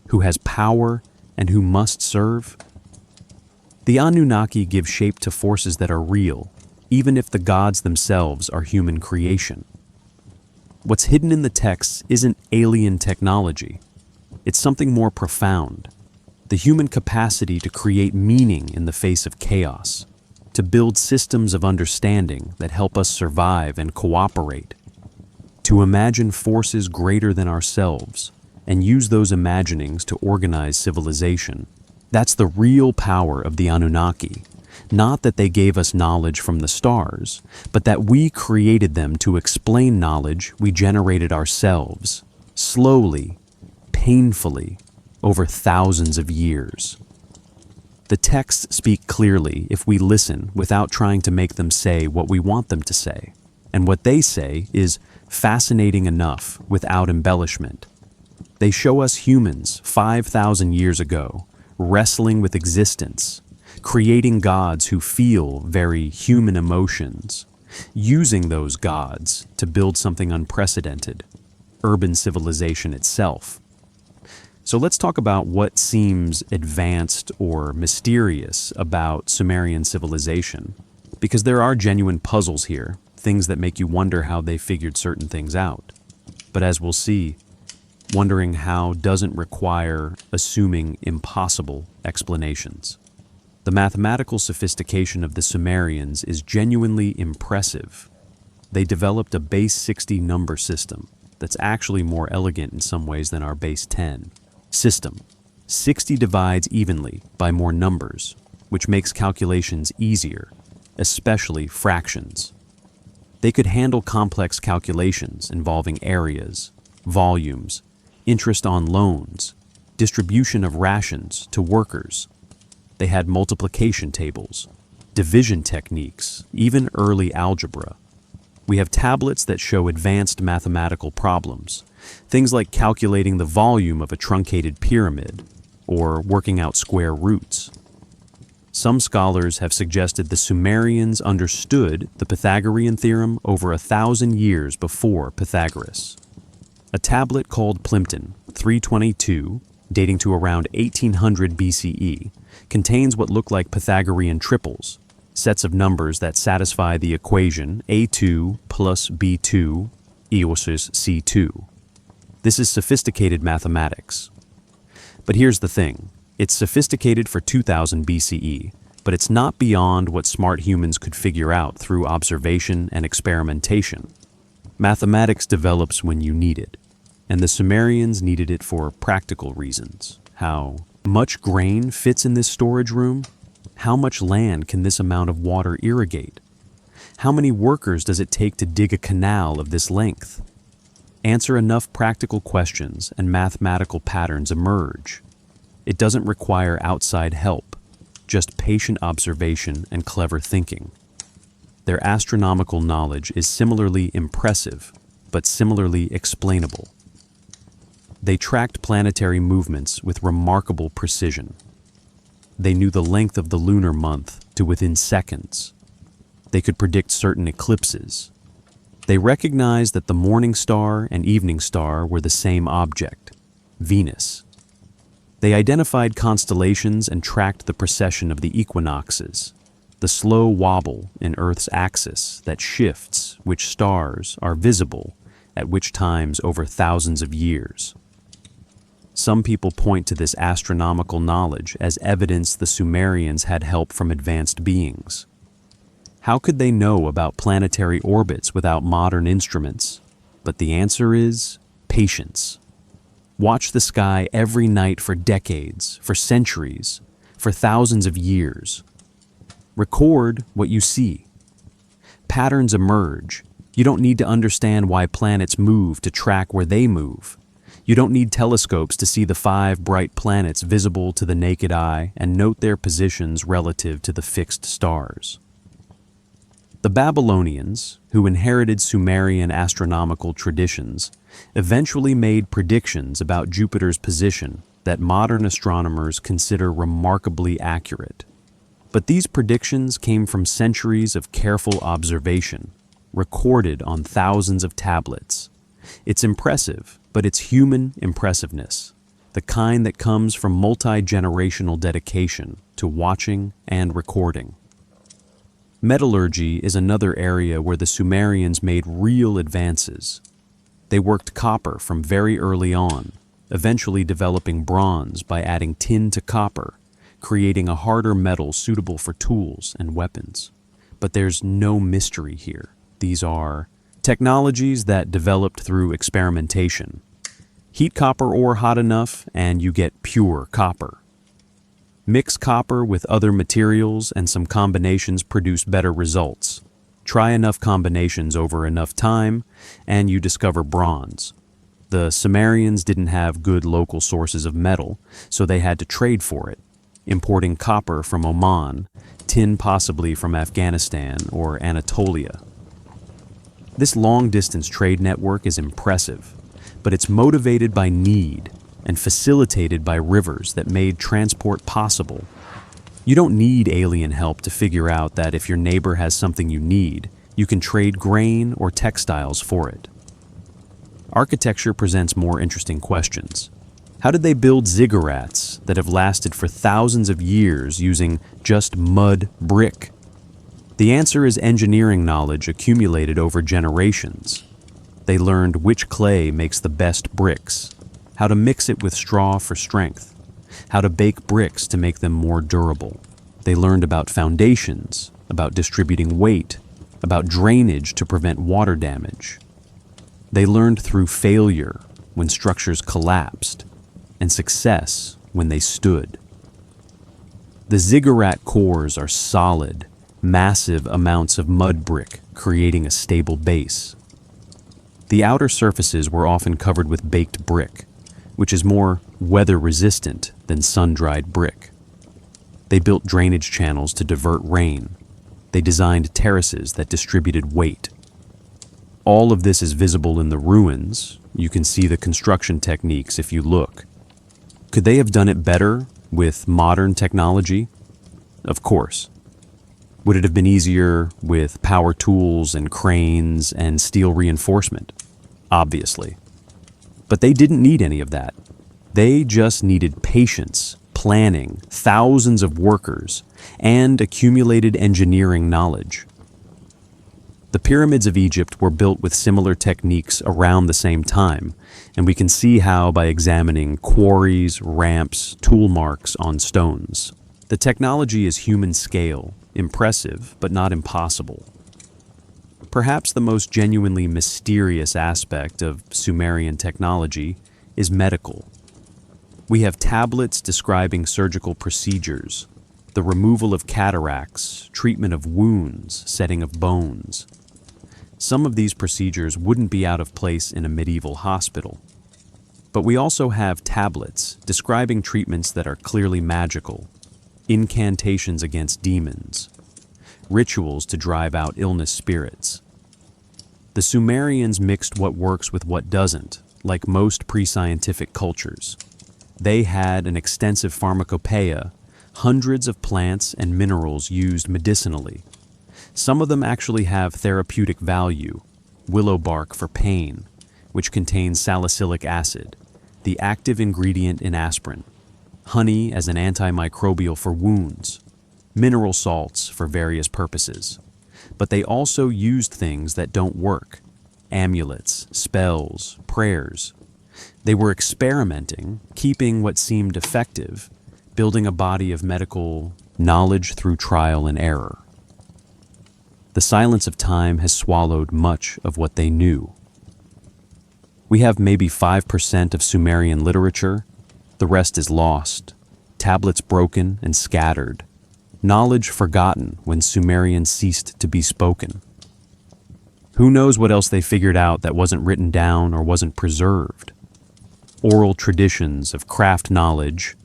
who has power and who must serve. The Anunnaki give shape to forces that are real, even if the gods themselves are human creation. What's hidden in the texts isn't alien technology. It's something more profound, the human capacity to create meaning in the face of chaos, to build systems of understanding that help us survive and cooperate, to imagine forces greater than ourselves and use those imaginings to organize civilization. That's the real power of the Anunnaki. Not that they gave us knowledge from the stars, but that we created them to explain knowledge we generated ourselves, slowly, painfully, over thousands of years. The texts speak clearly if we listen without trying to make them say what we want them to say. And what they say is fascinating enough without embellishment. They show us humans 5,000 years ago wrestling with existence, creating gods who feel very human emotions, using those gods to build something unprecedented, urban civilization itself. So let's talk about what seems advanced or mysterious about Sumerian civilization, because there are genuine puzzles here, things that make you wonder how they figured certain things out. But as we'll see, wondering how doesn't require assuming impossible explanations. The mathematical sophistication of the Sumerians is genuinely impressive. They developed a base 60 number system that's actually more elegant in some ways than our base 10 system. 60 divides evenly by more numbers, which makes calculations easier, especially fractions. They could handle complex calculations involving areas, volumes, interest on loans, distribution of rations to workers. They had multiplication tables, division techniques, even early algebra. We have tablets that show advanced mathematical problems, things like calculating the volume of a truncated pyramid or working out square roots. Some scholars have suggested the Sumerians understood the Pythagorean theorem over 1,000 years before Pythagoras. A tablet called Plimpton 322, dating to around 1800 BCE, contains what look like Pythagorean triples, sets of numbers that satisfy the equation a2 plus b2 equals c2. This is sophisticated mathematics. But here's the thing. It's sophisticated for 2000 BCE, but it's not beyond what smart humans could figure out through observation and experimentation. Mathematics develops when you need it, and the Sumerians needed it for practical reasons. How much grain fits in this storage room? How much land can this amount of water irrigate? How many workers does it take to dig a canal of this length? Answer enough practical questions and mathematical patterns emerge. It doesn't require outside help, just patient observation and clever thinking. Their astronomical knowledge is similarly impressive, but similarly explainable. They tracked planetary movements with remarkable precision. They knew the length of the lunar month to within seconds. They could predict certain eclipses. They recognized that the morning star and evening star were the same object, Venus. They identified constellations and tracked the precession of the equinoxes, the slow wobble in Earth's axis that shifts which stars are visible at which times over thousands of years. Some people point to this astronomical knowledge as evidence the Sumerians had help from advanced beings. How could they know about planetary orbits without modern instruments? But the answer is patience. Watch the sky every night for decades, for centuries, for thousands of years. Record what you see. Patterns emerge. You don't need to understand why planets move to track where they move. You don't need telescopes to see the 5 bright planets visible to the naked eye and note their positions relative to the fixed stars. The Babylonians, who inherited Sumerian astronomical traditions, eventually made predictions about Jupiter's position that modern astronomers consider remarkably accurate. But these predictions came from centuries of careful observation, recorded on thousands of tablets. It's impressive, but it's human impressiveness, the kind that comes from multi-generational dedication to watching and recording. Metallurgy is another area where the Sumerians made real advances. They worked copper from very early on, eventually developing bronze by adding tin to copper, creating a harder metal suitable for tools and weapons. But there's no mystery here. These are technologies that developed through experimentation. Heat copper ore hot enough and you get pure copper. Mix copper with other materials and some combinations produce better results. Try enough combinations over enough time and you discover bronze. The Sumerians didn't have good local sources of metal, so they had to trade for it, importing copper from Oman, tin possibly from Afghanistan or Anatolia. This long-distance trade network is impressive, but it's motivated by need and facilitated by rivers that made transport possible. You don't need alien help to figure out that if your neighbor has something you need, you can trade grain or textiles for it. Architecture presents more interesting questions. How did they build ziggurats that have lasted for thousands of years using just mud brick? The answer is engineering knowledge accumulated over generations. They learned which clay makes the best bricks, how to mix it with straw for strength, how to bake bricks to make them more durable. They learned about foundations, about distributing weight, about drainage to prevent water damage. They learned through failure when structures collapsed, and success when they stood. The ziggurat cores are solid, massive amounts of mud brick creating a stable base. The outer surfaces were often covered with baked brick, which is more weather-resistant than sun-dried brick. They built drainage channels to divert rain. They designed terraces that distributed weight. All of this is visible in the ruins. You can see the construction techniques if you look. Could they have done it better with modern technology? Of course. Would it have been easier with power tools and cranes and steel reinforcement? Obviously. But they didn't need any of that. They just needed patience, planning, thousands of workers, and accumulated engineering knowledge. The pyramids of Egypt were built with similar techniques around the same time, and we can see how by examining quarries, ramps, tool marks on stones. The technology is human scale, impressive but not impossible. Perhaps the most genuinely mysterious aspect of Sumerian technology is medical. We have tablets describing surgical procedures, the removal of cataracts, treatment of wounds, setting of bones. Some of these procedures wouldn't be out of place in a medieval hospital. But we also have tablets describing treatments that are clearly magical, incantations against demons, rituals to drive out illness spirits. The Sumerians mixed what works with what doesn't, like most pre-scientific cultures. They had an extensive pharmacopoeia, hundreds of plants and minerals used medicinally. Some of them actually have therapeutic value, willow bark for pain, which contains salicylic acid, the active ingredient in aspirin, honey as an antimicrobial for wounds, mineral salts for various purposes. But they also used things that don't work, amulets, spells, prayers. They were experimenting, keeping what seemed effective, building a body of medical knowledge through trial and error. The silence of time has swallowed much of what they knew. We have maybe 5% of Sumerian literature. The rest is lost, tablets broken and scattered, knowledge forgotten when Sumerian ceased to be spoken. Who knows what else they figured out that wasn't written down or wasn't preserved? Oral traditions of craft knowledge,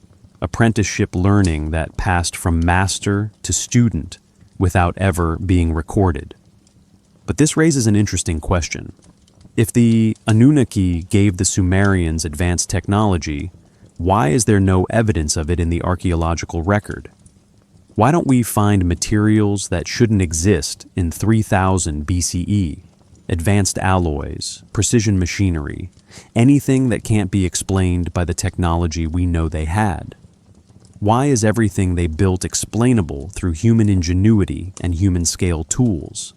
apprenticeship learning that passed from master to student without ever being recorded. But this raises an interesting question. If the Anunnaki gave the Sumerians advanced technology, why is there no evidence of it in the archaeological record? Why don't we find materials that shouldn't exist in 3000 BCE? Advanced alloys, precision machinery, anything that can't be explained by the technology we know they had. Why is everything they built explainable through human ingenuity and human-scale tools?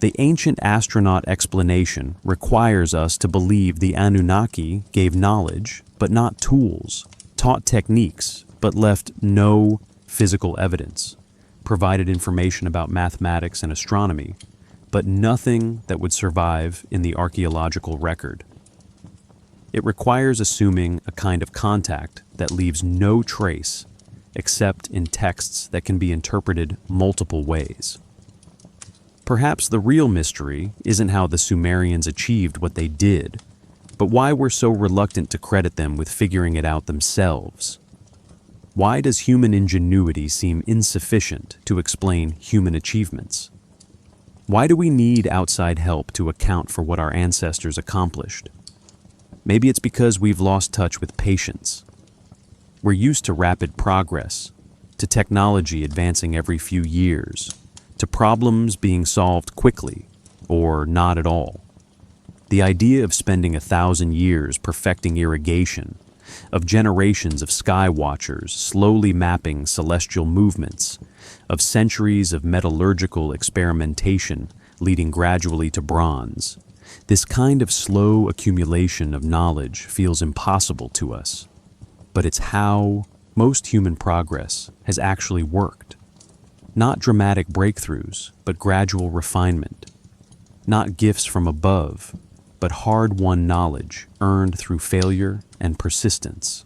The ancient astronaut explanation requires us to believe the Anunnaki gave knowledge, but not tools, taught techniques, but left no physical evidence, provided information about mathematics and astronomy, but nothing that would survive in the archaeological record. It requires assuming a kind of contact that leaves no trace except in texts that can be interpreted multiple ways. Perhaps the real mystery isn't how the Sumerians achieved what they did, but why we're so reluctant to credit them with figuring it out themselves. Why does human ingenuity seem insufficient to explain human achievements? Why do we need outside help to account for what our ancestors accomplished? Maybe it's because we've lost touch with patience. We're used to rapid progress, to technology advancing every few years, to problems being solved quickly, or not at all. The idea of spending 1,000 years perfecting irrigation, of generations of sky watchers slowly mapping celestial movements, of centuries of metallurgical experimentation leading gradually to bronze, this kind of slow accumulation of knowledge feels impossible to us. But it's how most human progress has actually worked. Not dramatic breakthroughs, but gradual refinement. Not gifts from above, but hard-won knowledge earned through failure and persistence.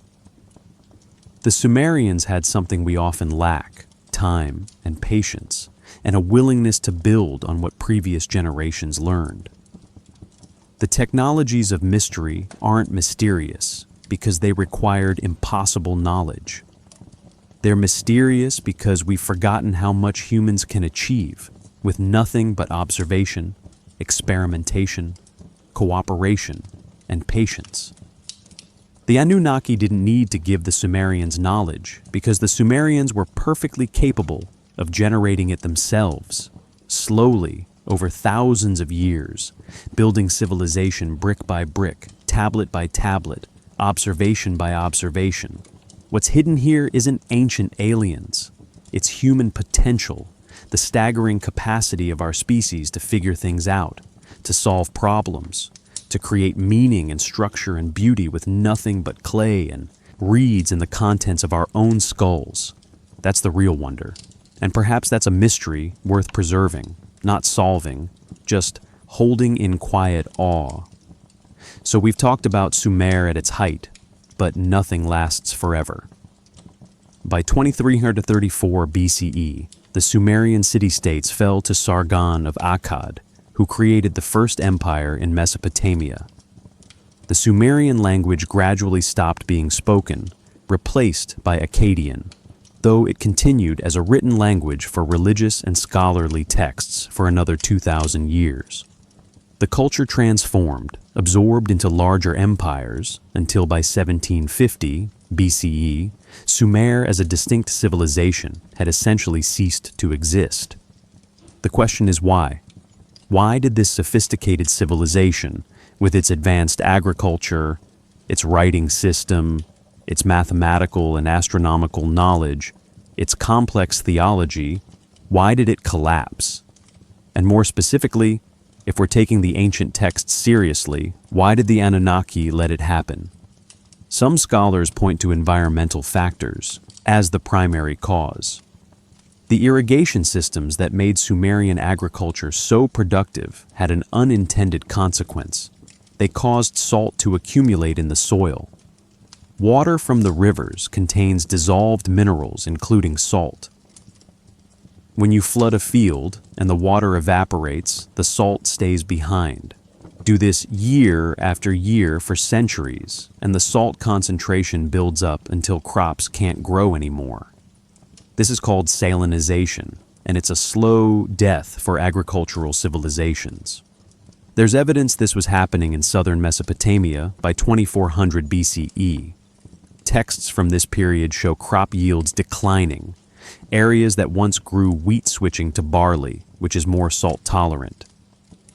The Sumerians had something we often lack: time and patience, and a willingness to build on what previous generations learned. The technologies of mystery aren't mysterious because they required impossible knowledge. They're mysterious because we've forgotten how much humans can achieve with nothing but observation, experimentation, cooperation, and patience. The Anunnaki didn't need to give the Sumerians knowledge because the Sumerians were perfectly capable of generating it themselves, slowly, over thousands of years, building civilization brick by brick, tablet by tablet, observation by observation. What's hidden here isn't ancient aliens. It's human potential, the staggering capacity of our species to figure things out, to solve problems, to create meaning and structure and beauty with nothing but clay and reeds and the contents of our own skulls. That's the real wonder. And perhaps that's a mystery worth preserving, not solving, just holding in quiet awe. So we've talked about Sumer at its height, but nothing lasts forever. By 2334 BCE, the Sumerian city-states fell to Sargon of Akkad, who created the first empire in Mesopotamia. The Sumerian language gradually stopped being spoken, replaced by Akkadian, though it continued as a written language for religious and scholarly texts for another 2,000 years. The culture transformed, absorbed into larger empires, until by 1750 BCE, Sumer as a distinct civilization had essentially ceased to exist. The question is why? Why did this sophisticated civilization, with its advanced agriculture, its writing system, its mathematical and astronomical knowledge, its complex theology, why did it collapse? And more specifically, if we're taking the ancient texts seriously, why did the Anunnaki let it happen? Some scholars point to environmental factors as the primary cause. The irrigation systems that made Sumerian agriculture so productive had an unintended consequence. they caused salt to accumulate in the soil. Water from the rivers contains dissolved minerals, including salt. When you flood a field and the water evaporates, the salt stays behind. Do this year after year for centuries, and the salt concentration builds up until crops can't grow anymore. This is called salinization, and it's a slow death for agricultural civilizations. There's evidence this was happening in southern Mesopotamia by 2400 BCE. Texts from this period show crop yields declining, areas that once grew wheat switching to barley, which is more salt-tolerant.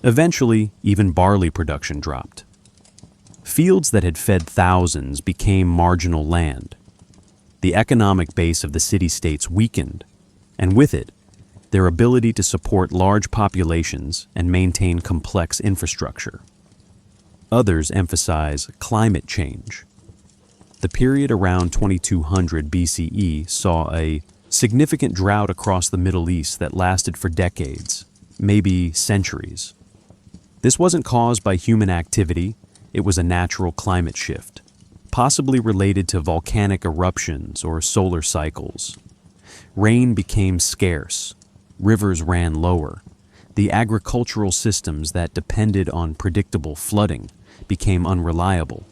Eventually, even barley production dropped. Fields that had fed thousands became marginal land. The economic base of the city-states weakened, and with it, their ability to support large populations and maintain complex infrastructure. Others emphasize climate change. The period around 2200 BCE saw a significant drought across the Middle East that lasted for decades, maybe centuries. This wasn't caused by human activity, it was a natural climate shift, possibly related to volcanic eruptions or solar cycles. Rain became scarce, rivers ran lower, the agricultural systems that depended on predictable flooding became unreliable.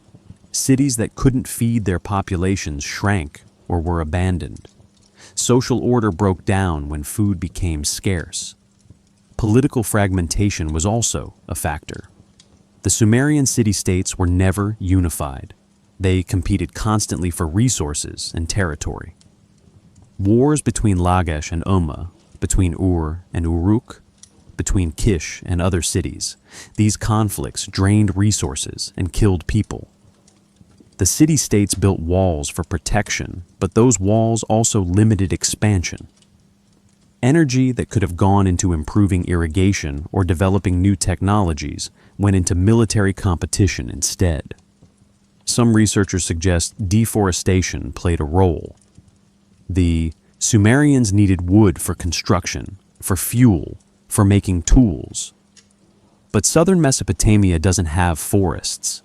Cities that couldn't feed their populations shrank or were abandoned. Social order broke down when food became scarce. Political fragmentation was also a factor. The Sumerian city-states were never unified. They competed constantly for resources and territory. Wars between Lagash and Umma, between Ur and Uruk, between Kish and other cities, these conflicts drained resources and killed people. The city-states built walls for protection, but those walls also limited expansion. Energy that could have gone into improving irrigation or developing new technologies went into military competition instead. Some researchers suggest deforestation played a role. The Sumerians needed wood for construction, for fuel, for making tools. But southern Mesopotamia doesn't have forests.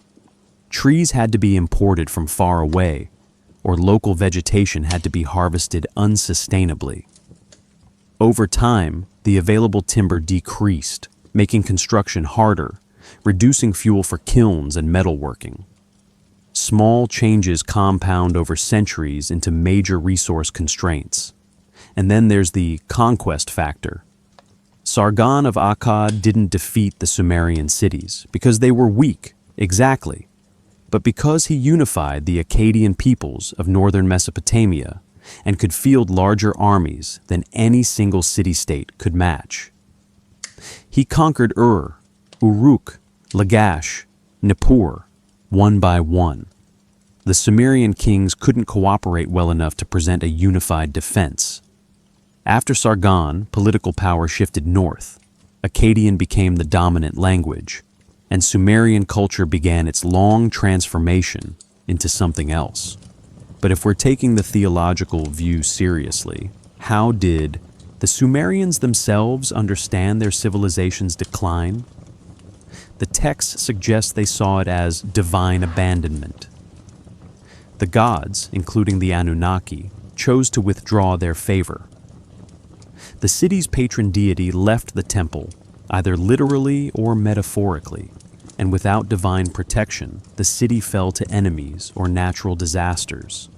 Trees had to be imported from far away, or local vegetation had to be harvested unsustainably. Over time, the available timber decreased, making construction harder, reducing fuel for kilns and metalworking. Small changes compound over centuries into major resource constraints. And then there's the conquest factor. Sargon of Akkad didn't defeat the Sumerian cities because they were weak, exactly, but because he unified the Akkadian peoples of northern Mesopotamia and could field larger armies than any single city-state could match. He conquered Ur, Uruk, Lagash, Nippur, one by one. The Sumerian kings couldn't cooperate well enough to present a unified defense. After Sargon, political power shifted north. Akkadian became the dominant language, and Sumerian culture began its long transformation into something else. But if we're taking the theological view seriously, how did the Sumerians themselves understand their civilization's decline? The texts suggest they saw it as divine abandonment. The gods, including the Anunnaki, chose to withdraw their favor. The city's patron deity left the temple, either literally or metaphorically, and without divine protection, the city fell to enemies or natural disasters.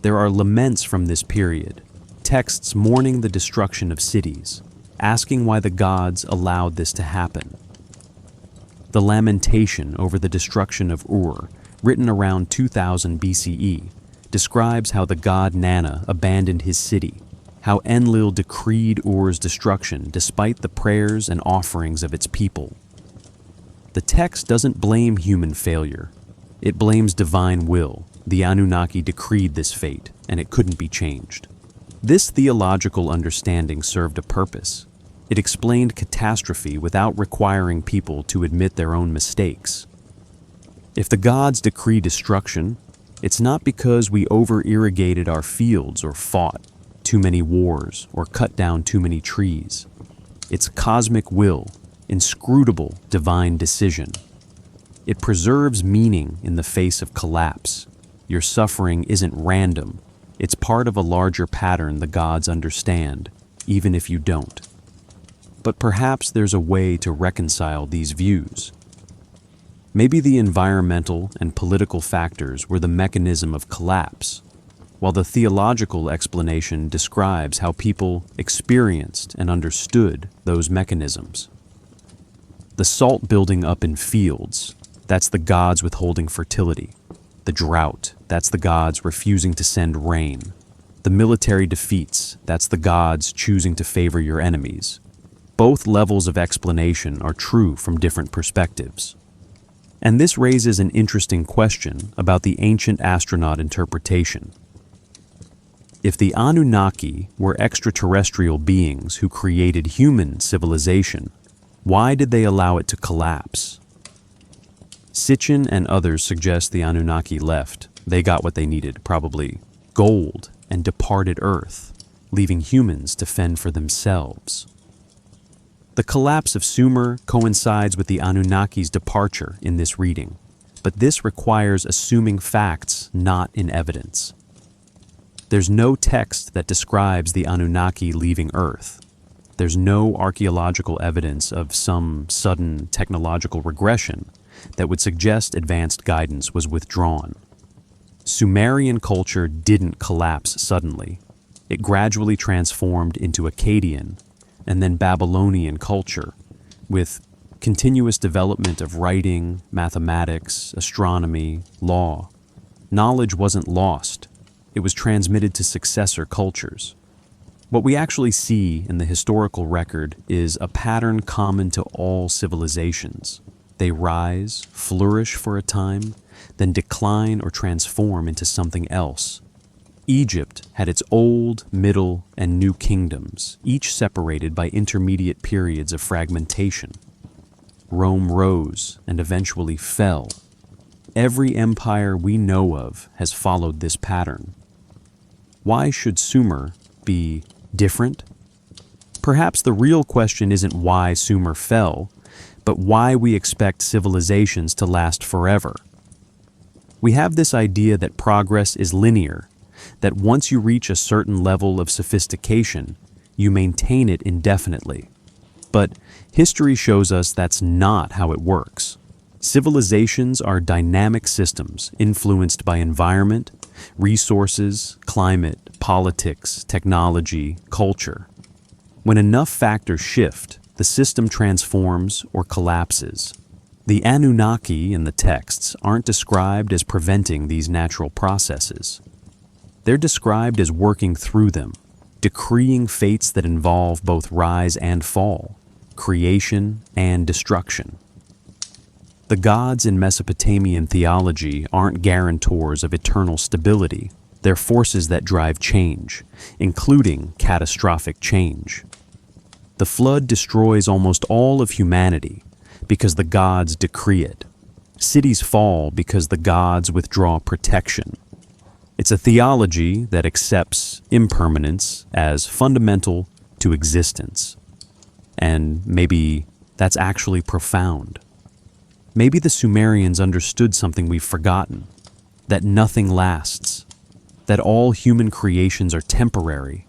There are laments from this period, texts mourning the destruction of cities, asking why the gods allowed this to happen. The lamentation over the destruction of Ur, written around 2000 BCE, describes how the god Nana abandoned his city, how Enlil decreed Ur's destruction despite the prayers and offerings of its people. The text doesn't blame human failure. It blames divine will. The Anunnaki decreed this fate, and it couldn't be changed. This theological understanding served a purpose. It explained catastrophe without requiring people to admit their own mistakes. If the gods decree destruction, it's not because we over-irrigated our fields or fought too many wars or cut down too many trees. It's cosmic will, inscrutable divine decision. It preserves meaning in the face of collapse. Your suffering isn't random. It's part of a larger pattern the gods understand, even if you don't. But perhaps there's a way to reconcile these views. Maybe the environmental and political factors were the mechanism of collapse, while the theological explanation describes how people experienced and understood those mechanisms. The salt building up in fields, that's the gods withholding fertility. The drought, that's the gods refusing to send rain. The military defeats, that's the gods choosing to favor your enemies. Both levels of explanation are true from different perspectives. And this raises an interesting question about the ancient astronaut interpretation. If the Anunnaki were extraterrestrial beings who created human civilization, why did they allow it to collapse? Sitchin and others suggest the Anunnaki left. They got what they needed, probably gold, and departed Earth, leaving humans to fend for themselves. The collapse of Sumer coincides with the Anunnaki's departure in this reading, but this requires assuming facts not in evidence. There's no text that describes the Anunnaki leaving Earth. There's no archaeological evidence of some sudden technological regression that would suggest advanced guidance was withdrawn. Sumerian culture didn't collapse suddenly. It gradually transformed into Akkadian and then Babylonian culture, with continuous development of writing, mathematics, astronomy, law. Knowledge wasn't lost. It was transmitted to successor cultures. What we actually see in the historical record is a pattern common to all civilizations. They rise, flourish for a time, then decline or transform into something else. Egypt had its old, middle, and new kingdoms, each separated by intermediate periods of fragmentation. Rome rose and eventually fell. Every empire we know of has followed this pattern. Why should Sumer be different? Perhaps the real question isn't why Sumer fell, but why we expect civilizations to last forever. We have this idea that progress is linear, that once you reach a certain level of sophistication, you maintain it indefinitely. But history shows us that's not how it works. Civilizations are dynamic systems influenced by environment, resources, climate, politics, technology, culture. When enough factors shift, the system transforms or collapses. The Anunnaki in the texts aren't described as preventing these natural processes. They're described as working through them, decreeing fates that involve both rise and fall, creation and destruction. The gods in Mesopotamian theology aren't guarantors of eternal stability. They're forces that drive change, including catastrophic change. The flood destroys almost all of humanity because the gods decree it. Cities fall because the gods withdraw protection. It's a theology that accepts impermanence as fundamental to existence. And maybe that's actually profound. Maybe the Sumerians understood something we've forgotten, that nothing lasts, that all human creations are temporary,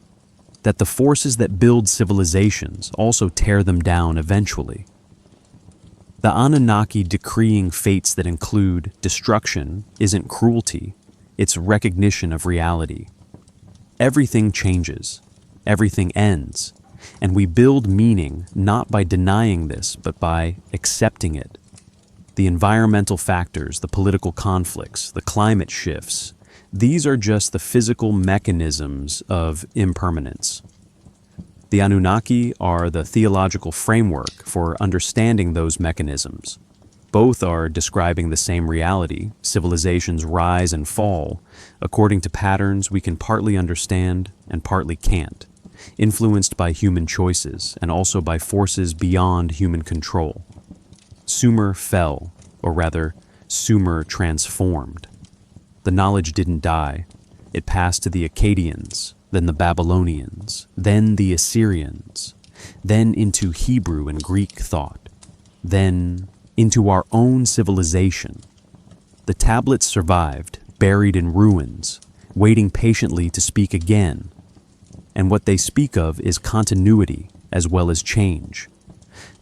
that the forces that build civilizations also tear them down eventually. The Anunnaki decreeing fates that include destruction isn't cruelty, it's recognition of reality. Everything changes, everything ends, and we build meaning not by denying this, but by accepting it. The environmental factors, the political conflicts, the climate shifts, these are just the physical mechanisms of impermanence. The Anunnaki are the theological framework for understanding those mechanisms. Both are describing the same reality. Civilizations rise and fall according to patterns we can partly understand and partly can't, influenced by human choices and also by forces beyond human control. Sumer fell, or rather, Sumer transformed. The knowledge didn't die. It passed to the Akkadians, then the Babylonians, then the Assyrians, then into Hebrew and Greek thought, then into our own civilization. The tablets survived, buried in ruins, waiting patiently to speak again. And what they speak of is continuity as well as change.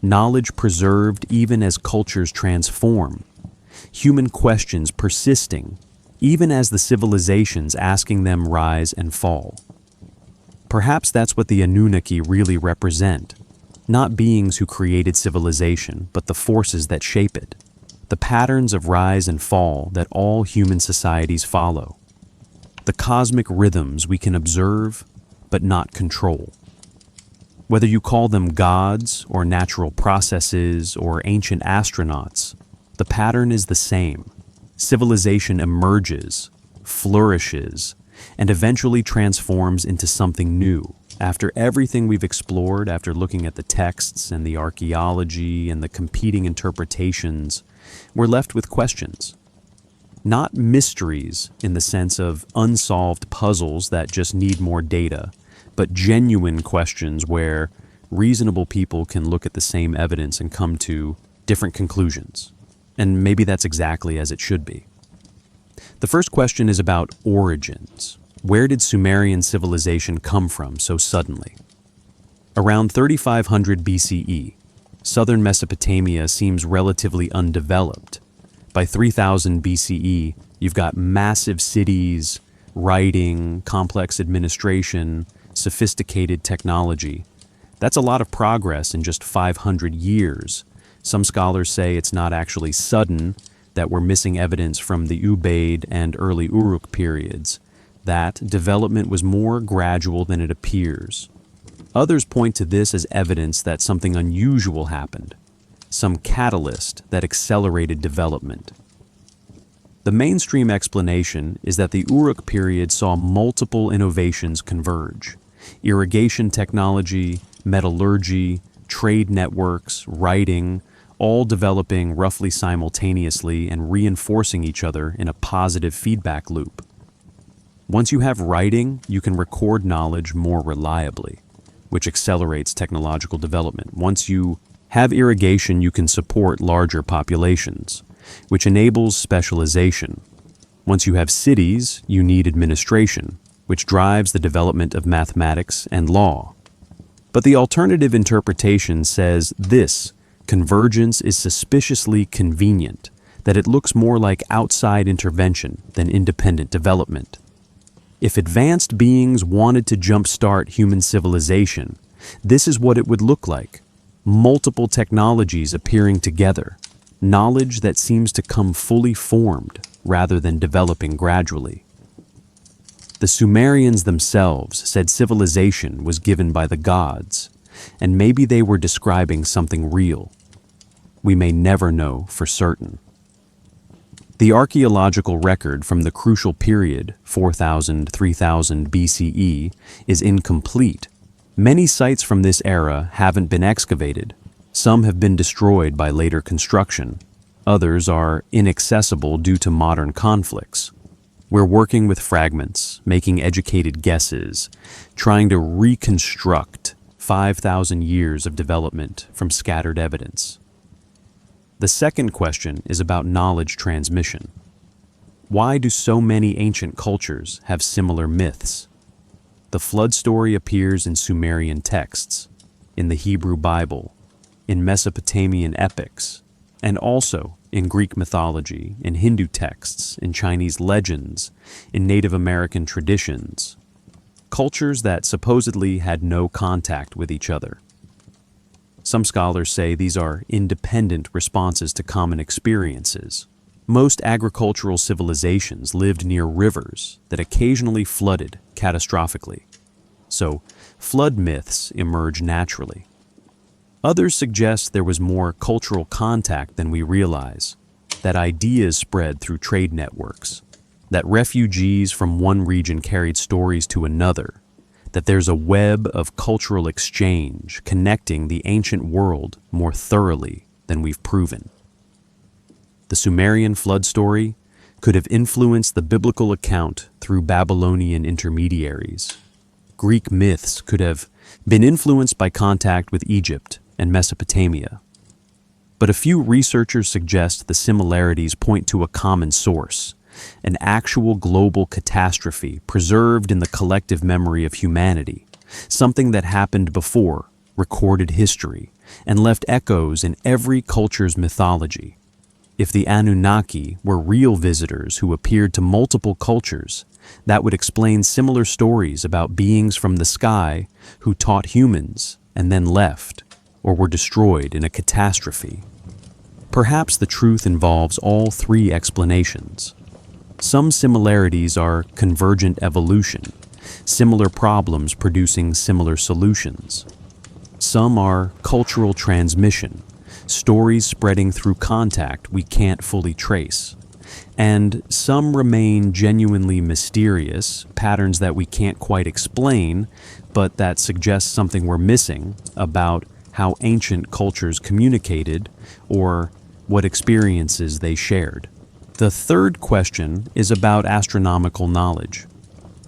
Knowledge preserved even as cultures transform. Human questions persisting, even as the civilizations asking them rise and fall. Perhaps that's what the Anunnaki really represent. Not beings who created civilization, but the forces that shape it. The patterns of rise and fall that all human societies follow. The cosmic rhythms we can observe, but not control. Whether you call them gods, or natural processes, or ancient astronauts, the pattern is the same. Civilization emerges, flourishes, and eventually transforms into something new. After everything we've explored, after looking at the texts and the archaeology and the competing interpretations, we're left with questions. Not mysteries in the sense of unsolved puzzles that just need more data, but genuine questions where reasonable people can look at the same evidence and come to different conclusions. And maybe that's exactly as it should be. The first question is about origins. Where did Sumerian civilization come from so suddenly? Around 3500 BCE, southern Mesopotamia seems relatively undeveloped. By 3000 BCE, you've got massive cities, writing, complex administration, sophisticated technology. That's a lot of progress in just 500 years. Some scholars say it's not actually sudden, that we're missing evidence from the Ubaid and early Uruk periods, that development was more gradual than it appears. Others point to this as evidence that something unusual happened, some catalyst that accelerated development. The mainstream explanation is that the Uruk period saw multiple innovations converge. Irrigation technology, metallurgy, trade networks, writing, all developing roughly simultaneously and reinforcing each other in a positive feedback loop. Once you have writing, you can record knowledge more reliably, which accelerates technological development. Once you have irrigation, you can support larger populations, which enables specialization. Once you have cities, you need administration, which drives the development of mathematics and law. But the alternative interpretation says this: convergence is suspiciously convenient, that it looks more like outside intervention than independent development. If advanced beings wanted to jumpstart human civilization, this is what it would look like. Multiple technologies appearing together, knowledge that seems to come fully formed rather than developing gradually. The Sumerians themselves said civilization was given by the gods, and maybe they were describing something real. We may never know for certain. The archaeological record from the crucial period, 4000–3000 BCE, is incomplete. Many sites from this era haven't been excavated. Some have been destroyed by later construction. Others are inaccessible due to modern conflicts. We're working with fragments, making educated guesses, trying to reconstruct 5,000 years of development from scattered evidence. The second question is about knowledge transmission. Why do so many ancient cultures have similar myths? The flood story appears in Sumerian texts, in the Hebrew Bible, in Mesopotamian epics, and also in Greek mythology, in Hindu texts, in Chinese legends, in Native American traditions. Cultures that supposedly had no contact with each other. Some scholars say these are independent responses to common experiences. Most agricultural civilizations lived near rivers that occasionally flooded catastrophically. So, flood myths emerge naturally. Others suggest there was more cultural contact than we realize, that ideas spread through trade networks, that refugees from one region carried stories to another, that there's a web of cultural exchange connecting the ancient world more thoroughly than we've proven. The Sumerian flood story could have influenced the biblical account through Babylonian intermediaries. Greek myths could have been influenced by contact with Egypt and Mesopotamia. But a few researchers suggest the similarities point to a common source, an actual global catastrophe preserved in the collective memory of humanity, something that happened before recorded history and left echoes in every culture's mythology. If the Anunnaki were real visitors who appeared to multiple cultures, that would explain similar stories about beings from the sky who taught humans and then left or were destroyed in a catastrophe. Perhaps the truth involves all three explanations. Some similarities are convergent evolution, similar problems producing similar solutions. Some are cultural transmission, stories spreading through contact we can't fully trace. And some remain genuinely mysterious, patterns that we can't quite explain, but that suggest something we're missing about how ancient cultures communicated or what experiences they shared. The third question is about astronomical knowledge.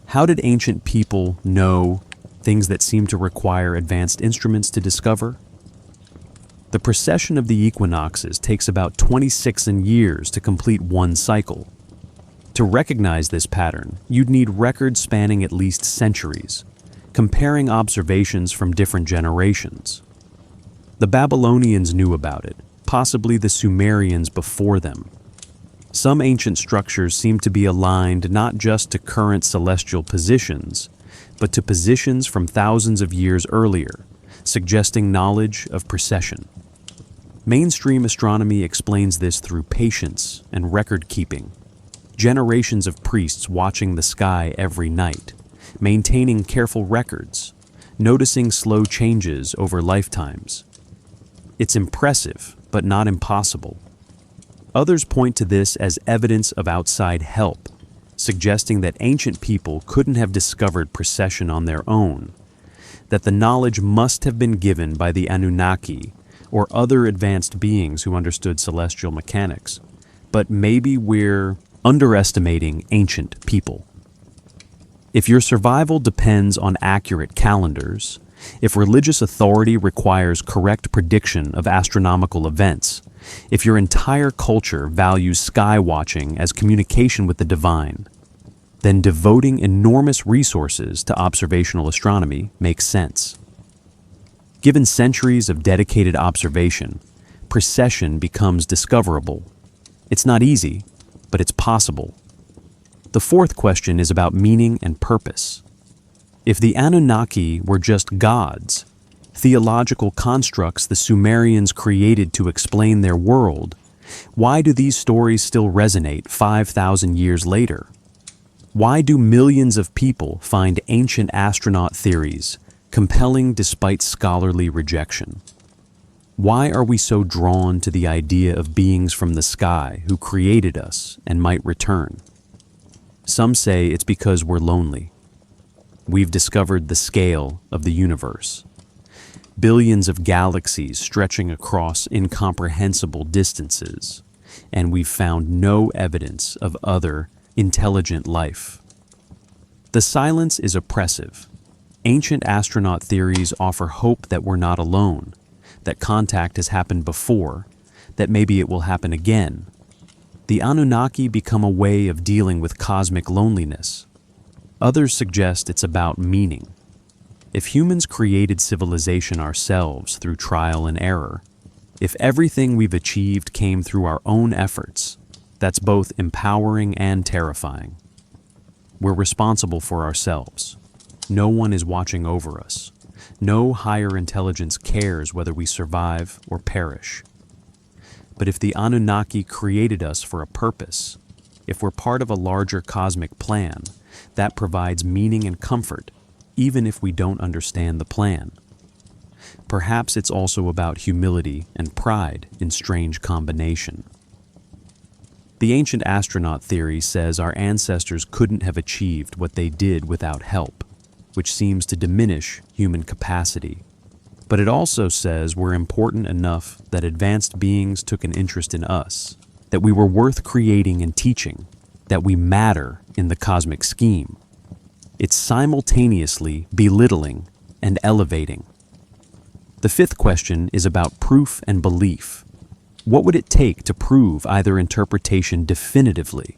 How did ancient people know things that seem to require advanced instruments to discover? The precession of the equinoxes takes about 26 years to complete one cycle. To recognize this pattern, you'd need records spanning at least centuries, comparing observations from different generations. The Babylonians knew about it, possibly the Sumerians before them. Some ancient structures seem to be aligned not just to current celestial positions, but to positions from thousands of years earlier, suggesting knowledge of precession. Mainstream astronomy explains this through patience and record-keeping. Generations of priests watching the sky every night, maintaining careful records, noticing slow changes over lifetimes. It's impressive, but not impossible. Others point to this as evidence of outside help, suggesting that ancient people couldn't have discovered precession on their own, that the knowledge must have been given by the Anunnaki or other advanced beings who understood celestial mechanics. But maybe we're underestimating ancient people. If your survival depends on accurate calendars, if religious authority requires correct prediction of astronomical events, if your entire culture values sky watching as communication with the divine, then devoting enormous resources to observational astronomy makes sense. Given centuries of dedicated observation, precession becomes discoverable. It's not easy, but it's possible. The fourth question is about meaning and purpose. If the Anunnaki were just gods, theological constructs the Sumerians created to explain their world, why do these stories still resonate 5,000 years later? Why do millions of people find ancient astronaut theories compelling despite scholarly rejection? Why are we so drawn to the idea of beings from the sky who created us and might return? Some say it's because we're lonely. We've discovered the scale of the universe. Billions of galaxies stretching across incomprehensible distances, and we've found no evidence of other intelligent life. The silence is oppressive. Ancient astronaut theories offer hope that we're not alone, that contact has happened before, that maybe it will happen again. The Anunnaki become a way of dealing with cosmic loneliness. Others suggest it's about meaning. If humans created civilization ourselves through trial and error, if everything we've achieved came through our own efforts, that's both empowering and terrifying. We're responsible for ourselves. No one is watching over us. No higher intelligence cares whether we survive or perish. But if the Anunnaki created us for a purpose, if we're part of a larger cosmic plan, that provides meaning and comfort, even if we don't understand the plan. Perhaps it's also about humility and pride in strange combination. The ancient astronaut theory says our ancestors couldn't have achieved what they did without help, which seems to diminish human capacity. But it also says we're important enough that advanced beings took an interest in us, that we were worth creating and teaching, that we matter in the cosmic scheme. It's simultaneously belittling and elevating. The fifth question is about proof and belief. What would it take to prove either interpretation definitively?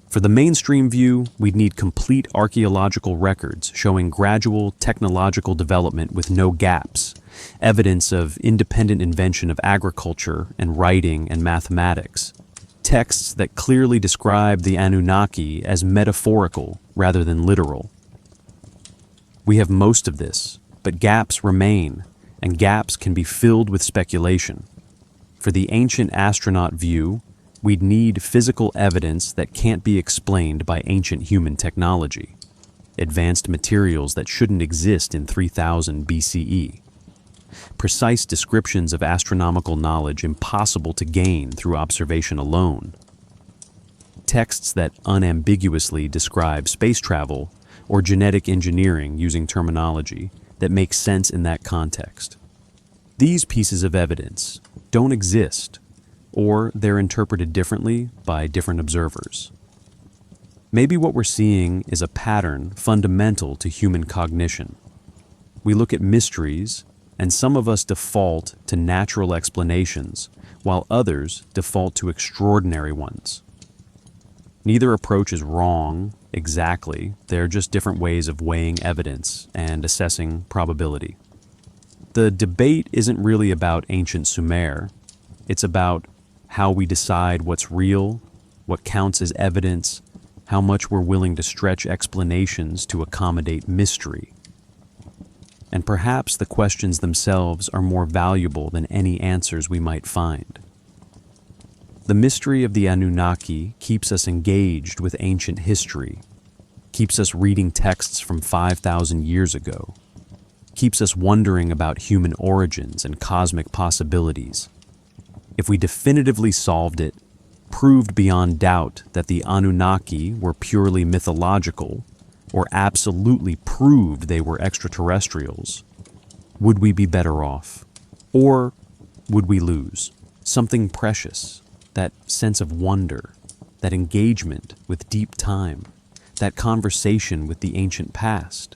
For the mainstream view, we'd need complete archaeological records showing gradual technological development with no gaps, evidence of independent invention of agriculture and writing and mathematics, texts that clearly describe the Anunnaki as metaphorical rather than literal. We have most of this, but gaps remain, and gaps can be filled with speculation. For the ancient astronaut view, we'd need physical evidence that can't be explained by ancient human technology, advanced materials that shouldn't exist in 3000 BCE, precise descriptions of astronomical knowledge impossible to gain through observation alone, texts that unambiguously describe space travel or genetic engineering using terminology that makes sense in that context. These pieces of evidence don't exist, or they're interpreted differently by different observers. Maybe what we're seeing is a pattern fundamental to human cognition. We look at mysteries, and some of us default to natural explanations, while others default to extraordinary ones. Neither approach is wrong exactly, they're just different ways of weighing evidence and assessing probability. The debate isn't really about ancient Sumer, it's about how we decide what's real, what counts as evidence, how much we're willing to stretch explanations to accommodate mystery. And perhaps the questions themselves are more valuable than any answers we might find. The mystery of the Anunnaki keeps us engaged with ancient history, keeps us reading texts from 5,000 years ago, keeps us wondering about human origins and cosmic possibilities. If we definitively solved it, proved beyond doubt that the Anunnaki were purely mythological, or absolutely proved they were extraterrestrials, would we be better off? Or would we lose something precious, that sense of wonder, that engagement with deep time, that conversation with the ancient past?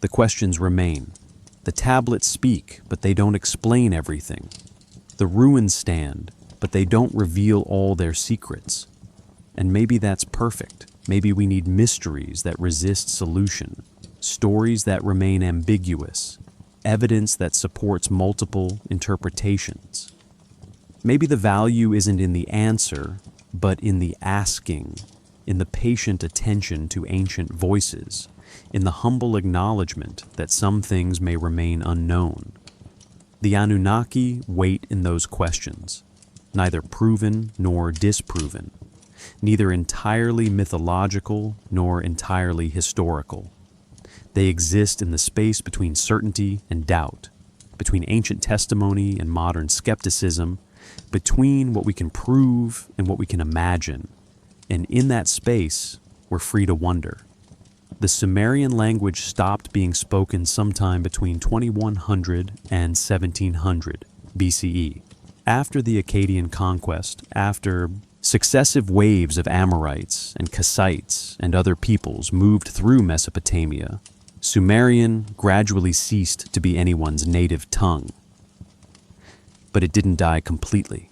The questions remain. The tablets speak, but they don't explain everything. The ruins stand, but they don't reveal all their secrets. And maybe that's perfect. Maybe we need mysteries that resist solution, stories that remain ambiguous, evidence that supports multiple interpretations. Maybe the value isn't in the answer, but in the asking, in the patient attention to ancient voices, in the humble acknowledgement that some things may remain unknown. The Anunnaki wait in those questions, neither proven nor disproven, neither entirely mythological nor entirely historical. They exist in the space between certainty and doubt, between ancient testimony and modern skepticism, between what we can prove and what we can imagine. And in that space, we're free to wonder. The Sumerian language stopped being spoken sometime between 2100 and 1700 BCE. After the Akkadian conquest, after successive waves of Amorites and Kassites and other peoples moved through Mesopotamia, Sumerian gradually ceased to be anyone's native tongue. But it didn't die completely.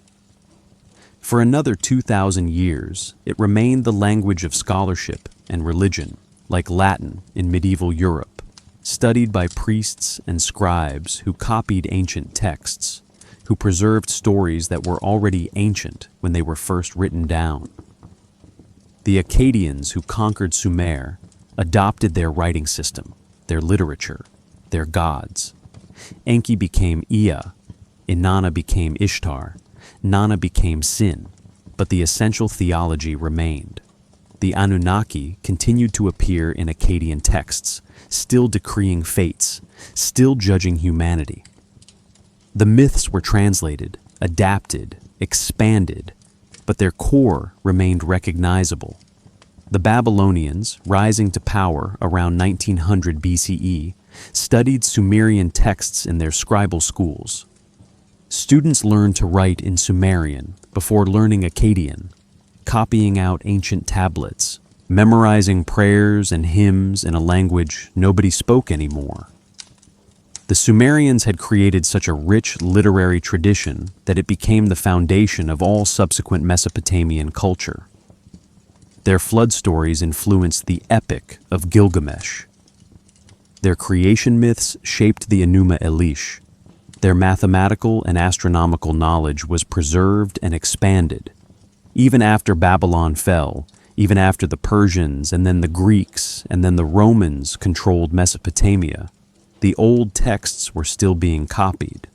For another 2,000 years, it remained the language of scholarship and religion, like Latin in medieval Europe, studied by priests and scribes who copied ancient texts, who preserved stories that were already ancient when they were first written down. The Akkadians who conquered Sumer adopted their writing system, their literature, their gods. Enki became Ea, Inanna became Ishtar, Nana became Sin, but the essential theology remained. The Anunnaki continued to appear in Akkadian texts, still decreeing fates, still judging humanity. The myths were translated, adapted, expanded, but their core remained recognizable. The Babylonians, rising to power around 1900 BCE, studied Sumerian texts in their scribal schools. Students learned to write in Sumerian before learning Akkadian, copying out ancient tablets, memorizing prayers and hymns in a language nobody spoke anymore. The Sumerians had created such a rich literary tradition that it became the foundation of all subsequent Mesopotamian culture. Their flood stories influenced the Epic of Gilgamesh. Their creation myths shaped the Enuma Elish. Their mathematical and astronomical knowledge was preserved and expanded. Even after Babylon fell, even after the Persians and then the Greeks and then the Romans controlled Mesopotamia, the old texts were still being copied.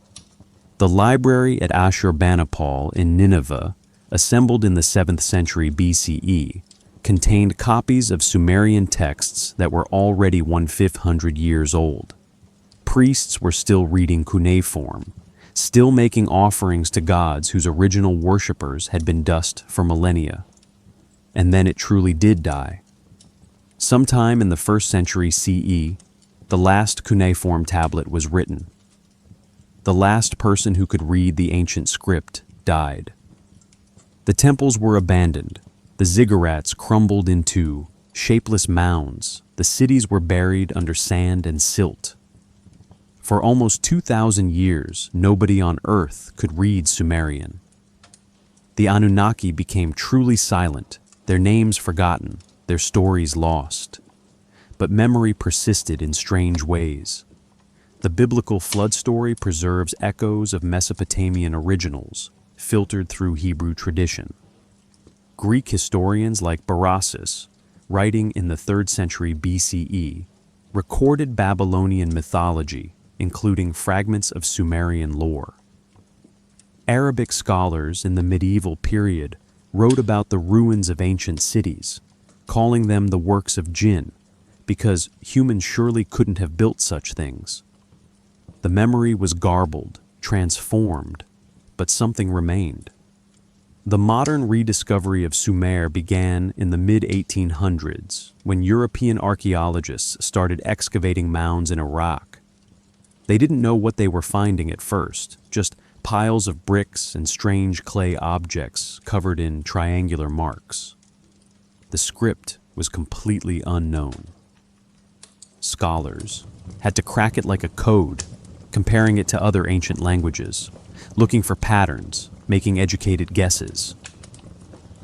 The library at Ashurbanipal in Nineveh, assembled in the 7th century BCE, contained copies of Sumerian texts that were already 1,500 years old. Priests were still reading cuneiform, still making offerings to gods whose original worshippers had been dust for millennia. And then it truly did die. Sometime in the 1st century CE, the last cuneiform tablet was written. The last person who could read the ancient script died. The temples were abandoned. The ziggurats crumbled into shapeless mounds. The cities were buried under sand and silt. For almost 2,000 years, nobody on Earth could read Sumerian. The Anunnaki became truly silent, their names forgotten, their stories lost. But memory persisted in strange ways. The biblical flood story preserves echoes of Mesopotamian originals, filtered through Hebrew tradition. Greek historians like Berossus, writing in the 3rd century BCE, recorded Babylonian mythology, including fragments of Sumerian lore. Arabic scholars in the medieval period wrote about the ruins of ancient cities, calling them the works of jinn, because humans surely couldn't have built such things. The memory was garbled, transformed, but something remained. The modern rediscovery of Sumer began in the mid-1800s, when European archaeologists started excavating mounds in Iraq. They didn't know what they were finding at first, just piles of bricks and strange clay objects covered in triangular marks. The script was completely unknown. Scholars had to crack it like a code, comparing it to other ancient languages, looking for patterns, making educated guesses.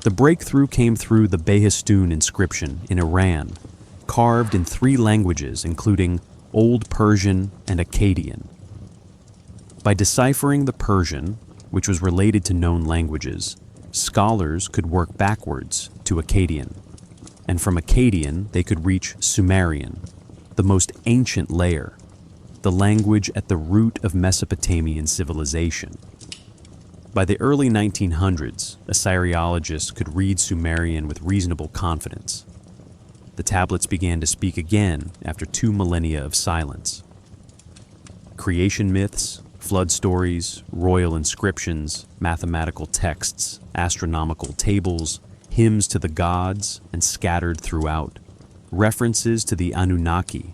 The breakthrough came through the Behistun inscription in Iran, carved in 3 languages including Old Persian and Akkadian. By deciphering the Persian, which was related to known languages, scholars could work backwards to Akkadian, and from Akkadian they could reach Sumerian, the most ancient layer, the language at the root of Mesopotamian civilization. By the early 1900s, Assyriologists could read Sumerian with reasonable confidence. The tablets began to speak again after 2 millennia of silence. Creation myths, flood stories, royal inscriptions, mathematical texts, astronomical tables, hymns to the gods, and scattered throughout, references to the Anunnaki,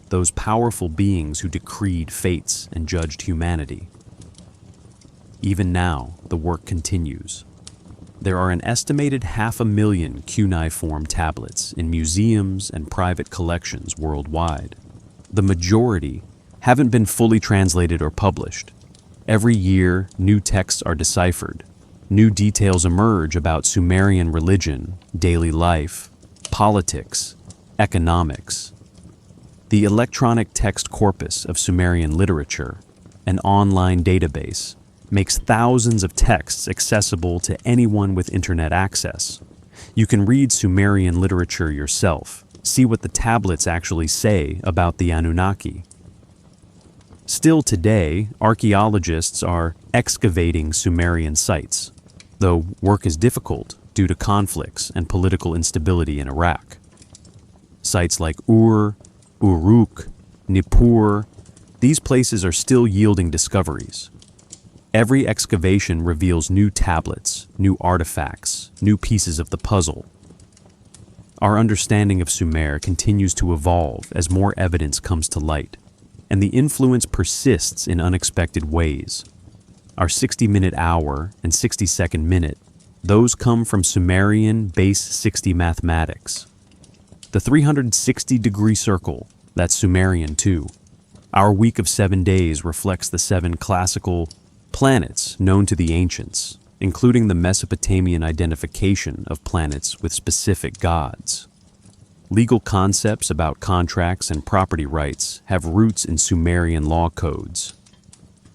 those powerful beings who decreed fates and judged humanity. Even now, the work continues. There are an estimated 500,000 cuneiform tablets in museums and private collections worldwide. The majority haven't been fully translated or published. Every year, new texts are deciphered. New details emerge about Sumerian religion, daily life, politics, economics. The electronic text corpus of Sumerian literature, an online database, makes thousands of texts accessible to anyone with internet access. You can read Sumerian literature yourself, see what the tablets actually say about the Anunnaki. Still today, archaeologists are excavating Sumerian sites, though work is difficult due to conflicts and political instability in Iraq. Sites like Ur, Uruk, Nippur, these places are still yielding discoveries. Every excavation reveals new tablets, new artifacts, new pieces of the puzzle. Our understanding of Sumer continues to evolve as more evidence comes to light, and the influence persists in unexpected ways. Our 60-minute hour and 60-second minute, those come from Sumerian base 60 mathematics. The 360-degree circle, that's Sumerian too. Our week of 7 days reflects the 7 classical planets known to the ancients, including the Mesopotamian identification of planets with specific gods. Legal concepts about contracts and property rights have roots in Sumerian law codes.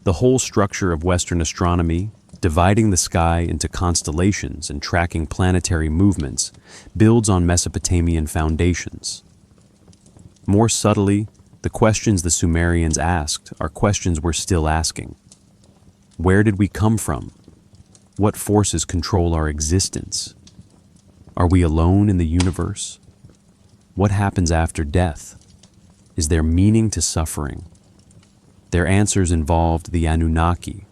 The whole structure of Western astronomy, dividing the sky into constellations and tracking planetary movements, builds on Mesopotamian foundations. More subtly, the questions the Sumerians asked are questions we're still asking. Where did we come from? What forces control our existence? Are we alone in the universe? What happens after death? Is there meaning to suffering? Their answers involved the Anunnaki,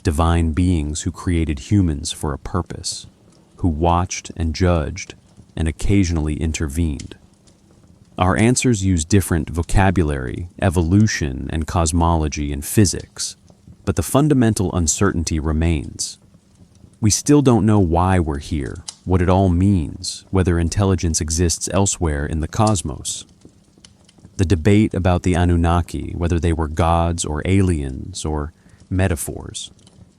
divine beings who created humans for a purpose, who watched and judged and occasionally intervened. Our answers use different vocabulary, evolution, and cosmology and physics, but the fundamental uncertainty remains. We still don't know why we're here, what it all means, whether intelligence exists elsewhere in the cosmos. The debate about the Anunnaki, whether they were gods or aliens or metaphors,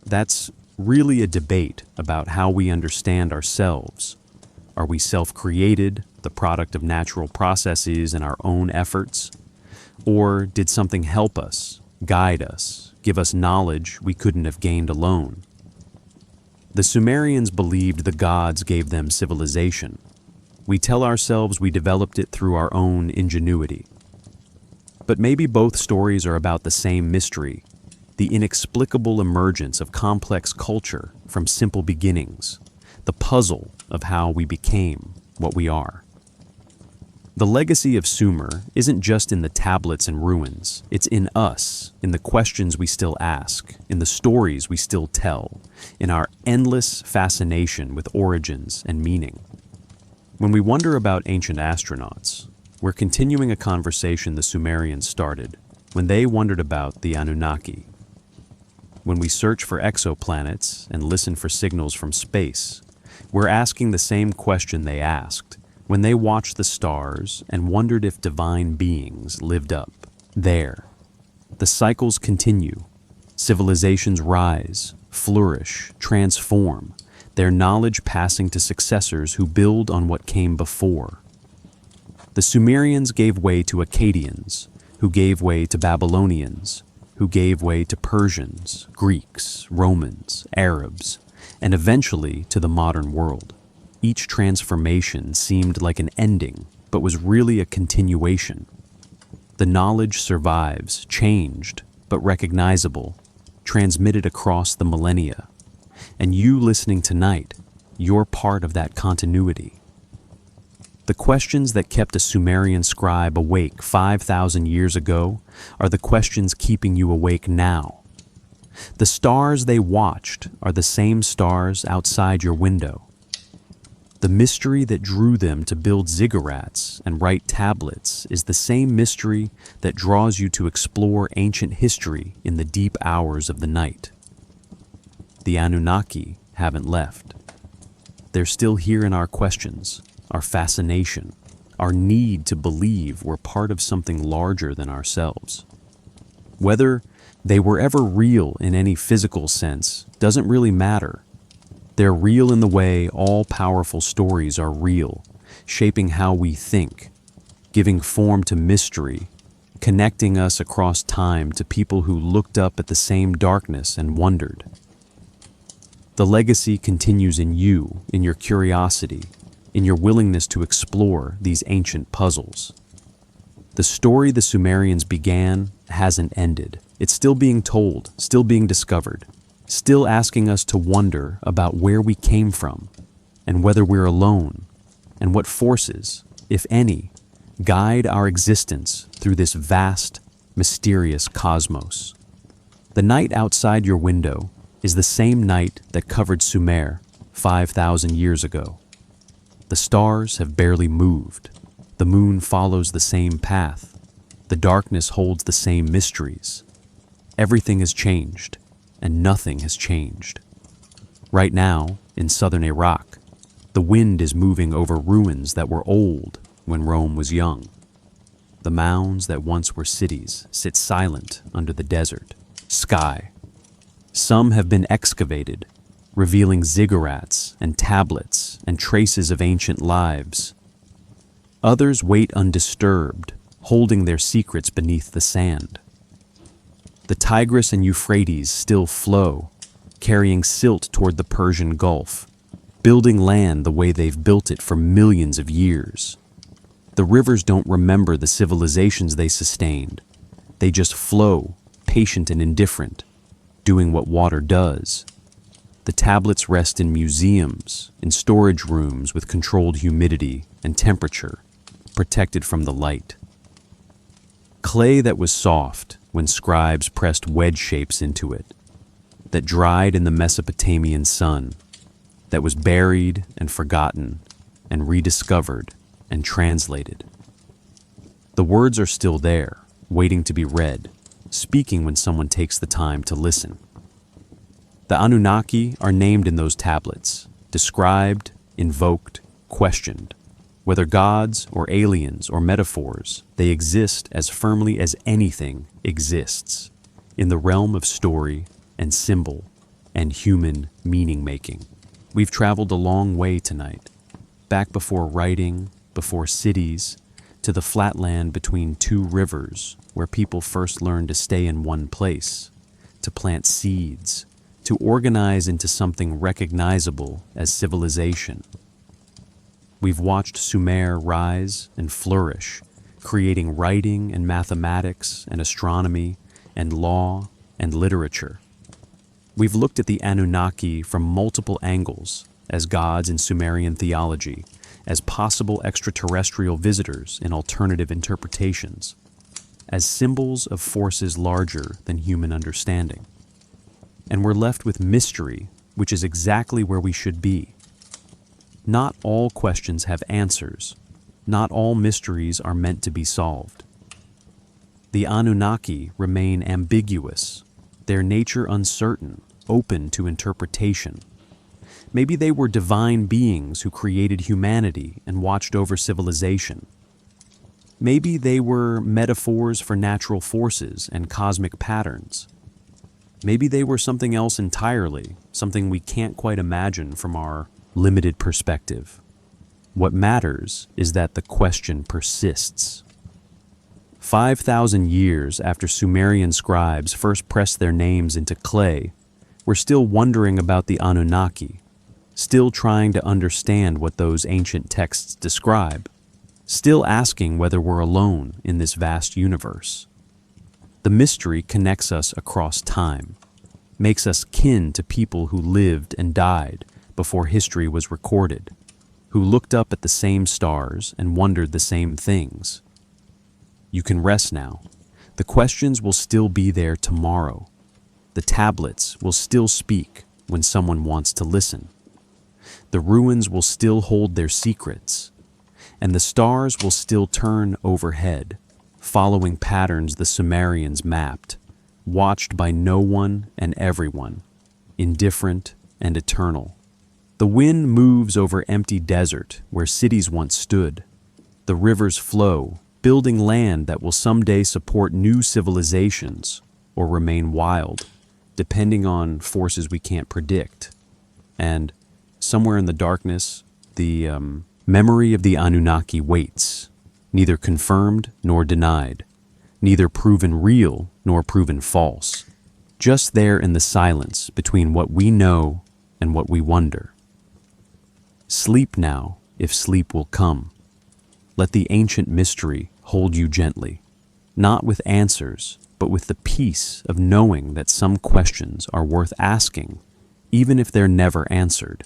that's really a debate about how we understand ourselves. Are we self-created, the product of natural processes and our own efforts? Or did something help us, guide us, give us knowledge we couldn't have gained alone? The Sumerians believed the gods gave them civilization. We tell ourselves we developed it through our own ingenuity. But maybe both stories are about the same mystery, the inexplicable emergence of complex culture from simple beginnings, the puzzle of how we became what we are. The legacy of Sumer isn't just in the tablets and ruins, it's in us, in the questions we still ask, in the stories we still tell, in our endless fascination with origins and meaning. When we wonder about ancient astronauts, we're continuing a conversation the Sumerians started when they wondered about the Anunnaki. When we search for exoplanets and listen for signals from space, we're asking the same question they asked when they watched the stars and wondered if divine beings lived up there. The cycles continue. Civilizations rise, flourish, transform, their knowledge passing to successors who build on what came before. The Sumerians gave way to Akkadians, who gave way to Babylonians, who gave way to Persians, Greeks, Romans, Arabs, and eventually to the modern world. Each transformation seemed like an ending, but was really a continuation. The knowledge survives, changed, but recognizable, transmitted across the millennia. And you listening tonight, you're part of that continuity. The questions that kept a Sumerian scribe awake 5,000 years ago are the questions keeping you awake now. The stars they watched are the same stars outside your window. The mystery that drew them to build ziggurats and write tablets is the same mystery that draws you to explore ancient history in the deep hours of the night. The Anunnaki haven't left. They're still here in our questions, our fascination, our need to believe we're part of something larger than ourselves. Whether they were ever real in any physical sense doesn't really matter. They're real in the way all-powerful stories are real, shaping how we think, giving form to mystery, connecting us across time to people who looked up at the same darkness and wondered. The legacy continues in you, in your curiosity, in your willingness to explore these ancient puzzles. The story the Sumerians began hasn't ended. It's still being told, still being discovered, still asking us to wonder about where we came from and whether we're alone and what forces, if any, guide our existence through this vast, mysterious cosmos. The night outside your window is the same night that covered Sumer 5,000 years ago. The stars have barely moved. The moon follows the same path. The darkness holds the same mysteries. Everything has changed, and nothing has changed. Right now, in southern Iraq, the wind is moving over ruins that were old when Rome was young. The mounds that once were cities sit silent under the desert sky. Some have been excavated, revealing ziggurats and tablets and traces of ancient lives. Others wait undisturbed, holding their secrets beneath the sand. The Tigris and Euphrates still flow, carrying silt toward the Persian Gulf, building land the way they've built it for millions of years. The rivers don't remember the civilizations they sustained. They just flow, patient and indifferent, doing what water does. The tablets rest in museums, in storage rooms with controlled humidity and temperature, protected from the light. Clay that was soft when scribes pressed wedge shapes into it, that dried in the Mesopotamian sun, that was buried and forgotten and rediscovered and translated. The words are still there, waiting to be read, speaking when someone takes the time to listen. The Anunnaki are named in those tablets, described, invoked, questioned. Whether gods or aliens or metaphors, they exist as firmly as anything exists, in the realm of story and symbol and human meaning-making. We've traveled a long way tonight, back before writing, before cities, to the flatland between two rivers where people first learned to stay in one place, to plant seeds, to organize into something recognizable as civilization. We've watched Sumer rise and flourish, creating writing and mathematics and astronomy and law and literature. We've looked at the Anunnaki from multiple angles, as gods in Sumerian theology, as possible extraterrestrial visitors in alternative interpretations, as symbols of forces larger than human understanding. And we're left with mystery, which is exactly where we should be. Not all questions have answers. Not all mysteries are meant to be solved. The Anunnaki remain ambiguous, their nature uncertain, open to interpretation. Maybe they were divine beings who created humanity and watched over civilization. Maybe they were metaphors for natural forces and cosmic patterns. Maybe they were something else entirely, something we can't quite imagine from our limited perspective. What matters is that the question persists. 5,000 years after Sumerian scribes first pressed their names into clay, we're still wondering about the Anunnaki, still trying to understand what those ancient texts describe, still asking whether we're alone in this vast universe. The mystery connects us across time, makes us kin to people who lived and died before history was recorded, who looked up at the same stars and wondered the same things. You can rest now. The questions will still be there tomorrow. The tablets will still speak when someone wants to listen. The ruins will still hold their secrets, and the stars will still turn overhead, following patterns the Sumerians mapped, watched by no one and everyone, indifferent and eternal. The wind moves over empty desert where cities once stood. The rivers flow, building land that will someday support new civilizations or remain wild, depending on forces we can't predict. And somewhere in the darkness, the memory of the Anunnaki waits, neither confirmed nor denied, neither proven real nor proven false, just there in the silence between what we know and what we wonder. Sleep now, if sleep will come. Let the ancient mystery hold you gently, not with answers, but with the peace of knowing that some questions are worth asking, even if they're never answered.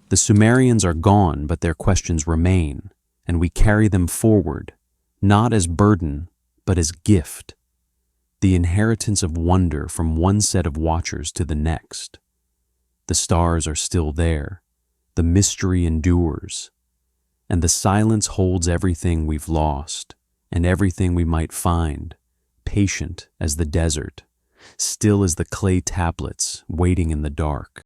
The Sumerians are gone, but their questions remain, and we carry them forward, not as burden, but as gift, the inheritance of wonder from one set of watchers to the next. The stars are still there, the mystery endures, and the silence holds everything we've lost and everything we might find, patient as the desert, still as the clay tablets waiting in the dark.